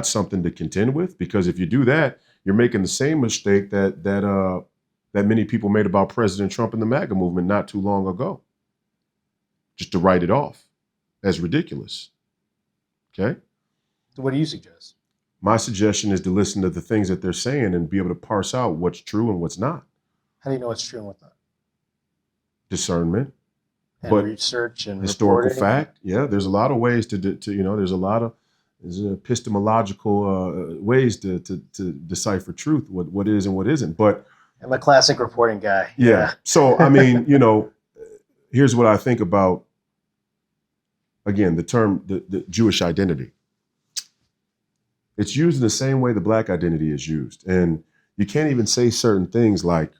something to contend with? Because if you do that, You're making the same mistake that many people made about President Trump and the MAGA movement not too long ago, just to write it off as ridiculous. Okay? So what do you suggest? My suggestion is to listen to the things that they're saying and be able to parse out what's true and what's not. How do you know what's true and what's not? Discernment. And But research and historical reporting? fact. Yeah, there's a lot of ways there's epistemological ways to decipher truth, what is and what isn't. But I'm a classic reporting guy. yeah. So, I mean, here's what I think about, again, the term, the Jewish identity. It's used in the same way the Black identity is used. And you can't even say certain things like,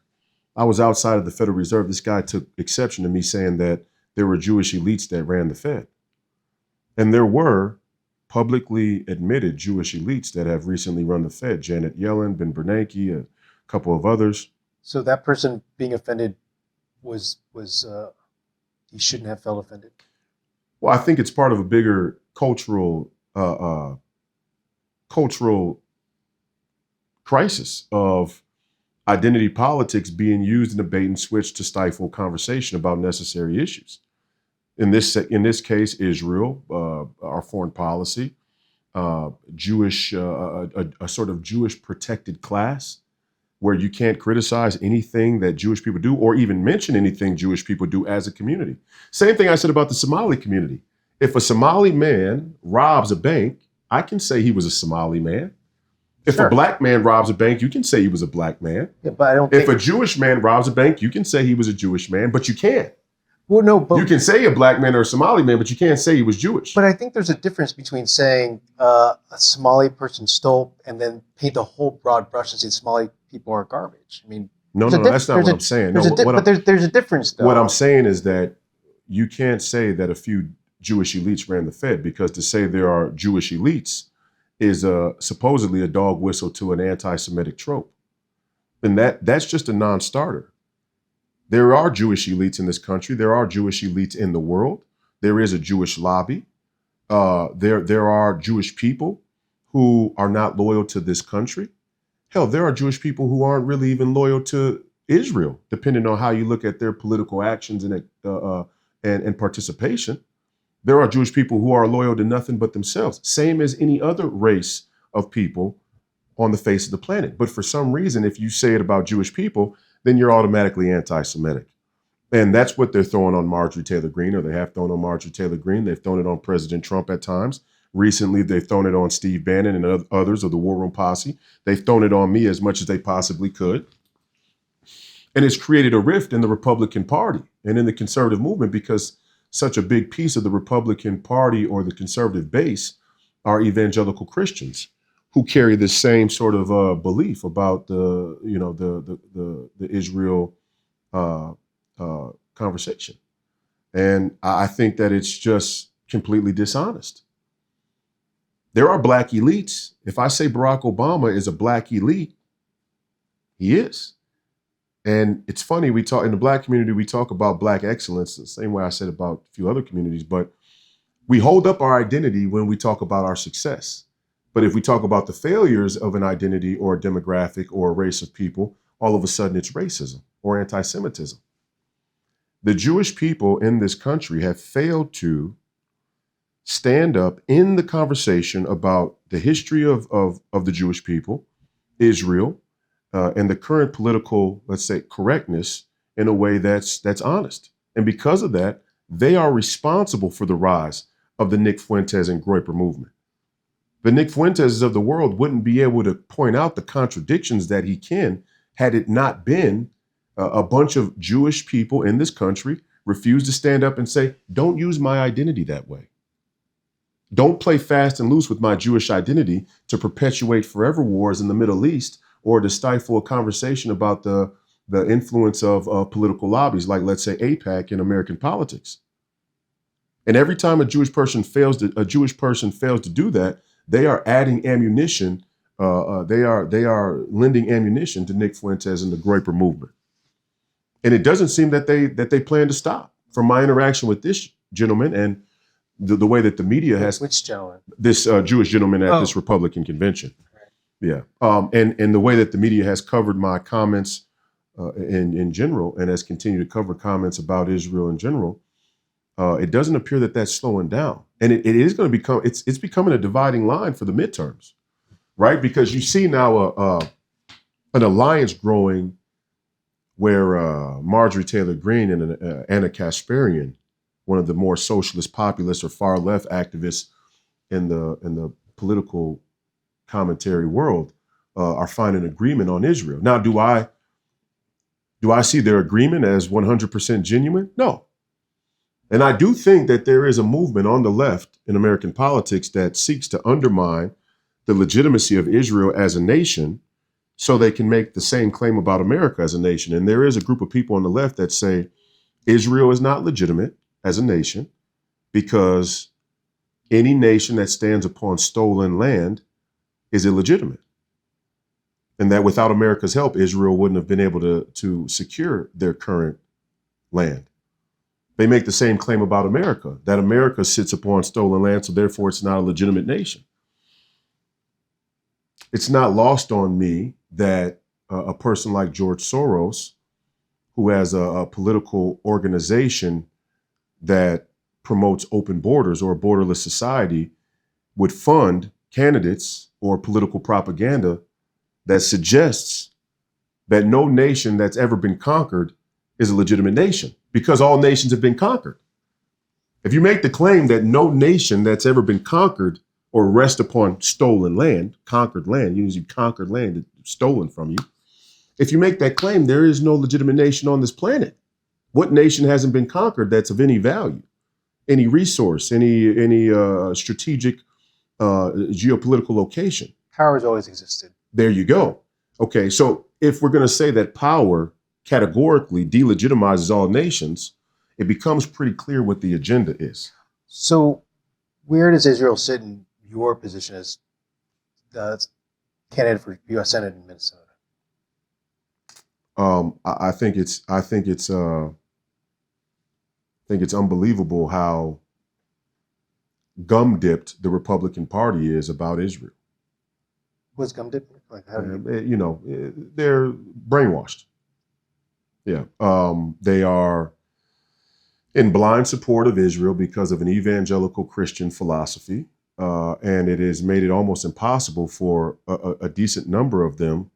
I was outside of the Federal Reserve. This guy took exception to me saying that there were Jewish elites that ran the Fed. And there were publicly admitted Jewish elites that have recently run the Fed. Janet Yellen, Ben Bernanke, a couple of others. So that person being offended was he shouldn't have felt offended. Well, I think it's part of a bigger cultural crisis of identity politics being used in a bait and switch to stifle conversation about necessary issues. In this case, Israel, our foreign policy, Jewish, a sort of Jewish protected class, where you can't criticize anything that Jewish people do or even mention anything Jewish people do as a community. Same thing I said about the Somali community. If a Somali man robs a bank, I can say he was a Somali man. If Sure. a Black man robs a bank, you can say he was a Black man. Yeah, but I don't If think. a Jewish man robs a bank, you can say he was a Jewish man, but you can't. Well, no, but You can say a Black man or a Somali man, but you can't say he was Jewish. But I think there's a difference between saying a Somali person stole and then paint the whole broad brush and say Somali people are garbage. I mean, No, there's a that's not there's what a- I'm saying. No, there's a di- what but there's a difference, though. What I'm saying is that you can't say that a few Jewish elites ran the Fed, because to say there are Jewish elites is supposedly a dog whistle to an anti-Semitic trope. And that's just a non-starter. There are Jewish elites in this country. There are Jewish elites in the world. There is a Jewish lobby. There are Jewish people who are not loyal to this country. Hell, there are Jewish people who aren't really even loyal to Israel, depending on how you look at their political actions and participation. There are Jewish people who are loyal to nothing but themselves, same as any other race of people on the face of the planet. But for some reason, if you say it about Jewish people, then you're automatically anti-Semitic. And that's what they're throwing on Marjorie Taylor Greene, or they have thrown on Marjorie Taylor Greene. They've thrown it on President Trump at times. Recently, they've thrown it on Steve Bannon and others of the War Room Posse. They've thrown it on me as much as they possibly could. And it's created a rift in the Republican Party and in the conservative movement, because such a big piece of the Republican Party or the conservative base are evangelical Christians who carry the same sort of belief about the Israel conversation. And I think that it's just completely dishonest. There are Black elites. If I say Barack Obama is a Black elite, he is. And it's funny, we talk in the Black community, we talk about Black excellence the same way I said about a few other communities, but we hold up our identity when we talk about our success. But if we talk about the failures of an identity or a demographic or a race of people, all of a sudden it's racism or anti-Semitism. The Jewish people in this country have failed to stand up in the conversation about the history of the Jewish people, Israel, and the current political, let's say, correctness in a way that's honest. And because of that, they are responsible for the rise of the Nick Fuentes and Groyper movement. The Nick Fuentes of the world wouldn't be able to point out the contradictions that he can had it not been a bunch of Jewish people in this country refuse to stand up and say, don't use my identity that way. Don't play fast and loose with my Jewish identity to perpetuate forever wars in the Middle East or to stifle a conversation about the influence of political lobbies, like, let's say, AIPAC in American politics. And every time a Jewish person fails to do that, they are adding ammunition. They are lending ammunition to Nick Fuentes and the Groyper movement. And it doesn't seem that they plan to stop. From my interaction with this gentleman and the way that the media has, Which gentleman? this Jewish gentleman at this Republican convention. Yeah. And the way that the media has covered my comments in general, and has continued to cover comments about Israel in general, it doesn't appear that that's slowing down. And it is going to become, it's becoming a dividing line for the midterms, right? Because you see now an alliance growing where Marjorie Taylor Greene and Anna Kasparian, one of the more socialist, populist, or far left activists in the political commentary world, are finding agreement on Israel. Now, do I see their agreement as 100% genuine? No. And I do think that there is a movement on the left in American politics that seeks to undermine the legitimacy of Israel as a nation so they can make the same claim about America as a nation. And there is a group of people on the left that say Israel is not legitimate as a nation because any nation that stands upon stolen land is illegitimate. And that without America's help, Israel wouldn't have been able to secure their current land. They make the same claim about America, that America sits upon stolen land, so therefore it's not a legitimate nation. It's not lost on me that a person like George Soros, who has a political organization that promotes open borders or a borderless society, would fund candidates or political propaganda that suggests that no nation that's ever been conquered is a legitimate nation, because all nations have been conquered. If you make the claim that no nation that's ever been conquered or rest upon stolen land, conquered land, usually conquered land stolen from you. If you make that claim, there is no legitimate nation on this planet. What nation hasn't been conquered that's of any value, any resource, any strategic geopolitical location? Power has always existed. There you go. Okay, so if we're going to say that power categorically delegitimizes all nations, it becomes pretty clear what the agenda is. So where does Israel sit in your position as candidate for U.S. Senate in Minnesota? I think it's unbelievable how gum-dipped the Republican Party is about Israel. What's gum dipping? Like, how do they're brainwashed. Yeah, they are in blind support of Israel because of an evangelical Christian philosophy, and it has made it almost impossible for a decent number of them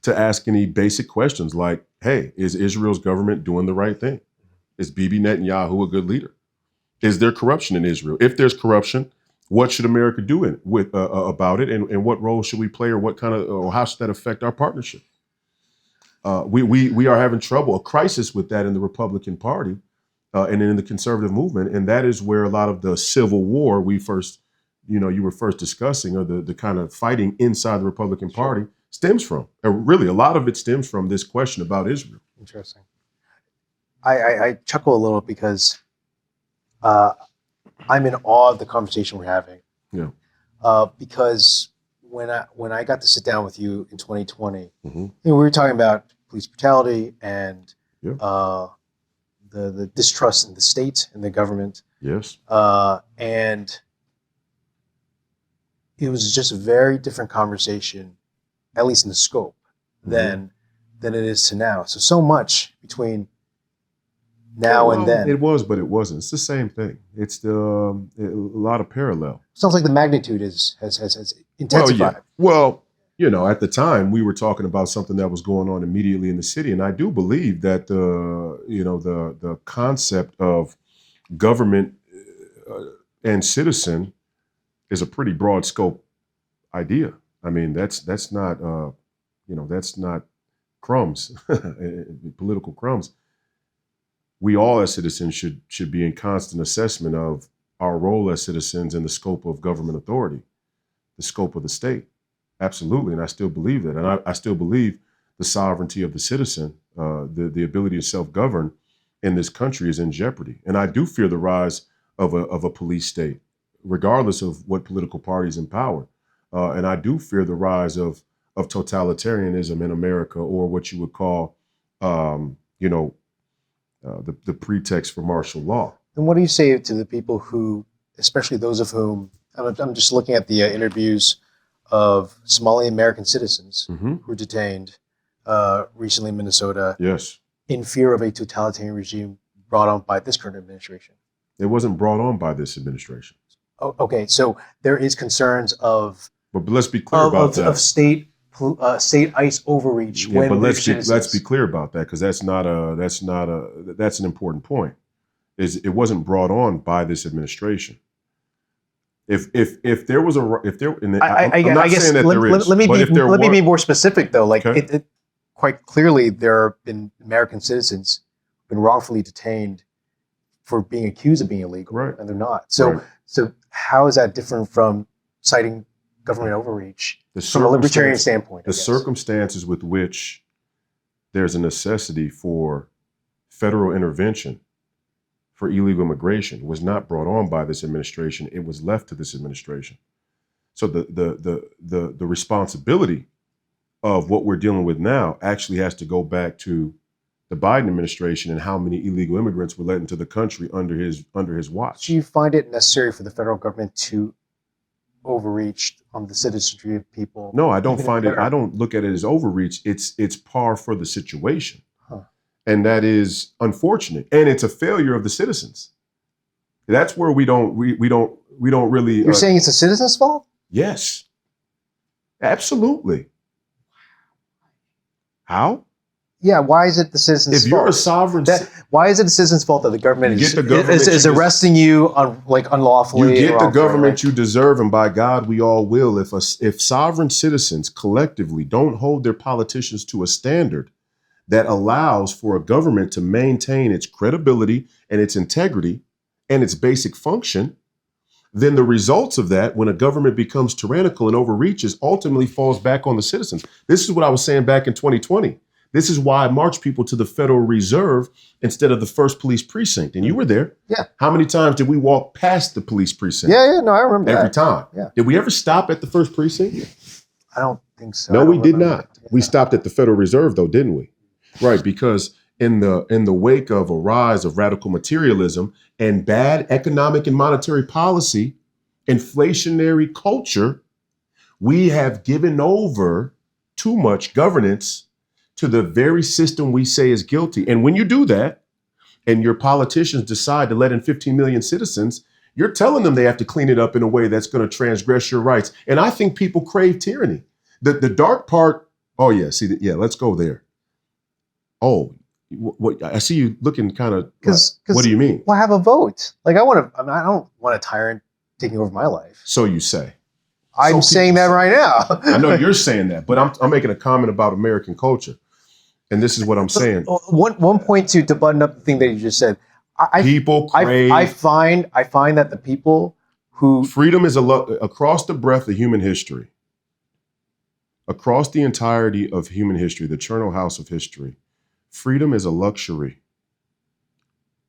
to ask any basic questions like, hey, is Israel's government doing the right thing? Is Bibi Netanyahu a good leader? Is there corruption in Israel? If there's corruption, what should America do about it? And what role should we play, or what kind of, or how should that affect our partnership? We are having trouble, a crisis with that in the Republican Party and in the conservative movement. And that is where a lot of the civil war you were first discussing, or the kind of fighting inside the Republican Party stems from. Really, a lot of it stems from this question about Israel. Interesting. I chuckle a little because I'm in awe of the conversation we're having. Yeah. Because when I got to sit down with you in 2020, Mm-hmm. we were talking about police brutality and Yeah. The distrust in the state and the government. Yes. And it was just a very different conversation, at least in the scope, than it is to now. So much between now and then. It was, but it wasn't. It's the same thing. It's a lot of parallel. Sounds like the magnitude has intensified. Well, at the time we were talking about something that was going on immediately in the city, and I do believe that the concept of government and citizen is a pretty broad scope idea. I mean, that's not that's not crumbs, political crumbs. We all as citizens should be in constant assessment of our role as citizens in the scope of government authority, the scope of the state. Absolutely, and I still believe that. And I still believe the sovereignty of the citizen, the ability to self-govern in this country is in jeopardy. And I do fear the rise of a police state, regardless of what political party is in power. And I do fear the rise of totalitarianism in America, or what you would call, the pretext for martial law. And what do you say to the people who, especially those of whom, I'm just looking at the interviews of Somali American citizens Mm-hmm. who were detained recently in Minnesota Yes. in fear of a totalitarian regime brought on by this current administration. It wasn't brought on by this administration. Oh, okay, so there is concerns of But let's be clear about that. of state ICE overreach. Yeah, when but we're let's be clear about that, because that's an important point. It wasn't brought on by this administration. If there was I'm not saying that there is. Let me but be more specific though. Like Okay. it quite clearly there have been American citizens who've been wrongfully detained for being accused of being illegal, Right. and they're not. So Right. so how is that different from citing government overreach The from a libertarian circumstance- standpoint? I The guess? circumstances with which there's a necessity for federal intervention for illegal immigration was not brought on by this administration. It was left to this administration. So the responsibility of what we're dealing with now actually has to go back to the Biden administration and how many illegal immigrants were let into the country under his watch. Do you find it necessary for the federal government to overreach on the citizenry of people? No, I don't Even if find it. they're- I don't look at it as overreach. It's par for the situation, Huh. and that is unfortunate, and it's a failure of the citizens. That's where we don't really. You're saying it's the citizens' fault? Yes, absolutely. How? Yeah. Why is it the citizens' If you're fault? a sovereign, Why is it the citizens' fault that the government You is, get the government is you arresting you unlawfully? you get the wrongfully, government right? you deserve, and by God, we all will. If sovereign citizens collectively don't hold their politicians to a standard that allows for a government to maintain its credibility and its integrity and its basic function, then the results of that, when a government becomes tyrannical and overreaches, ultimately falls back on the citizens. This is what I was saying back in 2020. This is why I marched people to the Federal Reserve instead of the first police precinct. And you were there. Yeah. How many times did we walk past the police precinct? Yeah, no, I remember Every that. time. Yeah. Did we ever stop at the first precinct? I don't think so. I No, don't we did remember not. that. We stopped at the Federal Reserve, though, didn't we? Right, because in the wake of a rise of radical materialism and bad economic and monetary policy, inflationary culture, we have given over too much governance to the very system we say is guilty. And when you do that, and your politicians decide to let in 15 million citizens, you're telling them they have to clean it up in a way that's going to transgress your rights. And I think people crave tyranny. The dark part, let's go there. Oh, what I see you looking kind of, what do you mean? Well, have a vote. Like I don't want a tyrant taking over my life. So you say. I'm saying that right now. I know you're saying that, but I'm making a comment about American culture. And this is what I'm saying. One point to button up the thing that you just said. People crave. I find that the people who Freedom is across the breadth of human history, across the entirety of human history, the Chernow House of history, freedom is a luxury.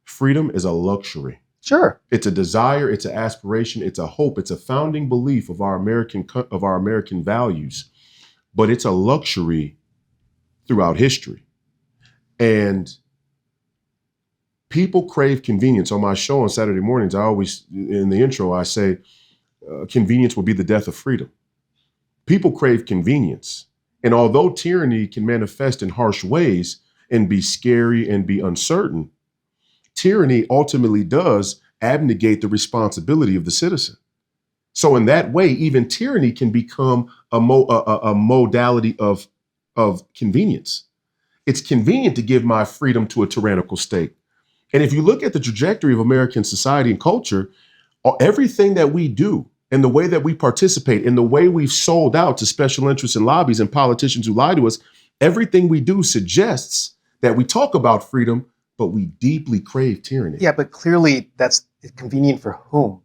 Freedom is a luxury. Sure. It's a desire, it's an aspiration, it's a hope, it's a founding belief of our American values, but it's a luxury throughout history. And people crave convenience. On my show on Saturday mornings, I always, in the intro, I say, convenience will be the death of freedom. People crave convenience. And although tyranny can manifest in harsh ways and be scary and be uncertain, tyranny ultimately does abnegate the responsibility of the citizen. So in that way, even tyranny can become a modality of convenience. It's convenient to give my freedom to a tyrannical state. And if you look at the trajectory of American society and culture, everything that we do and the way that we participate and the way we've sold out to special interests and lobbies and politicians who lie to us, everything we do suggests that we talk about freedom, but we deeply crave tyranny. Yeah, but clearly that's convenient for whom?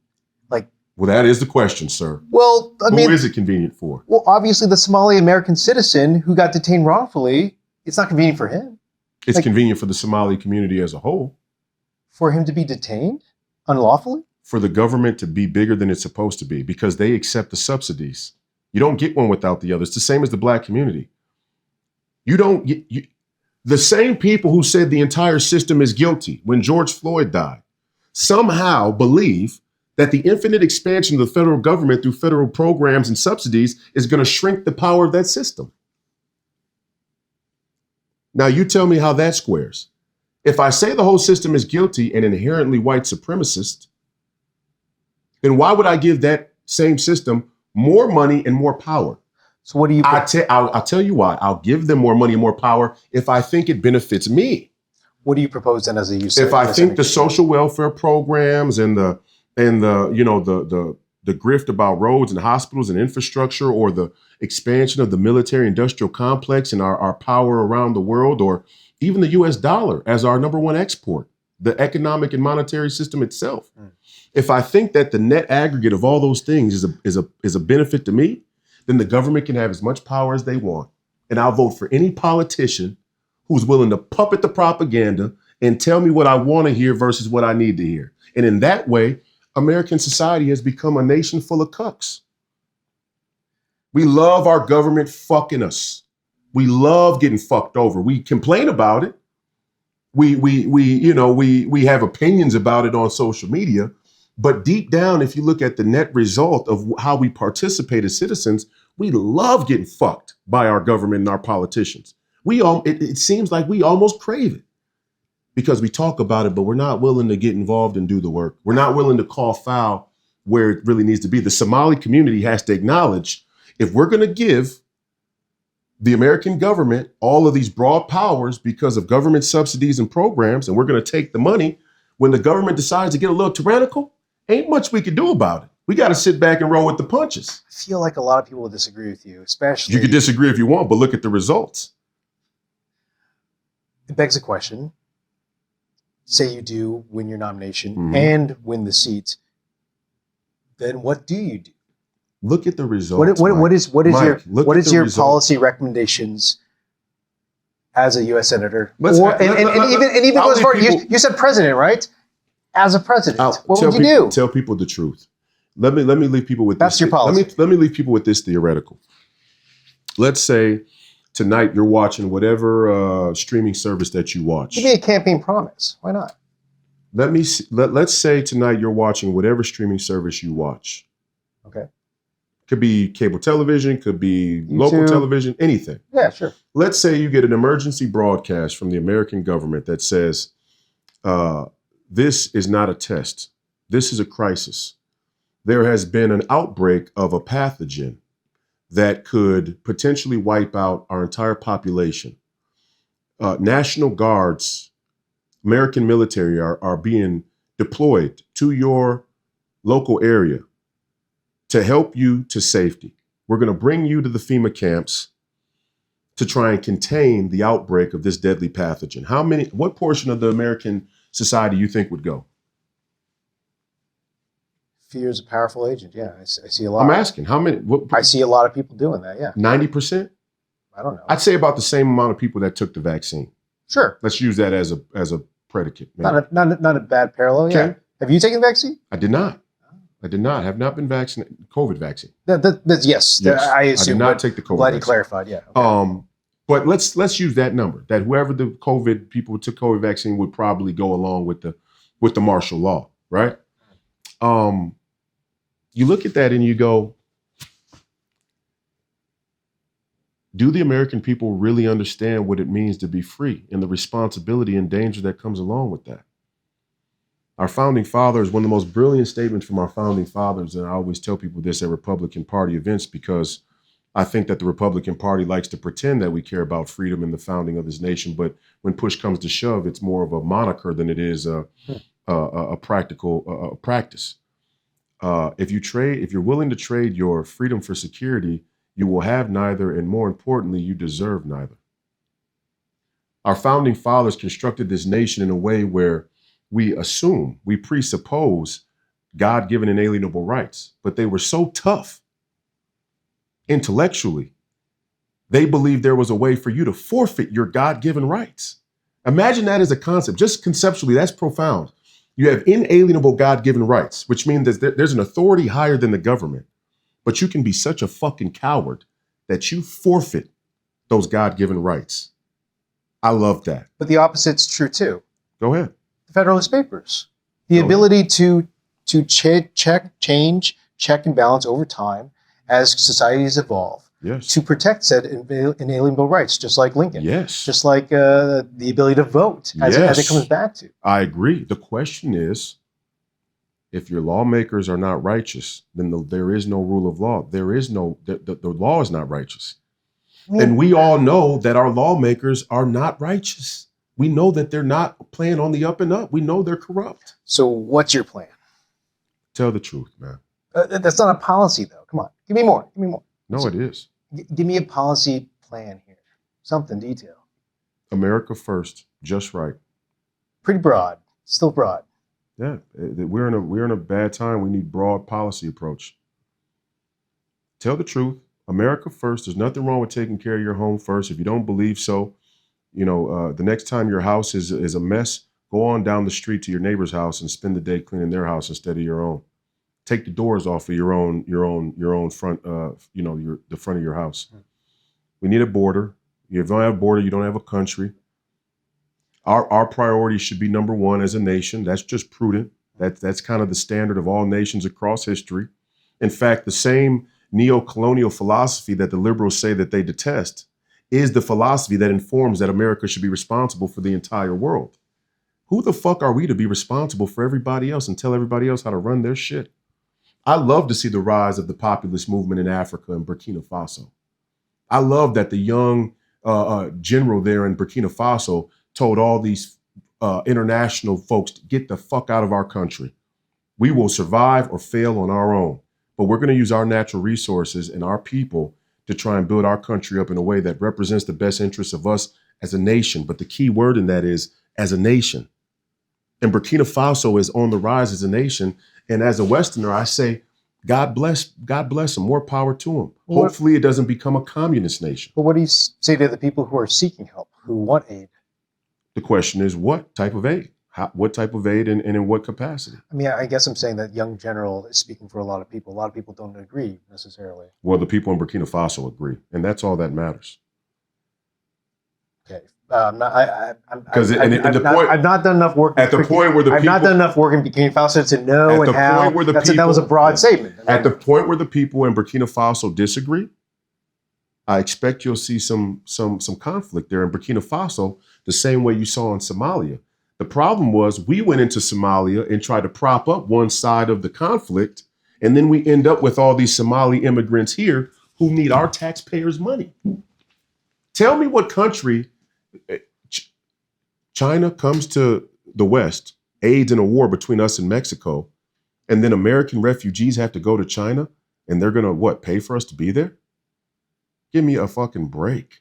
Well, that is the question, sir. Well, Who is it convenient for? Well, obviously the Somali American citizen who got detained wrongfully, it's not convenient for him. It's convenient for the Somali community as a whole. For him to be detained unlawfully? For the government to be bigger than it's supposed to be because they accept the subsidies. You don't get one without the other. It's the same as the Black community. The same people who said the entire system is guilty when George Floyd died somehow believe that the infinite expansion of the federal government through federal programs and subsidies is going to shrink the power of that system. Now, you tell me how that squares. If I say the whole system is guilty and inherently white supremacist, then why would I give that same system more money and more power? So what do you? I'll tell you why. I'll give them more money and more power if I think it benefits me. What do you propose then as a use? If I think the social welfare programs and the grift about roads and hospitals and infrastructure, or the expansion of the military industrial complex and our power around the world, or even the US dollar as our number one export, the economic and monetary system itself. If I think that the net aggregate of all those things is a benefit to me, then the government can have as much power as they want. And I'll vote for any politician who's willing to puppet the propaganda and tell me what I want to hear versus what I need to hear. And in that way, American society has become a nation full of cucks. We love our government fucking us. We love getting fucked over. We complain about it. We have opinions about it on social media, but deep down, if you look at the net result of how we participate as citizens, we love getting fucked by our government and our politicians. It seems like we almost crave it because we talk about it, but we're not willing to get involved and do the work. We're not willing to call foul where it really needs to be. The Somali community has to acknowledge, if we're going to give the American government all of these broad powers because of government subsidies and programs, and we're going to take the money, when the government decides to get a little tyrannical, ain't much we can do about it. We got to sit back and roll with the punches. I feel like a lot of people will disagree with you, especially. You can disagree if you want, but look at the results. It begs a question. Say you do win your nomination and win the seat, then what do you do? Look at the results. What is your results. policy recommendations as a U.S. senator? Even go as far. You said president, right? As a president, what would you do? Tell people the truth. Let me leave people with That's this. your policy. Let me leave people with this theoretical. Let's say tonight you're watching whatever streaming service that you watch. Give me a campaign promise. Why not? Let's say tonight you're watching whatever streaming service you watch. Okay. Could be cable television, could be YouTube. Local television, anything. Yeah, sure. Let's say you get an emergency broadcast from the American government that says, this is not a test. This is a crisis. There has been an outbreak of a pathogen that could potentially wipe out our entire population. National Guards, American military are being deployed to your local area to help you to safety. We're going to bring you to the FEMA camps to try and contain the outbreak of this deadly pathogen. What portion of the American society you think would go? Fear is a powerful agent. Yeah, I see a lot. I'm asking, how many? I see a lot of people doing that. Yeah. 90%? I don't know. I'd say about the same amount of people that took the vaccine. Sure. Let's use that as a predicate. Not a bad parallel. Yeah. Okay. Have you taken the vaccine? I did not. Have not been vaccinated. COVID vaccine. Yes. I assume. I did not take the COVID Glad you vaccine. clarified. Yeah. Okay. But let's use that number, that whoever the COVID people who took COVID vaccine would probably go along with the martial law, right? You look at that and you go, do the American people really understand what it means to be free and the responsibility and danger that comes along with that? Our founding fathers, one of the most brilliant statements from our founding fathers, and I always tell people this at Republican Party events because I think that the Republican Party likes to pretend that we care about freedom and the founding of this nation, but when push comes to shove, it's more of a moniker than it is a practical practice. If you're willing to trade your freedom for security, you will have neither, and more importantly, you deserve neither. Our founding fathers constructed this nation in a way where we presuppose God-given inalienable rights, but they were so tough intellectually, they believed there was a way for you to forfeit your God-given rights. Imagine that as a concept. Just conceptually, that's profound. You have inalienable God-given rights, which means that there's an authority higher than the government, but you can be such a fucking coward that you forfeit those God-given rights. I love that. But the opposite's true too. Go ahead. The Federalist Papers. The ability to to check and balance over time as societies evolve Yes. to protect said inalienable rights, just like Lincoln. Yes. Just like the ability to vote as it comes back to. I agree. The question is, if your lawmakers are not righteous, then there is no rule of law. There is no, the law is not righteous. And we all know that our lawmakers are not righteous. We know that they're not playing on the up and up. We know they're corrupt. So what's your plan? Tell the truth, man. That's not a policy, though. Come on. Give me more. No, it is. Give me a policy plan here. Something detailed. America first, just right. Pretty broad. Still broad. Yeah, we're in a bad time. We need broad policy approach. Tell the truth. America first. There's nothing wrong with taking care of your home first. If you don't believe so, the next time your house is a mess, go on down the street to your neighbor's house and spend the day cleaning their house instead of your own. Take the doors off of your own front, the front of your house. We need a border. If you don't have a border, you don't have a country. Our priority should be number one as a nation. That's just prudent. That's kind of the standard of all nations across history. In fact, the same neo-colonial philosophy that the liberals say that they detest is the philosophy that informs that America should be responsible for the entire world. Who the fuck are we to be responsible for everybody else and tell everybody else how to run their shit? I love to see the rise of the populist movement in Africa and Burkina Faso. I love that the young general there in Burkina Faso told all these international folks to get the fuck out of our country. We will survive or fail on our own, but we're going to use our natural resources and our people to try and build our country up in a way that represents the best interests of us as a nation. But the key word in that is as a nation. And Burkina Faso is on the rise as a nation. And as a Westerner, I say, God bless them. More power to them. Hopefully it doesn't become a communist nation. But what do you say to the people who are seeking help, who want aid? The question is, what type of aid? What type of aid and in what capacity? I mean, I guess I'm saying that young general is speaking for a lot of people. A lot of people don't agree necessarily. Well, the people in Burkina Faso agree. And that's all that matters. Okay. I've not done enough work. At the point where I've not done enough work in Burkina Faso to know and how. That was a broad statement. At the point where the people in Burkina Faso disagree, I expect you'll see some conflict there in Burkina Faso, the same way you saw in Somalia. The problem was we went into Somalia and tried to prop up one side of the conflict, and then we end up with all these Somali immigrants here who need our taxpayers' money. Tell me what country. China comes to the West, aids in a war between us and Mexico, and then American refugees have to go to China, and they're gonna pay for us to be there? Give me a fucking break.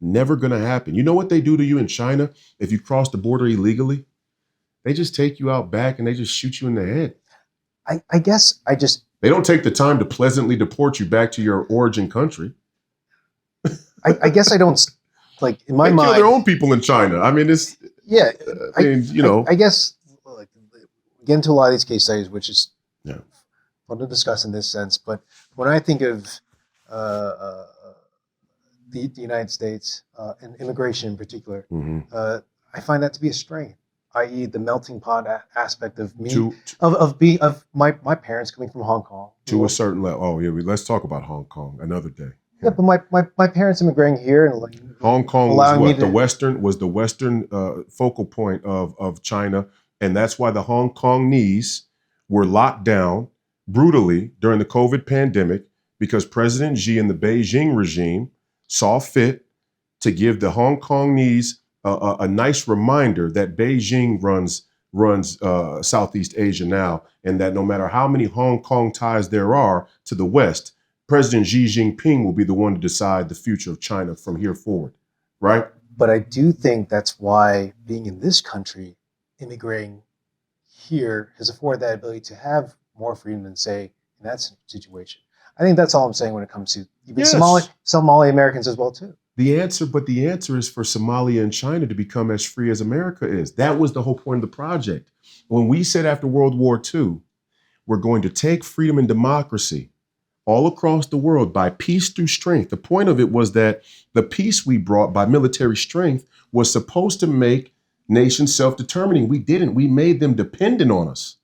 Never gonna happen. You know what they do to you in China if you cross the border illegally? They just take you out back and they just shoot you in the head. I guess they don't take the time to pleasantly deport you back to your origin country. I guess I don't. Like in my mind, kill their own people in China. I mean, it's I guess get into a lot of these case studies, which is fun to discuss in this sense. But when I think of the United States and immigration in particular, I find that to be a strength, i.e., the melting pot aspect of me of my parents coming from Hong Kong to a certain level. Oh yeah, let's talk about Hong Kong another day. Yeah, but my parents immigrating here and Hong Kong was the Western focal point of China, and that's why the Hong Kongese were locked down brutally during the COVID pandemic because President Xi and the Beijing regime saw fit to give the Hong Kongese a nice reminder that Beijing runs Southeast Asia now, and that no matter how many Hong Kong ties there are to the West, President Xi Jinping will be the one to decide the future of China from here forward, right? But I do think that's why being in this country, immigrating here has afforded that ability to have more freedom than, say, in that situation. I think that's all I'm saying when it comes to even Somali Americans as well, too. The answer is for Somalia and China to become as free as America is. That was the whole point of the project. When we said after World War II, we're going to take freedom and democracy all across the world by peace through strength. The point of it was that the peace we brought by military strength was supposed to make nations self-determining. We didn't. We made them dependent on us.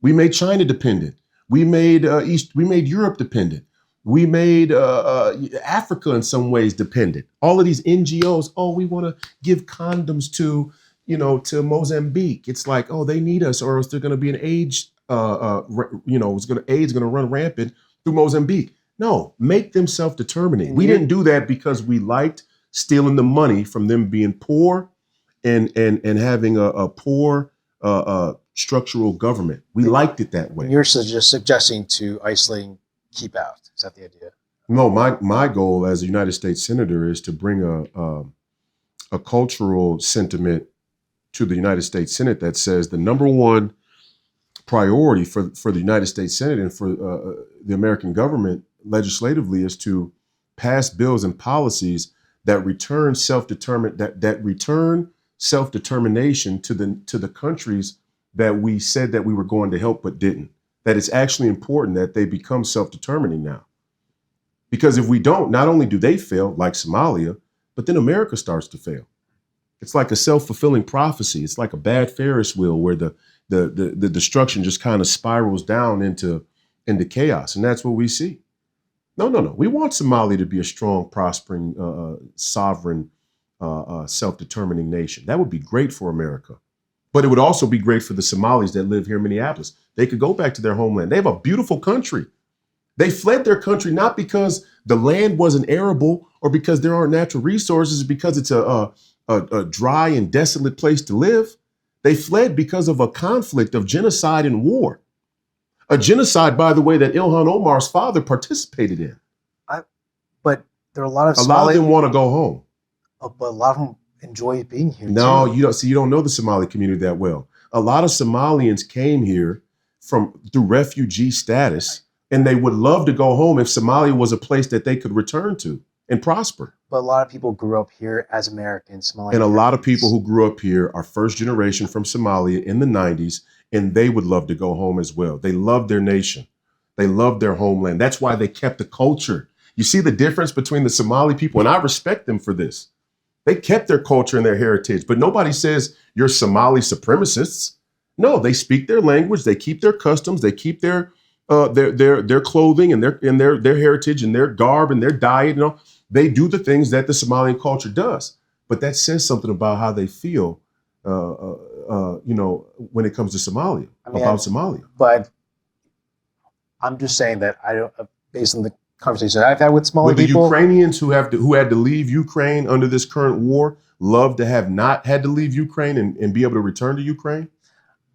We made China dependent. We made Europe dependent. We made Africa in some ways dependent. All of these NGOs, oh, we want to give condoms to Mozambique. It's like, oh, they need us, or else they're going to be an AIDS, AIDS going to run rampant through Mozambique. No, make them self-determining. We didn't do that because we liked stealing the money from them being poor and having a poor structural government. We liked it that way. And you're just suggesting to isolate, keep out. Is that the idea? No, my goal as a United States Senator is to bring a cultural sentiment to the United States Senate that says the number one priority for the United States Senate and for the American government legislatively is to pass bills and policies that return self-determination to the countries that we said that we were going to help but didn't. That it's actually important that they become self-determining now. Because if we don't, not only do they fail, like Somalia, but then America starts to fail. It's like a self-fulfilling prophecy. It's like a bad Ferris wheel where the destruction just kind of spirals down into chaos. And that's what we see. No. We want Somalia to be a strong, prospering, sovereign, self-determining nation. That would be great for America. But it would also be great for the Somalis that live here in Minneapolis. They could go back to their homeland. They have a beautiful country. They fled their country not because the land wasn't arable or because there aren't natural resources, because it's a dry and desolate place to live. They fled because of a conflict of genocide and war. A genocide, by the way, that Ilhan Omar's father participated in. But there are a lot of A lot of them want to go home. But a lot of them enjoy being here. No, too. you don't know the Somali community that well. A lot of Somalians came here through refugee status, and they would love to go home if Somalia was a place that they could return to and prosper. But a lot of people grew up here as Americans. And a lot of people who grew up here are first generation from Somalia in the 90s, and they would love to go home as well. They love their nation. They love their homeland. That's why they kept the culture. You see the difference between the Somali people, and I respect them for this. They kept their culture and their heritage, but nobody says you're Somali supremacists. No, they speak their language, they keep their customs, they keep their clothing and their heritage and their garb and their diet. You know, they do the things that the Somalian culture does. But that says something about how they feel, when it comes to Somalia, about Somalia. But I'm just saying that I don't, based on the conversation I've had with Somali Would the people. Ukrainians who had to leave Ukraine under this current war love to have not had to leave Ukraine and be able to return to Ukraine?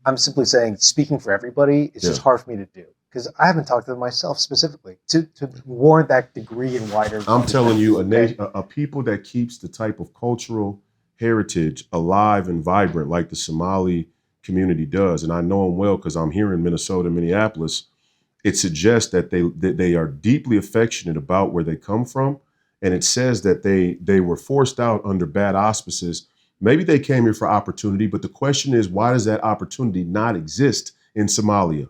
I'm simply saying, speaking for everybody, it's just hard for me to do because I haven't talked to them myself specifically to warrant that degree and wider. I'm telling you, a people that keeps the type of cultural heritage alive and vibrant like the Somali community does, and I know them well because I'm here in Minnesota, Minneapolis. It suggests that they are deeply affectionate about where they come from, and it says that they were forced out under bad auspices. Maybe they came here for opportunity, but the question is, why does that opportunity not exist in Somalia?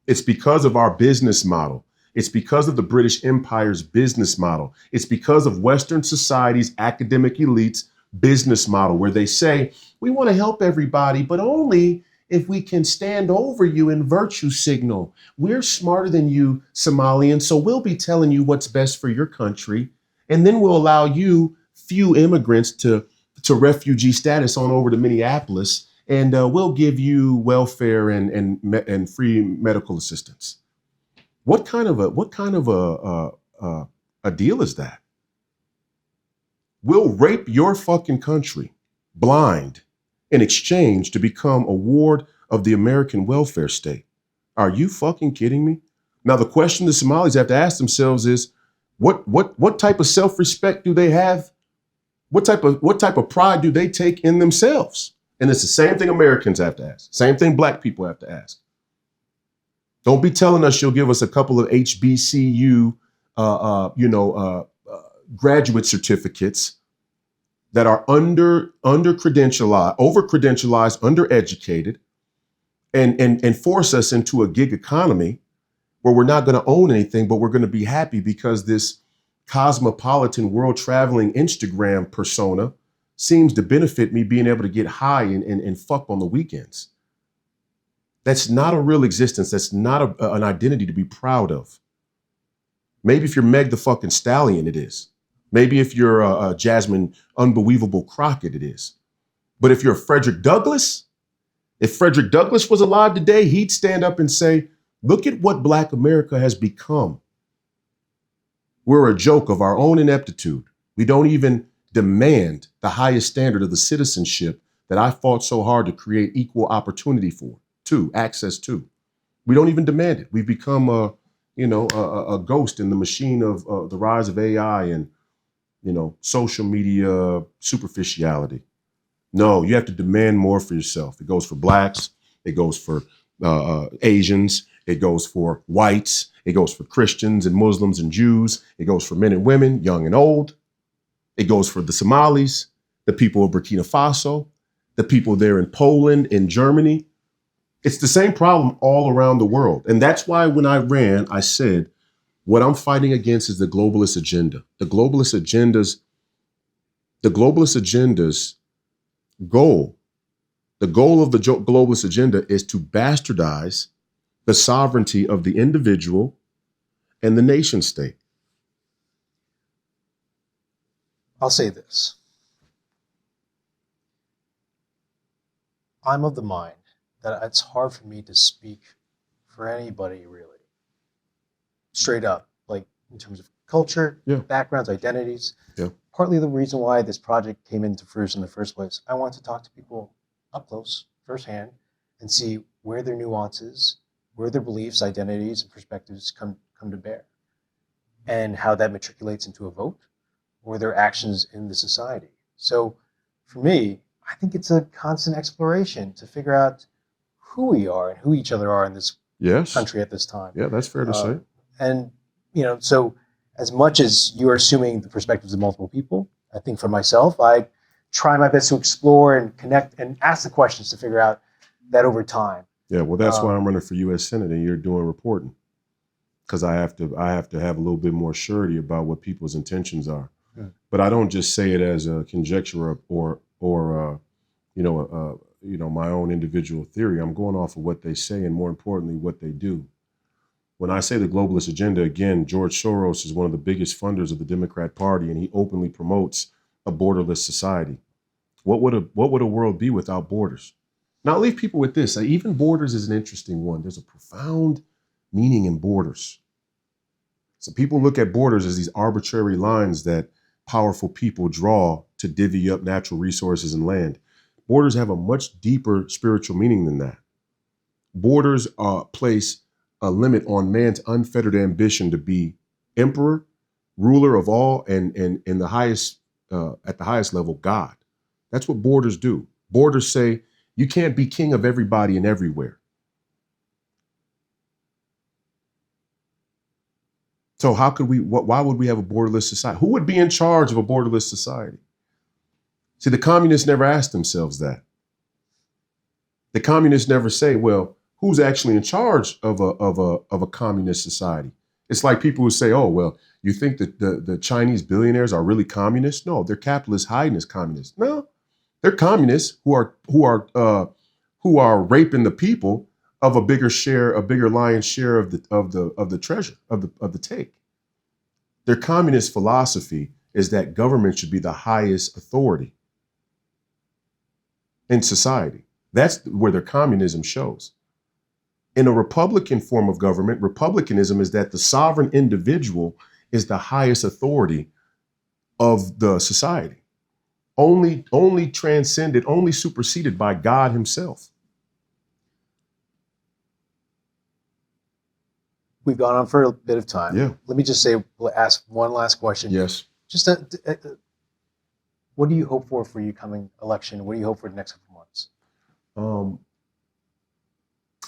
It's because of our business model. It's because of the British Empire's business model. It's because of Western society's academic elites' business model, where they say, we want to help everybody, but only if we can stand over you and virtue signal. We're smarter than you, Somalians, so we'll be telling you what's best for your country, and then we'll allow you, few immigrants, to refugee status on over to Minneapolis, and we'll give you welfare and free medical assistance. What kind of a deal is that? We'll rape your fucking country blind in exchange to become a ward of the American welfare state. Are you fucking kidding me? Now, the question the Somalis have to ask themselves is, what type of self-respect do they have? What type of pride do they take in themselves? And it's the same thing Americans have to ask. Same thing Black people have to ask. Don't be telling us you'll give us a couple of HBCU, graduate certificates that are over credentialized, undereducated, and force us into a gig economy where we're not going to own anything, but we're going to be happy because this cosmopolitan world traveling Instagram persona seems to benefit me being able to get high and fuck on the weekends. That's not a real existence. That's not an identity to be proud of. Maybe if you're Meg the fucking Stallion, it is. Maybe if you're a Jasmine Unbelievable Crockett, it is. But if you're Frederick Douglass, if Frederick Douglass was alive today, he'd stand up and say, look at what Black America has become. We're a joke of our own ineptitude. We don't even demand the highest standard of the citizenship that I fought so hard to create equal opportunity for, access to. We don't even demand it. We've become a ghost in the machine of the rise of AI and, social media superficiality. No, you have to demand more for yourself. It goes for Blacks. It goes for Asians. It goes for whites. It goes for Christians and Muslims and Jews. It goes for men and women, young and old. It goes for the Somalis, the people of Burkina Faso, the people there in Poland, in Germany. It's the same problem all around the world. And that's why when I ran, I said, what I'm fighting against is the globalist agenda. The globalist agenda's goal, the goal of the globalist agenda is to bastardize the sovereignty of the individual and the nation state. I'll say this. I'm of the mind that it's hard for me to speak for anybody really. Straight up, like in terms of culture, backgrounds, identities. Yeah. Partly the reason why this project came into fruition in the first place. I want to talk to people up close, firsthand, and see where their nuances, where their beliefs, identities, and perspectives come to bear, and how that matriculates into a vote or their actions in the society. So for me, I think it's a constant exploration to figure out who we are and who each other are in this country at this time. Yeah, that's fair to say. And, so as much as you're assuming the perspectives of multiple people, I think for myself, I try my best to explore and connect and ask the questions to figure out that over time. Yeah, well, that's why I'm running for U.S. Senate and you're doing reporting, because I have to have a little bit more surety about what people's intentions are. But I don't just say it as a conjecture or my own individual theory. I'm going off of what they say and, more importantly, what they do. When I say the globalist agenda, again, George Soros is one of the biggest funders of the Democrat Party, and he openly promotes a borderless society. What would a world be without borders? Now, I'll leave people with this. Even borders is an interesting one. There's a profound meaning in borders. So people look at borders as these arbitrary lines that powerful people draw to divvy up natural resources and land. Borders have a much deeper spiritual meaning than that. Borders place a limit on man's unfettered ambition to be emperor, ruler of all, and in the highest at the highest level, God. That's what borders do. Borders say you can't be king of everybody and everywhere. So why would we have a borderless society? Who would be in charge of a borderless society? See, the communists never asked themselves that. The communists never say, well, who's actually in charge of a communist society? It's like people who say, oh, well, you think that the Chinese billionaires are really communists? No, they're capitalists hiding as communists. No, they're communists who are raping the people of a bigger lion's share of the treasure of the take. Their communist philosophy is that government should be the highest authority in society. That's where their communism shows. In a Republican form of government, republicanism is that the sovereign individual is the highest authority of the society, only transcended, only superseded by God himself. We've gone on for a bit of time. Yeah. Let me just ask one last question. Yes. Just what do you hope for your coming election? What do you hope for the next couple months?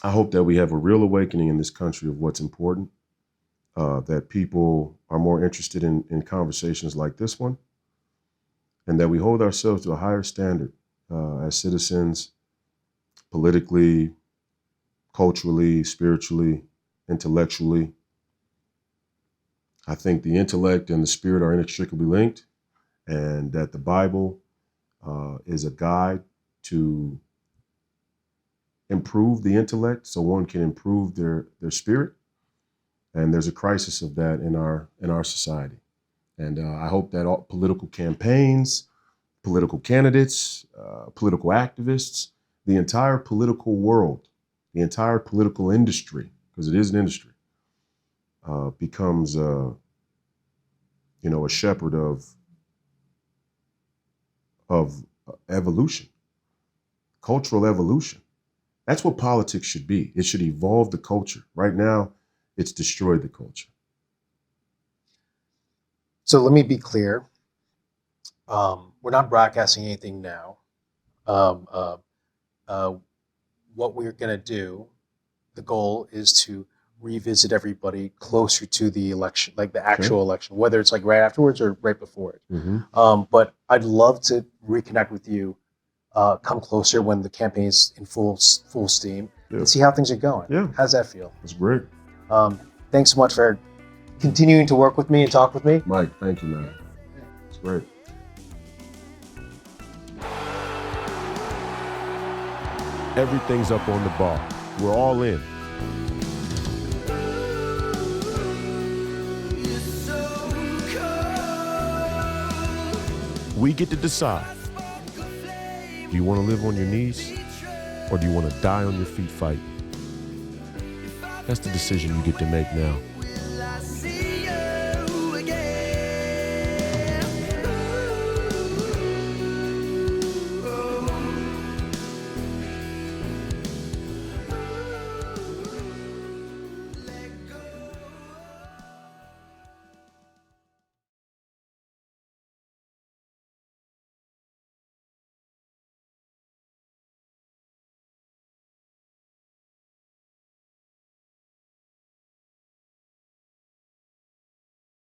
I hope that we have a real awakening in this country of what's important, that people are more interested in conversations like this one, and that we hold ourselves to a higher standard as citizens, politically, culturally, spiritually, intellectually. I think the intellect and the spirit are inextricably linked, and that the Bible is a guide to improve the intellect so one can improve their spirit. And there's a crisis of that in our society. And I hope that all political campaigns, political candidates, political activists, the entire political world, the entire political industry, because it is an industry, becomes a shepherd of evolution, cultural evolution. That's what politics should be. It should evolve the culture. Right now, it's destroyed the culture. So let me be clear. We're not broadcasting anything now. What we're going to do, the goal is to revisit everybody closer to the election, like the actual election, whether it's like right afterwards or right before it. Mm-hmm. But I'd love to reconnect with you, come closer when the campaign is in full steam, and see how things are going. Yeah. How's that feel? That's great. Thanks so much for continuing to work with me and talk with me. Mike, thank you, man. It's great. Everything's up on the bar. We're all in. We get to decide. Do you want to live on your knees, or do you want to die on your feet fighting? That's the decision you get to make now.